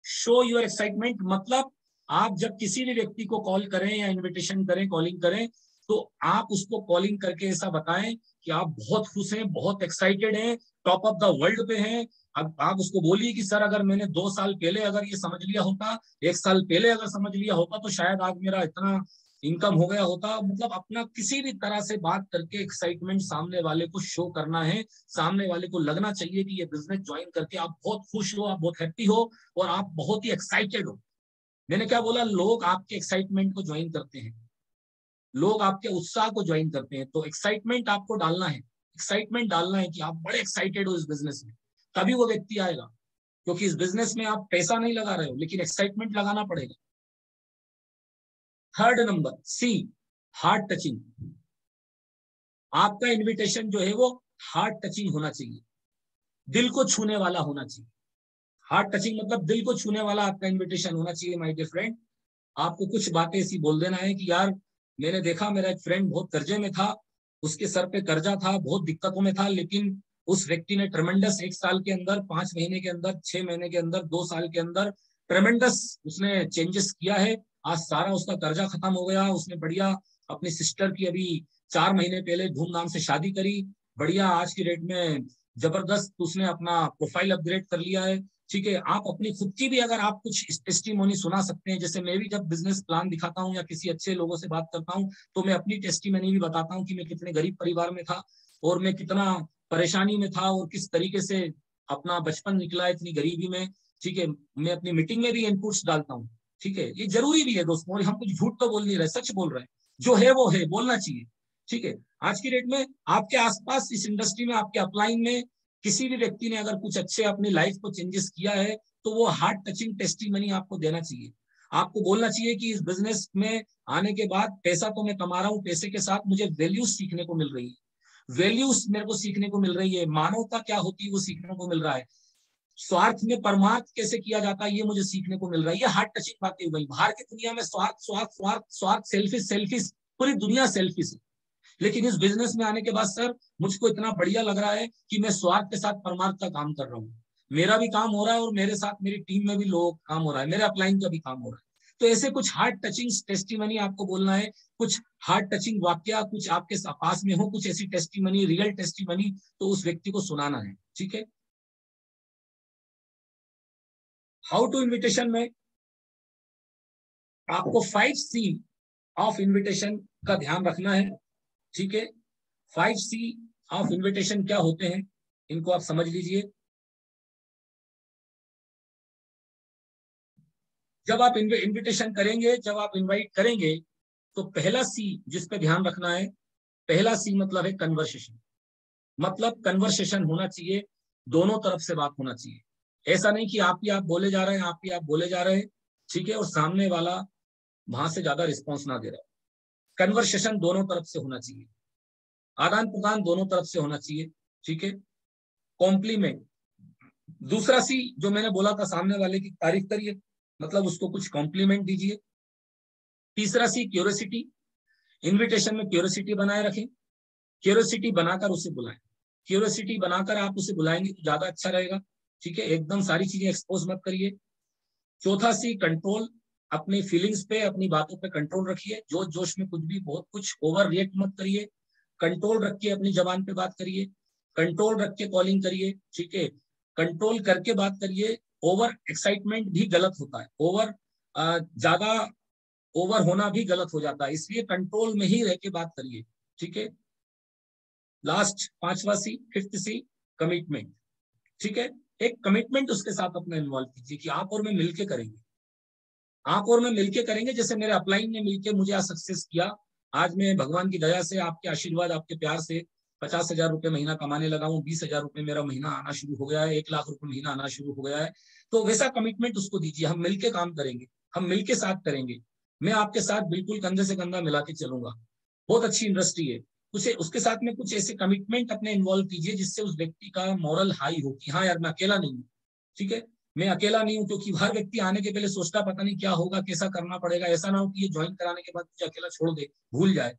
Show your excitement मतलब आप जब किसी भी व्यक्ति को कॉल करें या इनविटेशन करें, कॉलिंग करें, तो आप उसको कॉलिंग करके ऐसा बताएं कि आप बहुत खुश हैं, बहुत एक्साइटेड हैं, टॉप ऑफ द वर्ल्ड पे हैं। अब आप उसको बोलिए कि सर अगर मैंने 2 साल पहले अगर ये समझ लिया होता, 1 साल पहले अगर समझ लिया होता, तो शायद आज मेरा इतना इनकम हो गया होता। मतलब अपना किसी भी तरह से बात करके एक्साइटमेंट सामने वाले को शो करना है। सामने वाले को लगना चाहिए कि ये बिजनेस ज्वाइन करके आप बहुत खुश हो, आप बहुत हैप्पी हो और आप बहुत ही एक्साइटेड हो। मैंने क्या बोला? लोग आपके एक्साइटमेंट को ज्वाइन करते हैं, लोग आपके उत्साह को ज्वाइन करते हैं। तो एक्साइटमेंट आपको डालना है, एक्साइटमेंट डालना है कि आप बड़े एक्साइटेड हो इस बिजनेस में, तभी वो व्यक्ति आएगा। क्योंकि इस बिजनेस में आप पैसा नहीं लगा रहे हो, लेकिन एक्साइटमेंट लगाना पड़ेगा। थर्ड नंबर, सी, हार्ट टचिंग। आपका इनविटेशन जो है वो हार्ट टचिंग होना चाहिए, दिल को छूने वाला होना चाहिए। हार्ट टचिंग मतलब दिल को छूने वाला आपका इनविटेशन होना चाहिए माय डियर फ्रेंड। आपको कुछ बातें ऐसी बोल देना है कि यार मैंने देखा मेरा एक फ्रेंड बहुत कर्जे में था, उसके सर पे कर्जा था, बहुत दिक्कतों में था, लेकिन उस व्यक्ति ने ट्रेमेंडस 1 साल के अंदर, 5 महीने के अंदर, 6 महीने के अंदर, 2 साल के अंदर ट्रेमेंडस उसने चेंजेस किया है। आज सारा उसका कर्जा खत्म हो गया। उसने बढ़िया अपनी सिस्टर की अभी 4 महीने पहले धूमधाम से शादी करी। बढ़िया आज की डेट में जबरदस्त उसने अपना प्रोफाइल अपग्रेड कर लिया है। ठीक है, आप अपनी खुद की भी अगर आप कुछ टेस्टिमोनी सुना सकते हैं, जैसे मैं भी जब बिजनेस प्लान दिखाता हूँ या किसी अच्छे लोगों से बात करता हूँ, तो मैं अपनी टेस्टिमोनी भी बताता हूँ कि मैं कितने गरीब परिवार में था और मैं कितना परेशानी में था और किस तरीके से अपना बचपन निकला इतनी गरीबी में। ठीक है, मैं अपनी मीटिंग में भी इनपुट्स डालता हूँ। ठीक है, ये जरूरी भी है दोस्तों, और हम कुछ झूठ तो बोल नहीं रहे, सच बोल रहे हैं। जो है वो है, बोलना चाहिए। ठीक है, आज की डेट में आपके आसपास इस इंडस्ट्री में, आपके अपलाइन में किसी भी व्यक्ति ने अगर कुछ अच्छे अपनी लाइफ को चेंजेस किया है, तो वो हार्ट टचिंग टेस्टिमनी आपको देना चाहिए। आपको बोलना चाहिए कि इस बिजनेस में आने के बाद पैसा तो मैं कमा रहा हूँ, पैसे के साथ मुझे वैल्यूज सीखने को मिल रही है, वैल्यूज मेरे को सीखने को मिल रही है, मानवता क्या होती है वो सीखने को मिल रहा है, स्वार्थ में परमार्थ कैसे किया जाता है ये मुझे सीखने को मिल रहा है। ये हार्ट टचिंग बातें हो गई। बाहर की दुनिया में स्वार्थ स्वार्थ स्वार्थ स्वार्थ, सेल्फिश सेल्फिश, पूरी दुनिया सेल्फिश है। लेकिन इस बिजनेस में आने के बाद सर मुझको इतना बढ़िया लग रहा है कि मैं स्वार्थ के साथ परमार्थ का काम कर रहा हूँ। मेरा भी काम हो रहा है और मेरे साथ मेरी टीम में भी लोग काम हो रहा है, मेरे अपलाइन का भी काम हो रहा है। तो ऐसे कुछ हार्ट टचिंग टेस्टिमनी आपको बोलना है, कुछ हार्ट टचिंग वाक्य कुछ आपके पास में हो, कुछ ऐसी टेस्टिमनी, रियल टेस्टिमनी, तो उस व्यक्ति को सुनाना है। ठीक है, हाउ टू इन्विटेशन में आपको 5C ऑफ इन्विटेशन का ध्यान रखना है। ठीक है, 5C ऑफ इन्विटेशन क्या होते हैं, इनको आप समझ लीजिए। जब आप इन्विटेशन करेंगे, जब आप इनवाइट करेंगे, तो पहला सी जिस पे ध्यान रखना है, पहला सी मतलब है कन्वर्सेशन। मतलब कन्वर्सेशन होना चाहिए, दोनों तरफ से बात होना चाहिए। ऐसा नहीं कि आप ही आप बोले जा रहे हैं, आप ही आप बोले जा रहे हैं, ठीक है, और सामने वाला वहां से ज्यादा रिस्पॉन्स ना दे रहा है। कन्वर्सेशन दोनों तरफ से होना चाहिए, आदान प्रदान दोनों तरफ से होना चाहिए। ठीक है, कॉम्प्लीमेंट, दूसरा सी जो मैंने बोला था, सामने वाले की तारीफ करिए, मतलब उसको कुछ कॉम्प्लीमेंट दीजिए। तीसरा सी क्यूरियोसिटी, इनविटेशन में क्यूरियोसिटी बनाए रखें, क्यूरियोसिटी बनाकर उसे बुलाएं। क्यूरियोसिटी बनाकर आप उसे बुलाएंगे तो ज्यादा अच्छा रहेगा। ठीक है, एकदम सारी चीजें एक्सपोज मत करिए। चौथा सी कंट्रोल, अपनी फीलिंग्स पे, अपनी बातों पे कंट्रोल रखिए, जोश जोश में कुछ भी बहुत कुछ ओवर रिएक्ट मत करिए। कंट्रोल रख के अपनी जबान पे बात करिए, कंट्रोल रख के कॉलिंग करिए। ठीक है, कंट्रोल करके बात करिए। ओवर एक्साइटमेंट भी गलत होता है, ओवर ज्यादा ओवर होना भी गलत हो जाता है, इसलिए कंट्रोल में ही रह के बात करिए। ठीक है, लास्ट पांचवा सी, फिफ्थ सी, कमिटमेंट। ठीक है, एक कमिटमेंट उसके साथ अपना इन्वॉल्व कीजिए कि आप और मैं मिलके करेंगे, आप और मैं मिलके करेंगे। जैसे मेरे अपलाइन ने मिलके मुझे आज सक्सेस किया, आज मैं भगवान की दया से, आपके आशीर्वाद, आपके प्यार से 50,000 रुपए महीना कमाने लगा हूँ, 20,000 रुपए मेरा महीना आना शुरू हो गया है, 1 लाख रुपए महीना आना शुरू हो गया है। तो वैसा कमिटमेंट उसको दीजिए, हम मिलके काम करेंगे, हम मिलके साथ करेंगे, मैं आपके साथ बिल्कुल कंधे से कंधा मिला के चलूंगा। बहुत अच्छी इंडस्ट्री है, उसे उसके साथ में कुछ ऐसे कमिटमेंट अपने इन्वॉल्व कीजिए जिससे उस व्यक्ति का मॉरल हाई हो कि हाँ यार मैं अकेला नहीं हूँ। ठीक है, मैं अकेला नहीं हूँ, क्योंकि हर व्यक्ति आने के पहले सोचता पता नहीं क्या होगा, कैसा करना पड़ेगा, ऐसा ना हो कि ये ज्वाइन कराने के बाद मुझे अकेला छोड़ दे, भूल जाए।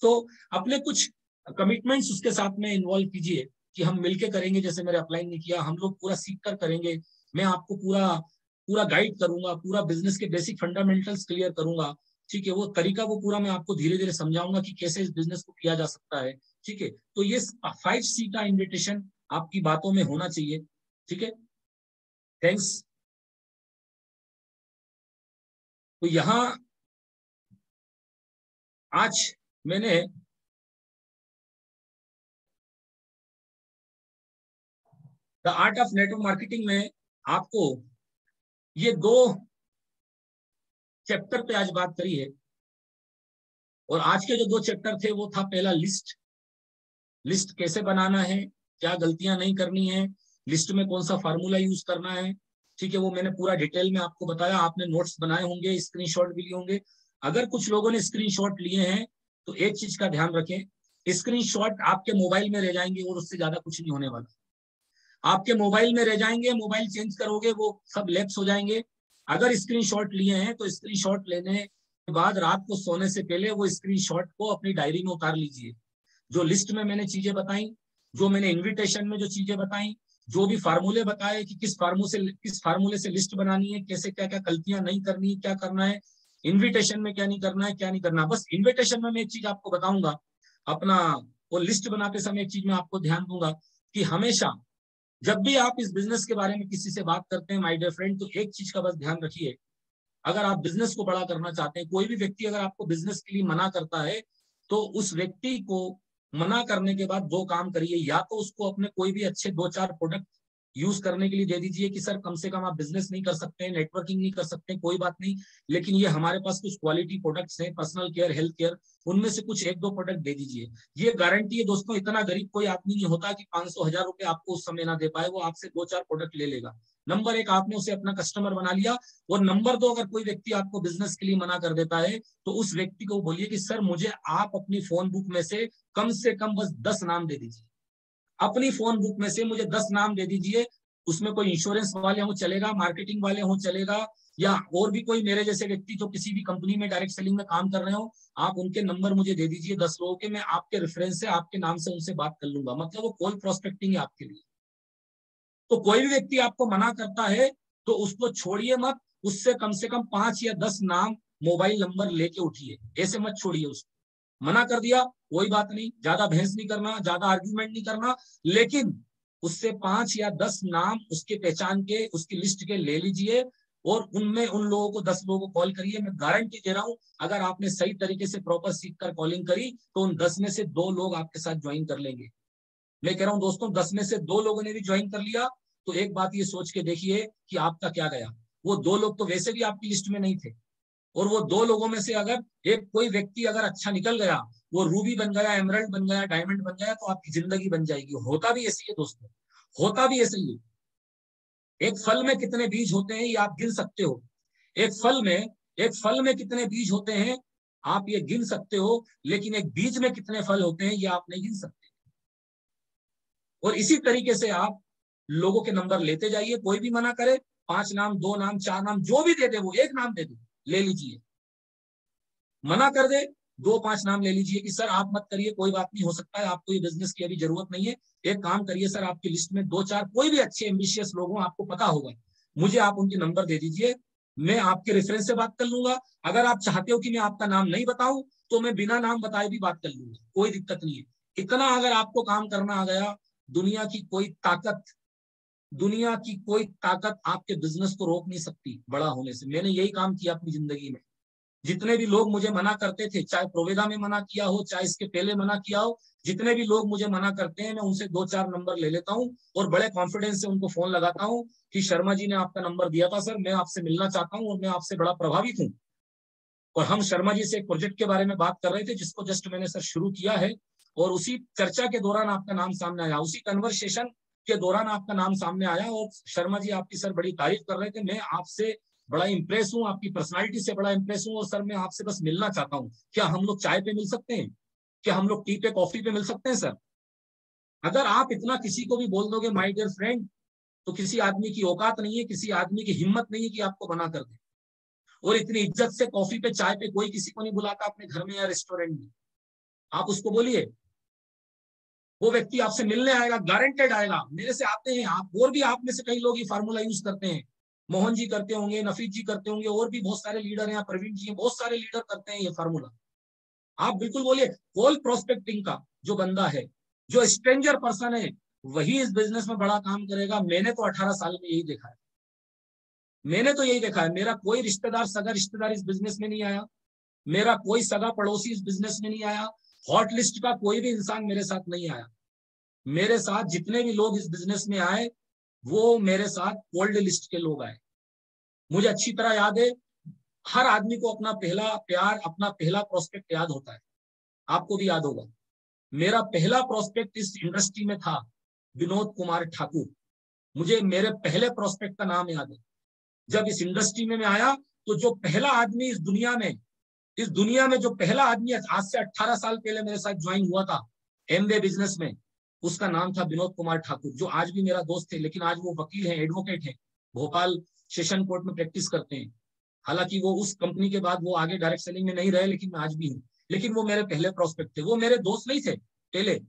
तो अपने कुछ कमिटमेंट्स उसके साथ में इन्वॉल्व कीजिए कि हम मिलके करेंगे, जैसे मेरे अपलाइन ने किया, हम लोग पूरा सीख कर करेंगे। मैं आपको पूरा पूरा गाइड करूंगा, पूरा बिजनेस के बेसिक फंडामेंटल्स क्लियर करूंगा। ठीक है, वो तरीका वो पूरा मैं आपको धीरे धीरे समझाऊंगा कि कैसे इस बिजनेस को किया जा सकता है। ठीक है, तो ये 5C का इन्विटेशन आपकी बातों में होना चाहिए। ठीक है, थैंक्स। तो यहाँ आज मैंने the art of network marketing में आपको ये 2 चैप्टर पे आज बात करी है। और आज के जो 2 चैप्टर थे वो था, पहला लिस्ट, लिस्ट कैसे बनाना है, क्या गलतियां नहीं करनी है, लिस्ट में कौन सा फार्मूला यूज करना है। ठीक है, वो मैंने पूरा डिटेल में आपको बताया। आपने नोट्स बनाए होंगे, स्क्रीनशॉट भी लिए होंगे। अगर कुछ लोगों ने स्क्रीनशॉट लिए हैं तो एक चीज का ध्यान रखें, स्क्रीनशॉट आपके मोबाइल में रह जाएंगे और उससे ज्यादा कुछ नहीं होने वाला। आपके मोबाइल में रह जाएंगे, मोबाइल चेंज करोगे वो सब लैप्स हो जाएंगे। अगर स्क्रीनशॉट लिए हैं तो स्क्रीनशॉट लेने के बाद रात को सोने से पहले वो स्क्रीनशॉट को अपनी डायरी में उतार लीजिए। जो लिस्ट में मैंने चीजें बताई, जो मैंने इन्विटेशन में जो चीजें बताई, जो भी फार्मूले बताए कि किस फार्मूले से लिस्ट बनानी है, कैसे क्या क्या गलतियां नहीं करनी है, क्या करना है इन्विटेशन में, क्या नहीं करना है, क्या नहीं करना। बस इन्विटेशन में मैं एक चीज आपको बताऊंगा, अपना वो लिस्ट बनाते समय एक चीज में आपको ध्यान दूंगा कि हमेशा जब भी आप इस बिजनेस के बारे में किसी से बात करते हैं माय डियर फ्रेंड, तो एक चीज का बस ध्यान रखिए। अगर आप बिजनेस को बड़ा करना चाहते हैं, कोई भी व्यक्ति अगर आपको बिजनेस के लिए मना करता है, तो उस व्यक्ति को मना करने के बाद 2 काम करिए। या तो उसको अपने कोई भी अच्छे 2-4 प्रोडक्ट यूज करने के लिए दे दीजिए कि सर कम से कम आप बिजनेस नहीं कर सकते हैं, नेटवर्किंग नहीं कर सकते हैं, कोई बात नहीं, लेकिन ये हमारे पास कुछ क्वालिटी प्रोडक्ट्स हैं, पर्सनल केयर, हेल्थ केयर, उनमें से कुछ 1-2 प्रोडक्ट दे दीजिए। ये गारंटी है दोस्तों, इतना गरीब कोई आदमी नहीं होता कि 500-1000 रुपए आपको उस समय ना दे पाए, वो आपसे 2-4 प्रोडक्ट ले लेगा। नंबर 1, आपने उसे अपना कस्टमर बना लिया। और नंबर 2, अगर कोई व्यक्ति आपको बिजनेस के लिए मना कर देता है, तो उस व्यक्ति को बोलिए कि सर मुझे आप अपनी फोन बुक में से कम बस 10 नाम दे दीजिए। अपनी फोन बुक में से मुझे 10 नाम दे दीजिए। उसमें कोई इंश्योरेंस वाले हो चलेगा, मार्केटिंग वाले हो चलेगा, या और भी कोई मेरे जैसे व्यक्ति जो किसी भी कंपनी में डायरेक्ट सेलिंग में काम कर रहे हो, आप उनके नंबर मुझे दे दीजिए 10 लोगों के। मैं आपके रेफरेंस से, आपके नाम से उनसे बात कर लूंगा। मतलब वो कॉल प्रोस्पेक्टिंग है आपके लिए। तो कोई भी व्यक्ति आपको मना करता है तो उसको छोड़िए मत, उससे कम से कम 5 या 10 नाम, मोबाइल नंबर लेके उठिए, ऐसे मत छोड़िए उसको। मना कर दिया कोई बात नहीं, ज्यादा बहस नहीं करना, ज्यादा आर्ग्यूमेंट नहीं करना, लेकिन उससे 5 या 10 नाम उसके पहचान के, उसकी लिस्ट के ले लीजिए। और उनमें उन लोगों को 10 लोगों को कॉल करिए। मैं गारंटी दे रहा हूं, अगर आपने सही तरीके से प्रॉपर सीख कर कॉलिंग करी तो उन 10 में से 2 लोग आपके साथ ज्वाइन कर लेंगे। मैं कह रहा हूं दोस्तों, 10 में से 2 लोगों ने भी ज्वाइन कर लिया, तो एक बात ये सोच के देखिए कि आपका क्या गया। वो 2 लोग तो वैसे भी आपकी लिस्ट में नहीं थे, और वो 2 लोगों में से अगर एक कोई व्यक्ति अगर अच्छा निकल गया, वो रूबी बन गया, एमरल्ड बन गया, डायमंड बन गया, तो आपकी जिंदगी बन जाएगी। होता भी ऐसी है दोस्तों, होता भी ऐसे ही है। एक फल में कितने बीज होते हैं ये आप गिन सकते हो। एक फल में एक फल में कितने बीज होते हैं आप ये गिन सकते हो, लेकिन एक बीज में कितने फल होते हैं ये आप नहीं गिन सकते। और इसी तरीके से आप लोगों के नंबर लेते जाइए। कोई भी मना करे, 5 नाम, 2 नाम, 4 नाम, जो भी दे दे, वो एक नाम दे दे, ले लीजिए। मना कर दे, 2-5 नाम ले लीजिए कि सर आप मत करिए, कोई बात नहीं, हो सकता है आपको ये बिजनेस की अभी जरूरत नहीं है। एक काम करिए सर, आपकी लिस्ट में 2-4 कोई भी अच्छे एम्बिशियस लोग हों, आपको पता होगा, मुझे आप उनके नंबर दे दीजिए। मैं आपके रेफरेंस से बात कर लूंगा। अगर आप चाहते हो कि मैं आपका नाम नहीं बताऊं, तो मैं बिना नाम बताए भी बात कर लूंगा, कोई दिक्कत नहीं है। इतना अगर आपको काम करना आ गया, दुनिया की कोई ताकत, दुनिया की कोई ताकत आपके बिजनेस को रोक नहीं सकती बड़ा होने से। मैंने यही काम किया अपनी जिंदगी में। जितने भी लोग मुझे मना करते थे, चाहे प्रोवेदा में मना किया हो, चाहे इसके पहले मना किया हो, जितने भी लोग मुझे मना करते हैं, मैं उनसे 2-4 नंबर ले लेता हूँ और बड़े कॉन्फिडेंस से उनको फोन लगाता हूँ कि शर्मा जी ने आपका नंबर दिया था सर, मैं आपसे मिलना चाहता हूँ और मैं आपसे बड़ा प्रभावित हूँ। और हम शर्मा जी से एक प्रोजेक्ट के बारे में बात कर रहे थे जिसको जस्ट मैंने सर शुरू किया है, और उसी चर्चा के दौरान आपका नाम सामने आया, उसी कन्वर्सेशन के दौरान आपका नाम सामने आया, और शर्मा जी आपकी सर बड़ी तारीफ कर रहे थे। मैं आपसे बड़ा इंप्रेस हूँ, आपकी पर्सनालिटी से बड़ा इंप्रेस हूँ, और सर मैं आपसे बस मिलना चाहता हूँ। क्या हम लोग चाय पे मिल सकते हैं? क्या हम लोग टी पे, कॉफी पे मिल सकते हैं सर? अगर आप इतना किसी को भी बोल दोगे माय डियर फ्रेंड, तो किसी आदमी की औकात नहीं है, किसी आदमी की हिम्मत नहीं है कि आपको बना कर दे। और इतनी इज्जत से कॉफी पे, चाय पे कोई किसी को नहीं बुलाता अपने घर में या रेस्टोरेंट में। आप उसको बोलिए, वो व्यक्ति आपसे मिलने आएगा, गारंटेड आएगा। मेरे से आते हैं आप, और भी आप में से कई लोग ये फार्मूला यूज करते हैं। मोहन जी करते होंगे, नफीस जी करते होंगे, और भी बहुत सारे लीडर हैं, प्रवीण जी हैं, बहुत सारे लीडर करते हैं ये फार्मूला। आप बिल्कुल बोलिए, कोल्ड प्रोस्पेक्टिंग का जो बंदा है, जो स्ट्रेंजर पर्सन है, वही इस बिजनेस में बड़ा काम करेगा। मैंने तो 18 साल में यही देखा है। मैंने तो यही देखा है। मेरा कोई रिश्तेदार, सगा रिश्तेदार इस बिजनेस में नहीं आया। मेरा कोई सगा पड़ोसी इस बिजनेस में नहीं आया। हॉट लिस्ट का कोई भी इंसान मेरे साथ नहीं आया। मेरे साथ जितने भी लोग इस बिजनेस में आए, वो मेरे साथ कोल्ड लिस्ट के लोग आए। मुझे अच्छी तरह याद है, हर आदमी को अपना पहला प्यार, अपना पहला प्रोस्पेक्ट याद होता है। आपको भी याद होगा। मेरा पहला प्रोस्पेक्ट इस इंडस्ट्री में था विनोद कुमार ठाकुर। मुझे मेरे पहले प्रोस्पेक्ट का नाम याद है। जब इस इंडस्ट्री में मैं आया, तो जो पहला आदमी इस दुनिया में जो पहला आदमी आज से 18 साल पहले मेरे साथ ज्वाइन हुआ था एमवे बिजनेस में, उसका नाम था विनोद कुमार ठाकुर, जो आज भी मेरा दोस्त है। लेकिन आज वो वकील है, एडवोकेट है, भोपाल सेशन कोर्ट में प्रैक्टिस करते हैं। हालांकि वो उस कंपनी के बाद वो आगे डायरेक्ट सेलिंग में नहीं रहे, लेकिन मैं आज भी हूँ। लेकिन वो मेरे पहले प्रोस्पेक्ट थे, वो मेरे दोस्त नहीं थे पहले।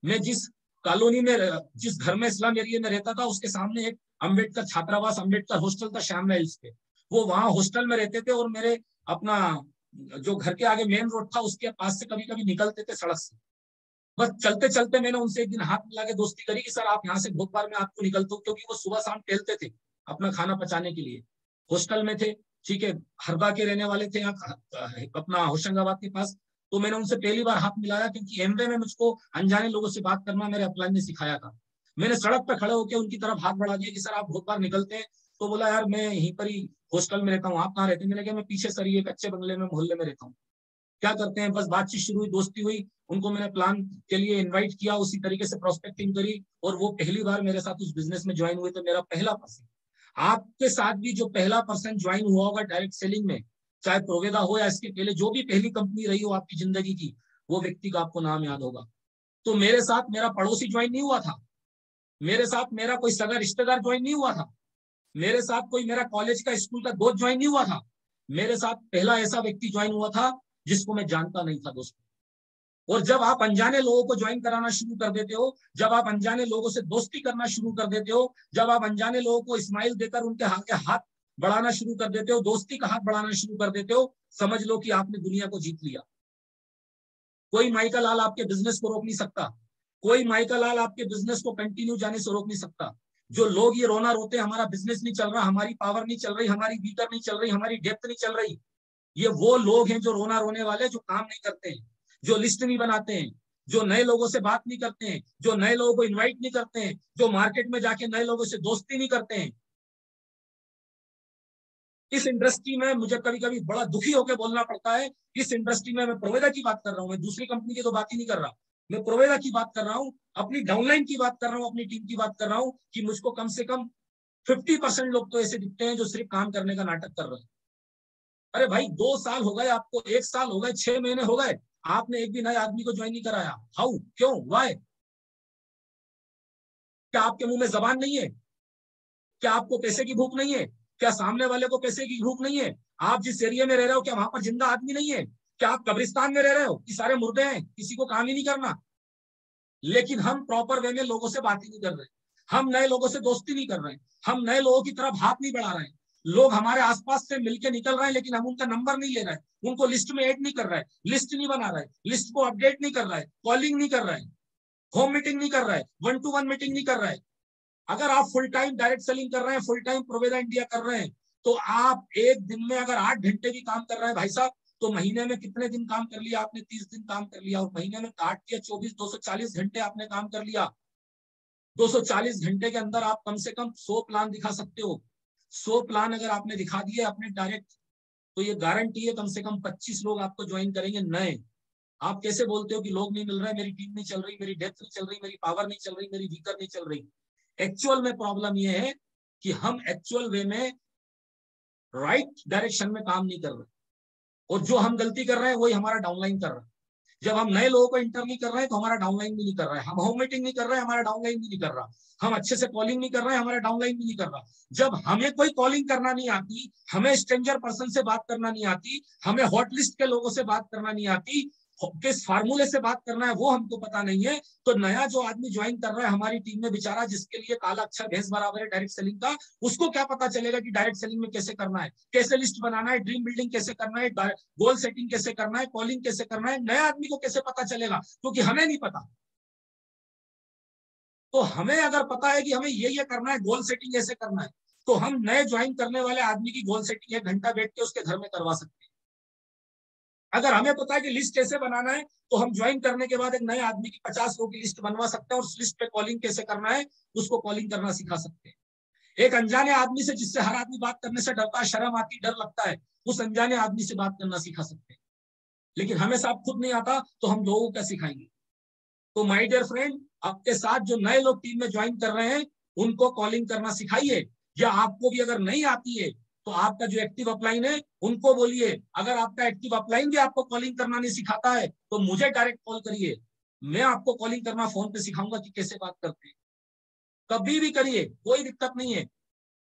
मैं जिस कॉलोनी में, जिस घर में, स्लम एरिया में रहता था, उसके सामने एक अम्बेडकर छात्रावास, अम्बेडकर हॉस्टल था श्याम हिल्स पे। वो वहां हॉस्टल में रहते थे, और मेरे अपना जो घर के आगे मेन रोड था, उसके पास से कभी कभी निकलते थे सड़क से। बस चलते चलते मैंने उनसे एक दिन हाथ मिला के दोस्ती करी कि सर आप यहाँ से बहुत बार मैं आपको निकलता हूँ, क्योंकि वो सुबह शाम टहलते थे अपना खाना पचाने के लिए। हॉस्टल में थे, ठीक है, हरदा के रहने वाले थे, यहाँ अपना होशंगाबाद के पास। तो मैंने उनसे पहली बार हाथ मिलाया, क्योंकि एमवे में मुझको अनजाने लोगों से बात करना मेरे अपलाइन ने सिखाया था। मैंने सड़क पर खड़े होकर उनकी तरफ हाथ बढ़ा दिया कि सर आप बहुत बार निकलते हैं। तो बोला यार मैं यहीं पर ही हॉस्टल में रहता हूँ, आप कहाँ रहते हैं? मैंने कहा मैं पीछे सर ये एक अच्छे बंगले में, मोहल्ले में रहता हूँ। क्या करते हैं? बस बातचीत शुरू हुई, दोस्ती हुई। उनको मैंने प्लान के लिए इनवाइट किया, उसी तरीके से प्रोस्पेक्टिंग करी, और वो पहली बार मेरे साथ उस बिजनेस में ज्वाइन हुए। तो मेरा पहला पर्सन, आपके साथ भी जो पहला पर्सन ज्वाइन हुआ होगा डायरेक्ट सेलिंग में, चाहे प्रोवेदा हो या इसके पहले जो भी पहली कंपनी रही हो आपकी जिंदगी की, वो व्यक्ति का आपको नाम याद होगा। तो मेरे साथ मेरा पड़ोसी ज्वाइन नहीं हुआ था, मेरे साथ मेरा कोई सगा रिश्तेदार ज्वाइन नहीं हुआ था, मेरे साथ कोई मेरा कॉलेज का, स्कूल का दोस्त ज्वाइन नहीं हुआ था। मेरे साथ पहला ऐसा व्यक्ति ज्वाइन हुआ था जिसको मैं जानता नहीं था दोस्तों। और जब आप अनजाने लोगों को ज्वाइन कराना शुरू कर देते हो, जब आप अनजाने लोगों से दोस्ती करना शुरू कर देते हो, जब आप अनजाने लोगों को स्माइल देकर उनके हाथ बढ़ाना शुरू कर देते हो, दोस्ती का हाथ बढ़ाना शुरू कर देते हो, समझ लो कि आपने दुनिया को जीत लिया। कोई माइका लाल आपके बिजनेस को रोक नहीं सकता, कोई माइका लाल आपके बिजनेस को कंटिन्यू जाने से रोक नहीं सकता। जो लोग ये रोना रोते हैं हमारा बिजनेस नहीं चल रहा, हमारी पावर नहीं चल रही, हमारी वीकर नहीं चल रही, हमारी डेप्थ नहीं चल रही, ये वो लोग हैं जो रोना रोने वाले, जो काम नहीं करते हैं, जो लिस्ट नहीं बनाते हैं, जो नए लोगों से बात नहीं करते हैं, जो नए लोगों को इनवाइट नहीं करते हैं, जो मार्केट में जाके नए लोगों से दोस्ती नहीं करते हैं। इस इंडस्ट्री में मुझे कभी कभी बड़ा दुखी होकर बोलना पड़ता है। इस इंडस्ट्री में, मैं प्रोवेदा की बात कर रहा हूँ, मैं दूसरी कंपनी की तो बात ही नहीं कर रहा, मैं प्रोवेदा की बात कर रहा हूँ, अपनी डाउनलाइन की बात कर रहा हूँ, अपनी टीम की बात कर रहा हूँ, कि मुझको कम से कम 50% लोग तो ऐसे दिखते हैं जो सिर्फ काम करने का नाटक कर रहे हैं। अरे भाई 2 साल हो गए आपको, 1 साल हो गए, 6 महीने हो गए, आपने एक भी नए आदमी को ज्वाइन नहीं कराया। हाउ? क्यों? वाई? क्या आपके मुंह में जबान नहीं है? क्या आपको पैसे की भूख नहीं है? क्या सामने वाले को पैसे की भूख नहीं है? आप जिस एरिया में रह रहे हो, क्या वहां पर जिंदा आदमी नहीं है? क्या आप कब्रिस्तान में रह रहे हो कि सारे मुर्दे हैं, किसी को काम ही नहीं करना? लेकिन हम प्रॉपर वे में लोगों से बात ही नहीं कर रहे, हम नए लोगों से दोस्ती नहीं कर रहे, हम नए लोगों की तरफ हाथ नहीं बढ़ा रहे। लोग हमारे आसपास से मिलके निकल रहे हैं, लेकिन हम उनका नंबर नहीं ले रहे, उनको लिस्ट में ऐड नहीं कर रहे, लिस्ट नहीं बना रहे, लिस्ट को अपडेट नहीं कर रहा है, कॉलिंग नहीं कर रहा है, होम मीटिंग नहीं कर रहा है, 1-to-1 मीटिंग नहीं कर रहा है। अगर आप फुल टाइम डायरेक्ट सेलिंग कर रहे हैं, फुल टाइम प्रोवेदा इंडिया कर रहे हैं, तो आप एक दिन में अगर 8 घंटे भी काम कर रहे हैं भाई साहब, तो महीने में कितने दिन काम कर लिया आपने? 30 दिन काम कर लिया, और महीने में 8 या 24, 240 घंटे आपने काम कर लिया। 240 घंटे के अंदर आप कम से कम 100 प्लान दिखा सकते हो। 100 प्लान अगर आपने दिखा दिए अपने डायरेक्ट, तो ये गारंटी है कम से कम 25 लोग आपको ज्वाइन करेंगे नए। आप कैसे बोलते हो कि लोग नहीं मिल रहे, मेरी टीम नहीं चल रही, मेरी डेप्थ नहीं चल रही, मेरी पावर नहीं चल रही, मेरी वीकर नहीं चल रही? एक्चुअल में प्रॉब्लम ये है कि हम एक्चुअल वे में राइट डायरेक्शन में काम नहीं कर रहे, और जो हम गलती कर रहे हैं वही हमारा डाउनलाइन कर रहा है। जब हम नए लोगों को इंटर नहीं कर रहे हैं तो हमारा डाउनलाइन भी नहीं कर रहा है, हम होम मीटिंग नहीं कर रहे हैं, हमारा डाउनलाइन भी नहीं कर रहा, हम अच्छे से कॉलिंग नहीं कर रहे हैं, हमारा डाउनलाइन भी नहीं कर रहा। जब हमें कोई कॉलिंग करना नहीं आती, हमें स्ट्रेंजर पर्सन से बात करना नहीं आती, हमें हॉट लिस्ट के लोगों से बात करना नहीं आती, किस फार्मूले से बात करना है वो हमको पता नहीं है, तो नया जो आदमी ज्वाइन कर रहा है हमारी टीम में बेचारा, जिसके लिए काला अक्षर भैंस बराबर है डायरेक्ट सेलिंग का, उसको क्या पता चलेगा कि डायरेक्ट सेलिंग में कैसे करना है, कैसे लिस्ट बनाना है, ड्रीम बिल्डिंग कैसे करना है, गोल सेटिंग कैसे करना है, कॉलिंग कैसे करना है, नया आदमी को कैसे पता चलेगा, क्योंकि हमें नहीं पता। तो हमें अगर पता है कि हमें ये करना है, गोल सेटिंग ऐसे करना है, तो हम नए ज्वाइन करने वाले आदमी की गोल सेटिंग 1 घंटा बैठ के उसके घर में करवा सकते हैं। अगर हमें पता है कि लिस्ट कैसे बनाना है, तो हम ज्वाइन करने के बाद एक नए आदमी की 50 लोगों की लिस्ट बनवा सकते हैं और उस लिस्ट पे कॉलिंग कैसे करना है उसको कॉलिंग करना सिखा सकते हैं। एक अनजाने आदमी से, जिससे हर आदमी बात करने से डरता है, शर्म आती, डर लगता है, उस अनजाने आदमी से बात करना सिखा सकते हैं। लेकिन हमें साहब खुद नहीं आता तो हम लोगों को क्या सिखाएंगे? तो माय डियर फ्रेंड, आपके साथ जो नए लोग टीम में ज्वाइन कर रहे हैं उनको कॉलिंग करना सिखाइए, या आपको भी अगर नहीं आती है तो आपका जो एक्टिव अपलाइन है उनको बोलिए, अगर आपका एक्टिव अपलाइन भी आपको कॉलिंग करना नहीं सिखाता है तो मुझे डायरेक्ट कॉल करिए, मैं आपको कॉलिंग करना फोन पे सिखाऊंगा कि कैसे बात करते हैं। कभी भी करिए, कोई दिक्कत नहीं है,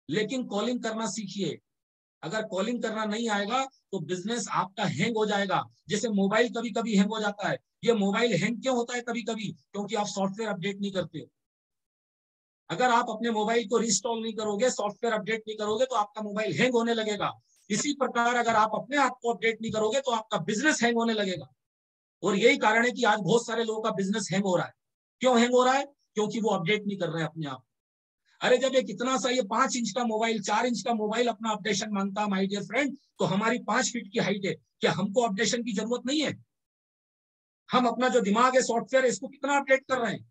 लेकिन कॉलिंग करना सीखिए। अगर कॉलिंग करना नहीं आएगा तो बिजनेस आपका हैंग हो जाएगा। जैसे मोबाइल कभी कभी हैंग हो जाता है, ये मोबाइल हैंग क्यों होता है कभी कभी? क्योंकि आप सॉफ्टवेयर अपडेट नहीं करते हो। अगर आप अपने मोबाइल को रिस्टॉल नहीं करोगे, सॉफ्टवेयर अपडेट नहीं करोगे, तो आपका मोबाइल हैंग होने लगेगा। इसी प्रकार अगर आप अपने आप को अपडेट नहीं करोगे तो आपका बिजनेस हैंग होने लगेगा। और यही कारण है कि आज बहुत सारे लोगों का बिजनेस हैंग हो रहा है। क्यों हैंग हो रहा है? क्योंकि वो अपडेट नहीं कर रहे हैं अपने आप। अरे जब एक इतना सा ये 5 इंच का मोबाइल, 4 इंच का मोबाइल अपना अपडेशन मांगता है माय डियर फ्रेंड, तो हमारी 5 फीट की हाइट है, क्या हमको अपडेशन की जरूरत नहीं है? हम अपना जो दिमाग है, सॉफ्टवेयर है, इसको कितना अपडेट कर रहे हैं?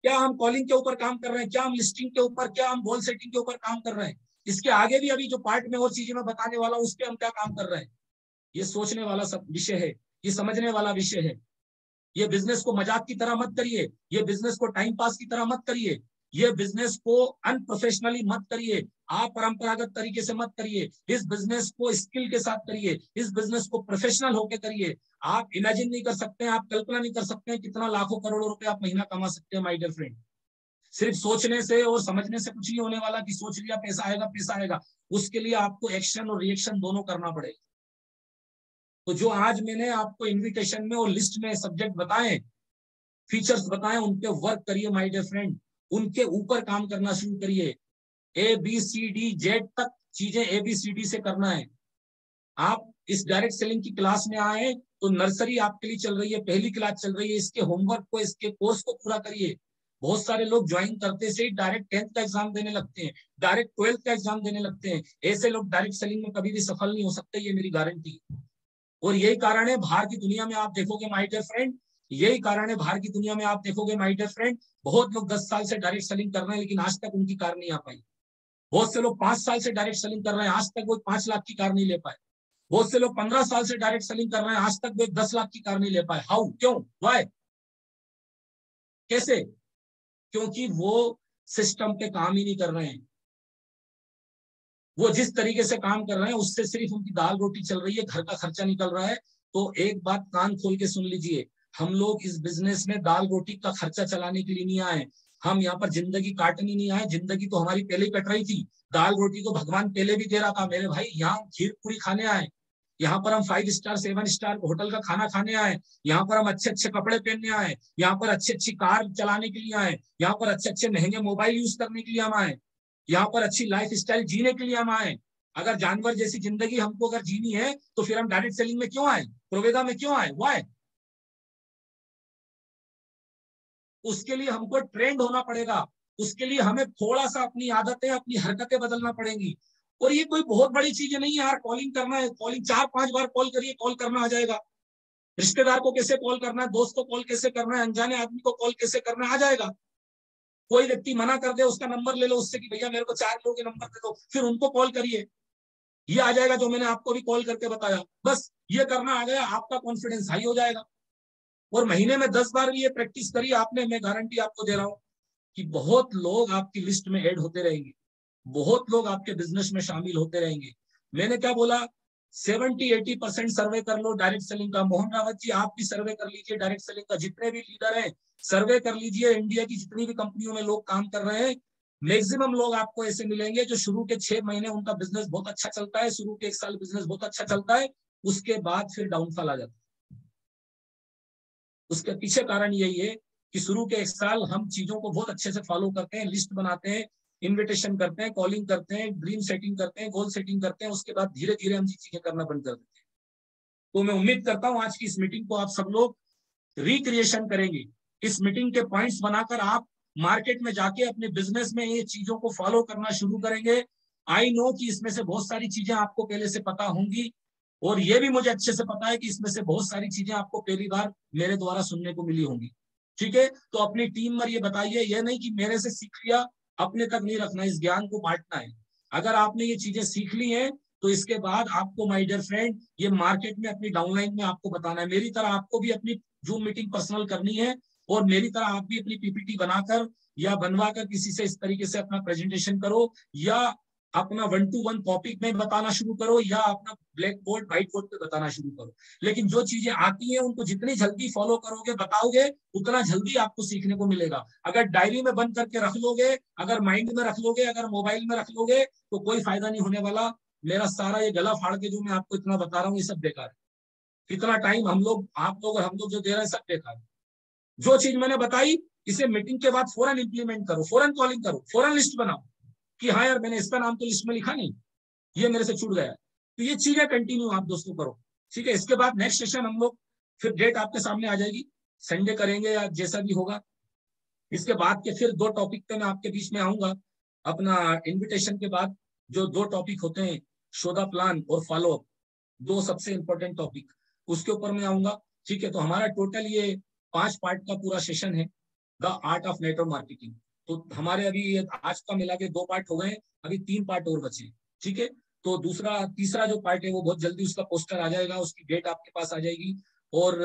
क्या हम कॉलिंग के ऊपर काम कर रहे हैं? क्या हम लिस्टिंग के ऊपर, क्या हम गोल सेटिंग के ऊपर काम कर रहे हैं? इसके आगे भी अभी जो पार्ट में और चीजें मैं बताने वाला हूं उस पर हम क्या काम कर रहे हैं? ये सोचने वाला सब विषय है, ये समझने वाला विषय है। ये बिजनेस को मजाक की तरह मत करिए, ये बिजनेस को टाइम पास की तरह मत करिए, ये बिजनेस को अनप्रोफेशनली मत करिए, आप परंपरागत तरीके से मत करिए, इस बिजनेस को स्किल के साथ करिए, इस बिजनेस को प्रोफेशनल होकर करिए। आप इमेजिन नहीं कर सकते हैं, आप कल्पना नहीं कर सकते हैं कितना लाखों करोड़ों रुपए आप महीना कमा सकते हैं माय डियर फ्रेंड। सिर्फ सोचने से और समझने से कुछ नहीं होने वाला कि सोच लिया पैसा आएगा, पैसा आएगा। उसके लिए आपको एक्शन और रिएक्शन दोनों करना पड़ेगा। तो जो आज मैंने आपको इन्विटेशन में और लिस्ट में सब्जेक्ट बताए, फीचर्स बताए, उन पे वर्क करिए माय डियर फ्रेंड, उनके ऊपर काम करना शुरू करिए। ABCD Z तक चीजें ABCD से करना है। आप इस डायरेक्ट सेलिंग की क्लास में आए तो नर्सरी आपके लिए चल रही है, पहली क्लास चल रही है, इसके होमवर्क को, इसके कोर्स को पूरा करिए। बहुत सारे लोग ज्वाइन करते से ही डायरेक्ट 10th का एग्जाम देने लगते हैं, डायरेक्ट 12th का एग्जाम देने लगते हैं। ऐसे लोग डायरेक्ट सेलिंग में कभी भी सफल नहीं हो सकते, ये मेरी गारंटी। और यही कारण है बाहर की दुनिया में आप देखोगे माय डियर फ्रेंड, यही कारण है बाहर की दुनिया में आप देखोगे माय डियर फ्रेंड, बहुत लोग 10 साल से डायरेक्ट सेलिंग कर रहे हैं लेकिन आज तक उनकी कार नहीं आ पाई। बहुत से लोग 5 साल से डायरेक्ट सेलिंग कर रहे हैं, आज तक वो 5 लाख की कार नहीं ले पाए। बहुत से लोग 15 साल से डायरेक्ट सेलिंग कर रहे हैं, आज तक वो 10 लाख की कार नहीं ले पाए। हाउ? क्यों? वाई? कैसे? क्योंकि वो सिस्टम पे काम ही नहीं कर रहे हैं। वो जिस तरीके से काम कर रहे हैं उससे सिर्फ उनकी दाल रोटी चल रही है, घर का खर्चा निकल रहा है। तो एक बात कान खोल के सुन लीजिए, हम लोग इस बिजनेस में दाल रोटी का खर्चा चलाने के लिए नहीं आए, हम यहाँ पर जिंदगी काटने नहीं आए। जिंदगी तो हमारी पहले ही कट रही थी, दाल रोटी तो भगवान पहले भी दे रहा था मेरे भाई। यहाँ खीर पूरी खाने आए, यहाँ पर हम 5 स्टार 7 स्टार होटल का खाना खाने आए, यहाँ पर हम अच्छे अच्छे कपड़े पहनने आए, यहाँ पर अच्छी अच्छी कार चलाने के लिए आए, यहाँ पर अच्छे अच्छे महंगे मोबाइल यूज करने के लिए हम आए, यहाँ पर अच्छी लाइफ स्टाइल जीने के लिए हम आए। अगर जानवर जैसी जिंदगी हमको अगर जीनी है तो फिर हम डायरेक्ट सेलिंग में क्यों आए, प्रोवेदा में क्यों आए? वाई? उसके लिए हमको ट्रेंड होना पड़ेगा, उसके लिए हमें थोड़ा सा अपनी आदतें, अपनी हरकतें बदलना पड़ेंगी। और ये कोई बहुत बड़ी चीज नहीं है यार, कॉलिंग करना है, कॉलिंग 4-5 बार कॉल करिए, कॉल करना आ जाएगा। रिश्तेदार को कैसे कॉल करना है, दोस्त को कॉल कैसे करना है, अनजाने आदमी को कॉल कैसे करना है, आ जाएगा। कोई व्यक्ति मना कर दे, उसका नंबर ले लो उससे कि भैया मेरे को 4 लोगों के नंबर दे दो, फिर उनको कॉल करिए, ये आ जाएगा जो मैंने आपको भी कॉल करके बताया। बस ये करना आ गया, आपका कॉन्फिडेंस हाई हो जाएगा। और महीने में 10 बार भी ये प्रैक्टिस करिए आपने, मैं गारंटी आपको दे रहा हूं कि बहुत लोग आपकी लिस्ट में ऐड होते रहेंगे, बहुत लोग आपके बिजनेस में शामिल होते रहेंगे। मैंने क्या बोला? 70-80% सर्वे कर लो डायरेक्ट सेलिंग का। मोहन रावत जी, आप भी सर्वे कर लीजिए डायरेक्ट सेलिंग का। जितने भी लीडर हैं सर्वे कर लीजिए, इंडिया की जितनी भी कंपनियों में लोग काम कर रहे हैं, मैक्सिमम लोग आपको ऐसे मिलेंगे जो शुरू के 6 महीने उनका बिजनेस बहुत अच्छा चलता है, शुरू के 1 साल बिजनेस बहुत अच्छा चलता है, उसके बाद फिर डाउनफॉल आ जाता है। उसके पीछे कारण यही है कि शुरू के 1 साल हम चीजों को बहुत अच्छे से फॉलो करते हैं, लिस्ट बनाते हैं, इन्विटेशन करते हैं, कॉलिंग करते हैं, ड्रीम सेटिंग करते हैं, गोल सेटिंग करते हैं, उसके बाद धीरे धीरे हम चीजें करना बंद कर देते हैं। तो मैं उम्मीद करता हूं आज की इस मीटिंग को आप सब लोग रिक्रिएशन करेंगे। इस मीटिंग के पॉइंट्स बनाकर आप मार्केट में जाके अपने बिजनेस में ये चीजों को फॉलो करना शुरू करेंगे। आई नो कि इसमें से बहुत सारी चीजें आपको पहले से पता होंगी, और ये भी मुझे अच्छे से पता है कि इसमें से बहुत सारी चीजें आपको पहली बार मेरे द्वारा सुनने को मिली होंगी। ठीक है, तो अपनी टीम में ये बताइए, ये नहीं कि मेरे से सीख लिया अपने तक नहीं रखना, इस ज्ञान को बांटना है। अगर आपने ये चीजें सीख ली हैं तो इसके बाद आपको माय डियर फ्रेंड ये मार्केट में अपनी डाउनलाइन में आपको बताना है। मेरी तरह आपको भी अपनी जूम मीटिंग पर्सनल करनी है, और मेरी तरह आप भी अपनी पीपीटी बनाकर या बनवाकर किसी से इस तरीके से अपना प्रेजेंटेशन करो, या अपना 1-to-1 टॉपिक में बताना शुरू करो, या अपना ब्लैक बोर्ड व्हाइट बोर्ड पे बताना शुरू करो। लेकिन जो चीजें आती हैं उनको जितनी जल्दी फॉलो करोगे, बताओगे, उतना जल्दी आपको सीखने को मिलेगा। अगर डायरी में बंद करके रख लोगे, अगर माइंड में रख लोगे, अगर मोबाइल में रख लोगे, तो कोई फायदा नहीं होने वाला। मेरा सारा ये गला फाड़ के जो मैं आपको इतना बता रहा हूँ, ये सब बेकार है। इतना टाइम हम लोग, आप लोग और हम लोग जो दे रहे हैं, सब बेकार है। जो चीज मैंने बताई, इसे मीटिंग के बाद फौरन इंप्लीमेंट करो, फौरन कॉलिंग करो, फौरन लिस्ट बनाओ कि हाँ यार मैंने इसका नाम तो लिस्ट में लिखा नहीं, ये मेरे से छूट गया। तो ये चीजें कंटिन्यू आप दोस्तों करो। ठीक है, इसके बाद नेक्स्ट सेशन हम लोग, फिर डेट आपके सामने आ जाएगी, संडे करेंगे या जैसा भी होगा। इसके बाद के फिर 2 टॉपिक पे मैं आपके बीच में आऊंगा। अपना इन्विटेशन के बाद जो 2 टॉपिक होते हैं, शो द प्लान और फॉलो अप, 2 सबसे इंपॉर्टेंट टॉपिक, उसके ऊपर मैं आऊंगा। ठीक है, तो हमारा टोटल ये 5 पार्ट का पूरा सेशन है, the art of network marketing. तो हमारे अभी आज का मिला के 2 पार्ट हो गए, अभी 3 पार्ट और बचे। ठीक है, तो तीसरा जो पार्ट है वो बहुत जल्दी उसका पोस्टर आ जाएगा, उसकी डेट आपके पास आ जाएगी। और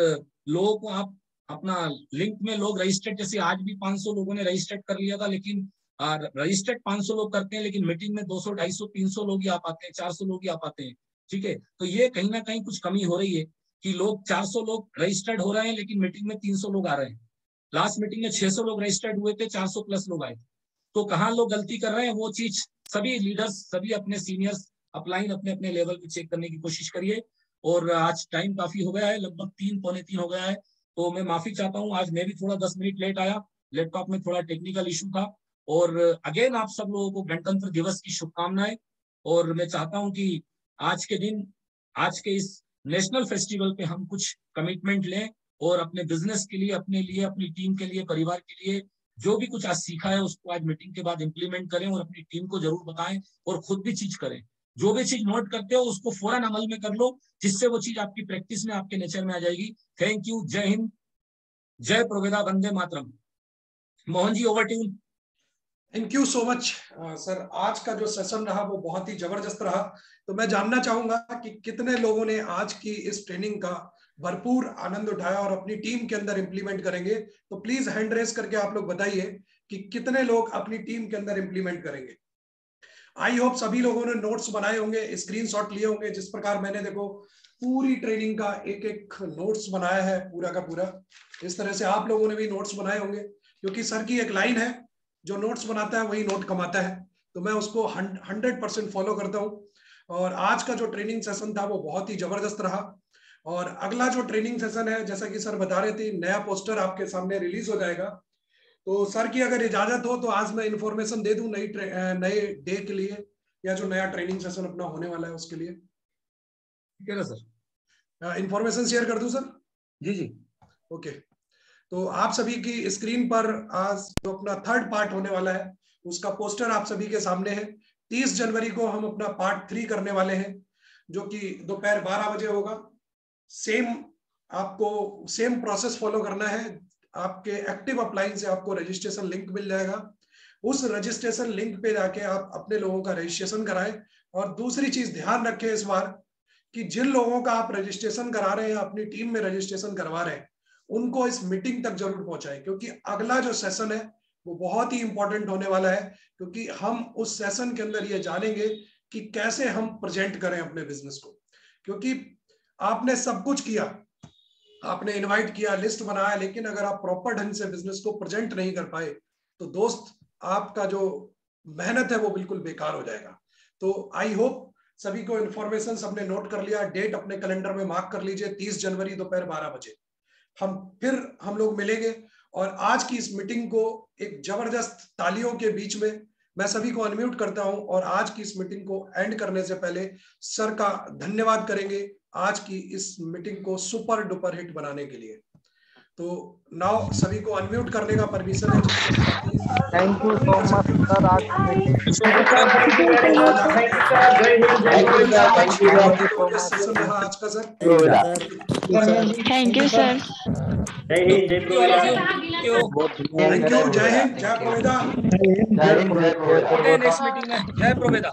लोगों को आप अपना लिंक में लोग रजिस्टर्ड, जैसे आज भी 500 लोगों ने रजिस्टर्ड कर लिया था, लेकिन रजिस्टर्ड 500 लोग करते हैं, लेकिन मीटिंग में 200, 250, 300 लोग ही आ पाते हैं, 400 लोग ही आ पाते हैं। ठीक है, तो ये कहीं ना कहीं कुछ कमी हो रही है कि लोग 400 लोग रजिस्टर्ड हो रहे हैं, लेकिन मीटिंग में 300 लोग आ रहे हैं। लास्ट मीटिंग में 600 लोग रजिस्टर्ड हुए थे, 400 प्लस लोग आए। तो कहाँ लोग गलती कर रहे हैं, वो चीज सभी लीडर्स, सभी अपने सीनियर्स अपलाइन अपने अपने लेवल पे चेक करने की कोशिश करिए। और आज टाइम काफी हो गया है, लगभग 3 पौने 3 हो गया है, तो मैं माफी चाहता हूँ, आज मैं भी थोड़ा 10 मिनट लेट आया, लैपटॉप में थोड़ा टेक्निकल इशू था। और अगेन आप सब लोगों को गणतंत्र दिवस की शुभकामनाएं। और मैं चाहता हूं कि आज के दिन, आज के इस नेशनल फेस्टिवल पे हम कुछ कमिटमेंट लें, और अपने बिजनेस के लिए, अपने लिए, अपनी टीम के लिए, परिवार के लिए जो भी कुछ आज सीखा है उसको आज मीटिंग के बाद इंप्लीमेंट करें, और अपनी टीम को जरूर बताएं, और खुद भी चीज करें। जो भी चीज नोट करते हो उसको फौरन अमल में कर लो, जिससे वो चीज आपकी प्रैक्टिस में, आपके नेचर में आ जाएगी। थैंक यू, जय हिंद, जय प्रोवेदा, वंदे मातरम। Mohan ji, over to you. Thank you so much sir. आज का जो सेशन रहा वो बहुत ही जबरदस्त रहा। तो मैं जानना चाहूंगा कि कितने लोगों ने आज की इस ट्रेनिंग का भरपूर आनंद उठाया और अपनी टीम के अंदर इंप्लीमेंट करेंगे। तो प्लीज हैंड रेस करके आप लोग बताइए कि कितने लोग अपनी टीम के अंदर इंप्लीमेंट करेंगे। आई होप सभी लोगों ने नोट्स बनाए होंगे, स्क्रीनशॉट लिए होंगे, जिस प्रकार मैंने देखो पूरी ट्रेनिंग का एक एक नोट्स बनाया है पूरा का पूरा। इस तरह से आप लोगों ने भी नोट्स बनाए होंगे, क्योंकि सर की एक लाइन है, जो नोट्स बनाता है वही नोट कमाता है। तो मैं उसको 100% फॉलो करता हूँ। और आज का जो ट्रेनिंग सेशन था वो बहुत ही जबरदस्त रहा। और अगला जो ट्रेनिंग सेशन है, जैसा कि सर बता रहे थे, नया पोस्टर आपके सामने रिलीज हो जाएगा। तो सर की अगर इजाजत हो तो आज मैं इन्फॉर्मेशन दे दूं नए डे के लिए, या जो नया ट्रेनिंग सेशन अपना होने वाला है उसके लिए। ठीक है ना सर? इन्फॉर्मेशन शेयर कर दूं सर? जी जी। ओके। तो आप सभी की स्क्रीन पर आज जो अपना 3rd पार्ट होने वाला है उसका पोस्टर आप सभी के सामने है। 30 जनवरी को हम अपना पार्ट 3 करने वाले हैं, जो कि दोपहर 12 बजे होगा। सेम आपको सेम प्रोसेस फॉलो करना है। आपके एक्टिव अपलाइन से आपको रजिस्ट्रेशन लिंक मिल जाएगा। उस रजिस्ट्रेशन लिंक पे जाके आप अपने लोगों का रजिस्ट्रेशन कराएं। और दूसरी चीज ध्यान रखें इस बार, कि जिन लोगों का आप रजिस्ट्रेशन करा रहे हैं, अपनी टीम में रजिस्ट्रेशन करवा रहे हैं, उनको इस मीटिंग तक जरूर पहुंचाएं, क्योंकि अगला जो सेशन है वो बहुत ही इंपॉर्टेंट होने वाला है। क्योंकि हम उस सेशन के अंदर ये जानेंगे कि कैसे हम प्रेजेंट करें अपने बिजनेस को, क्योंकि आपने सब कुछ किया, आपने इनवाइट किया, लिस्ट बनाया, लेकिन अगर आप प्रॉपर ढंग से बिजनेस को प्रेजेंट नहीं कर पाए तो दोस्त आपका जो मेहनत है वो बिल्कुल बेकार हो जाएगा। तो आई होप सभी को इन्फॉर्मेशन सबने नोट कर लिया। डेट अपने कैलेंडर में मार्क कर लीजिए, 30 जनवरी दोपहर 12 बजे हम लोग मिलेंगे। और आज की इस मीटिंग को एक जबरदस्त तालियों के बीच में मैं सभी को अनम्यूट करता हूं, और आज की इस मीटिंग को एंड करने से पहले सर का धन्यवाद करेंगे आज की इस मीटिंग को सुपर डुपर हिट बनाने के लिए। तो नाउ सभी को अनम्यूट करने का परमिशन है। Thank you so much sir. आज आज का सर थैंक यू सर। जय हिंद, जय प्रोवेदा। थैंक यू, जय हिंद, जय प्रोवेदा। नेक्स्ट मीटिंग में जय प्रोवेदा।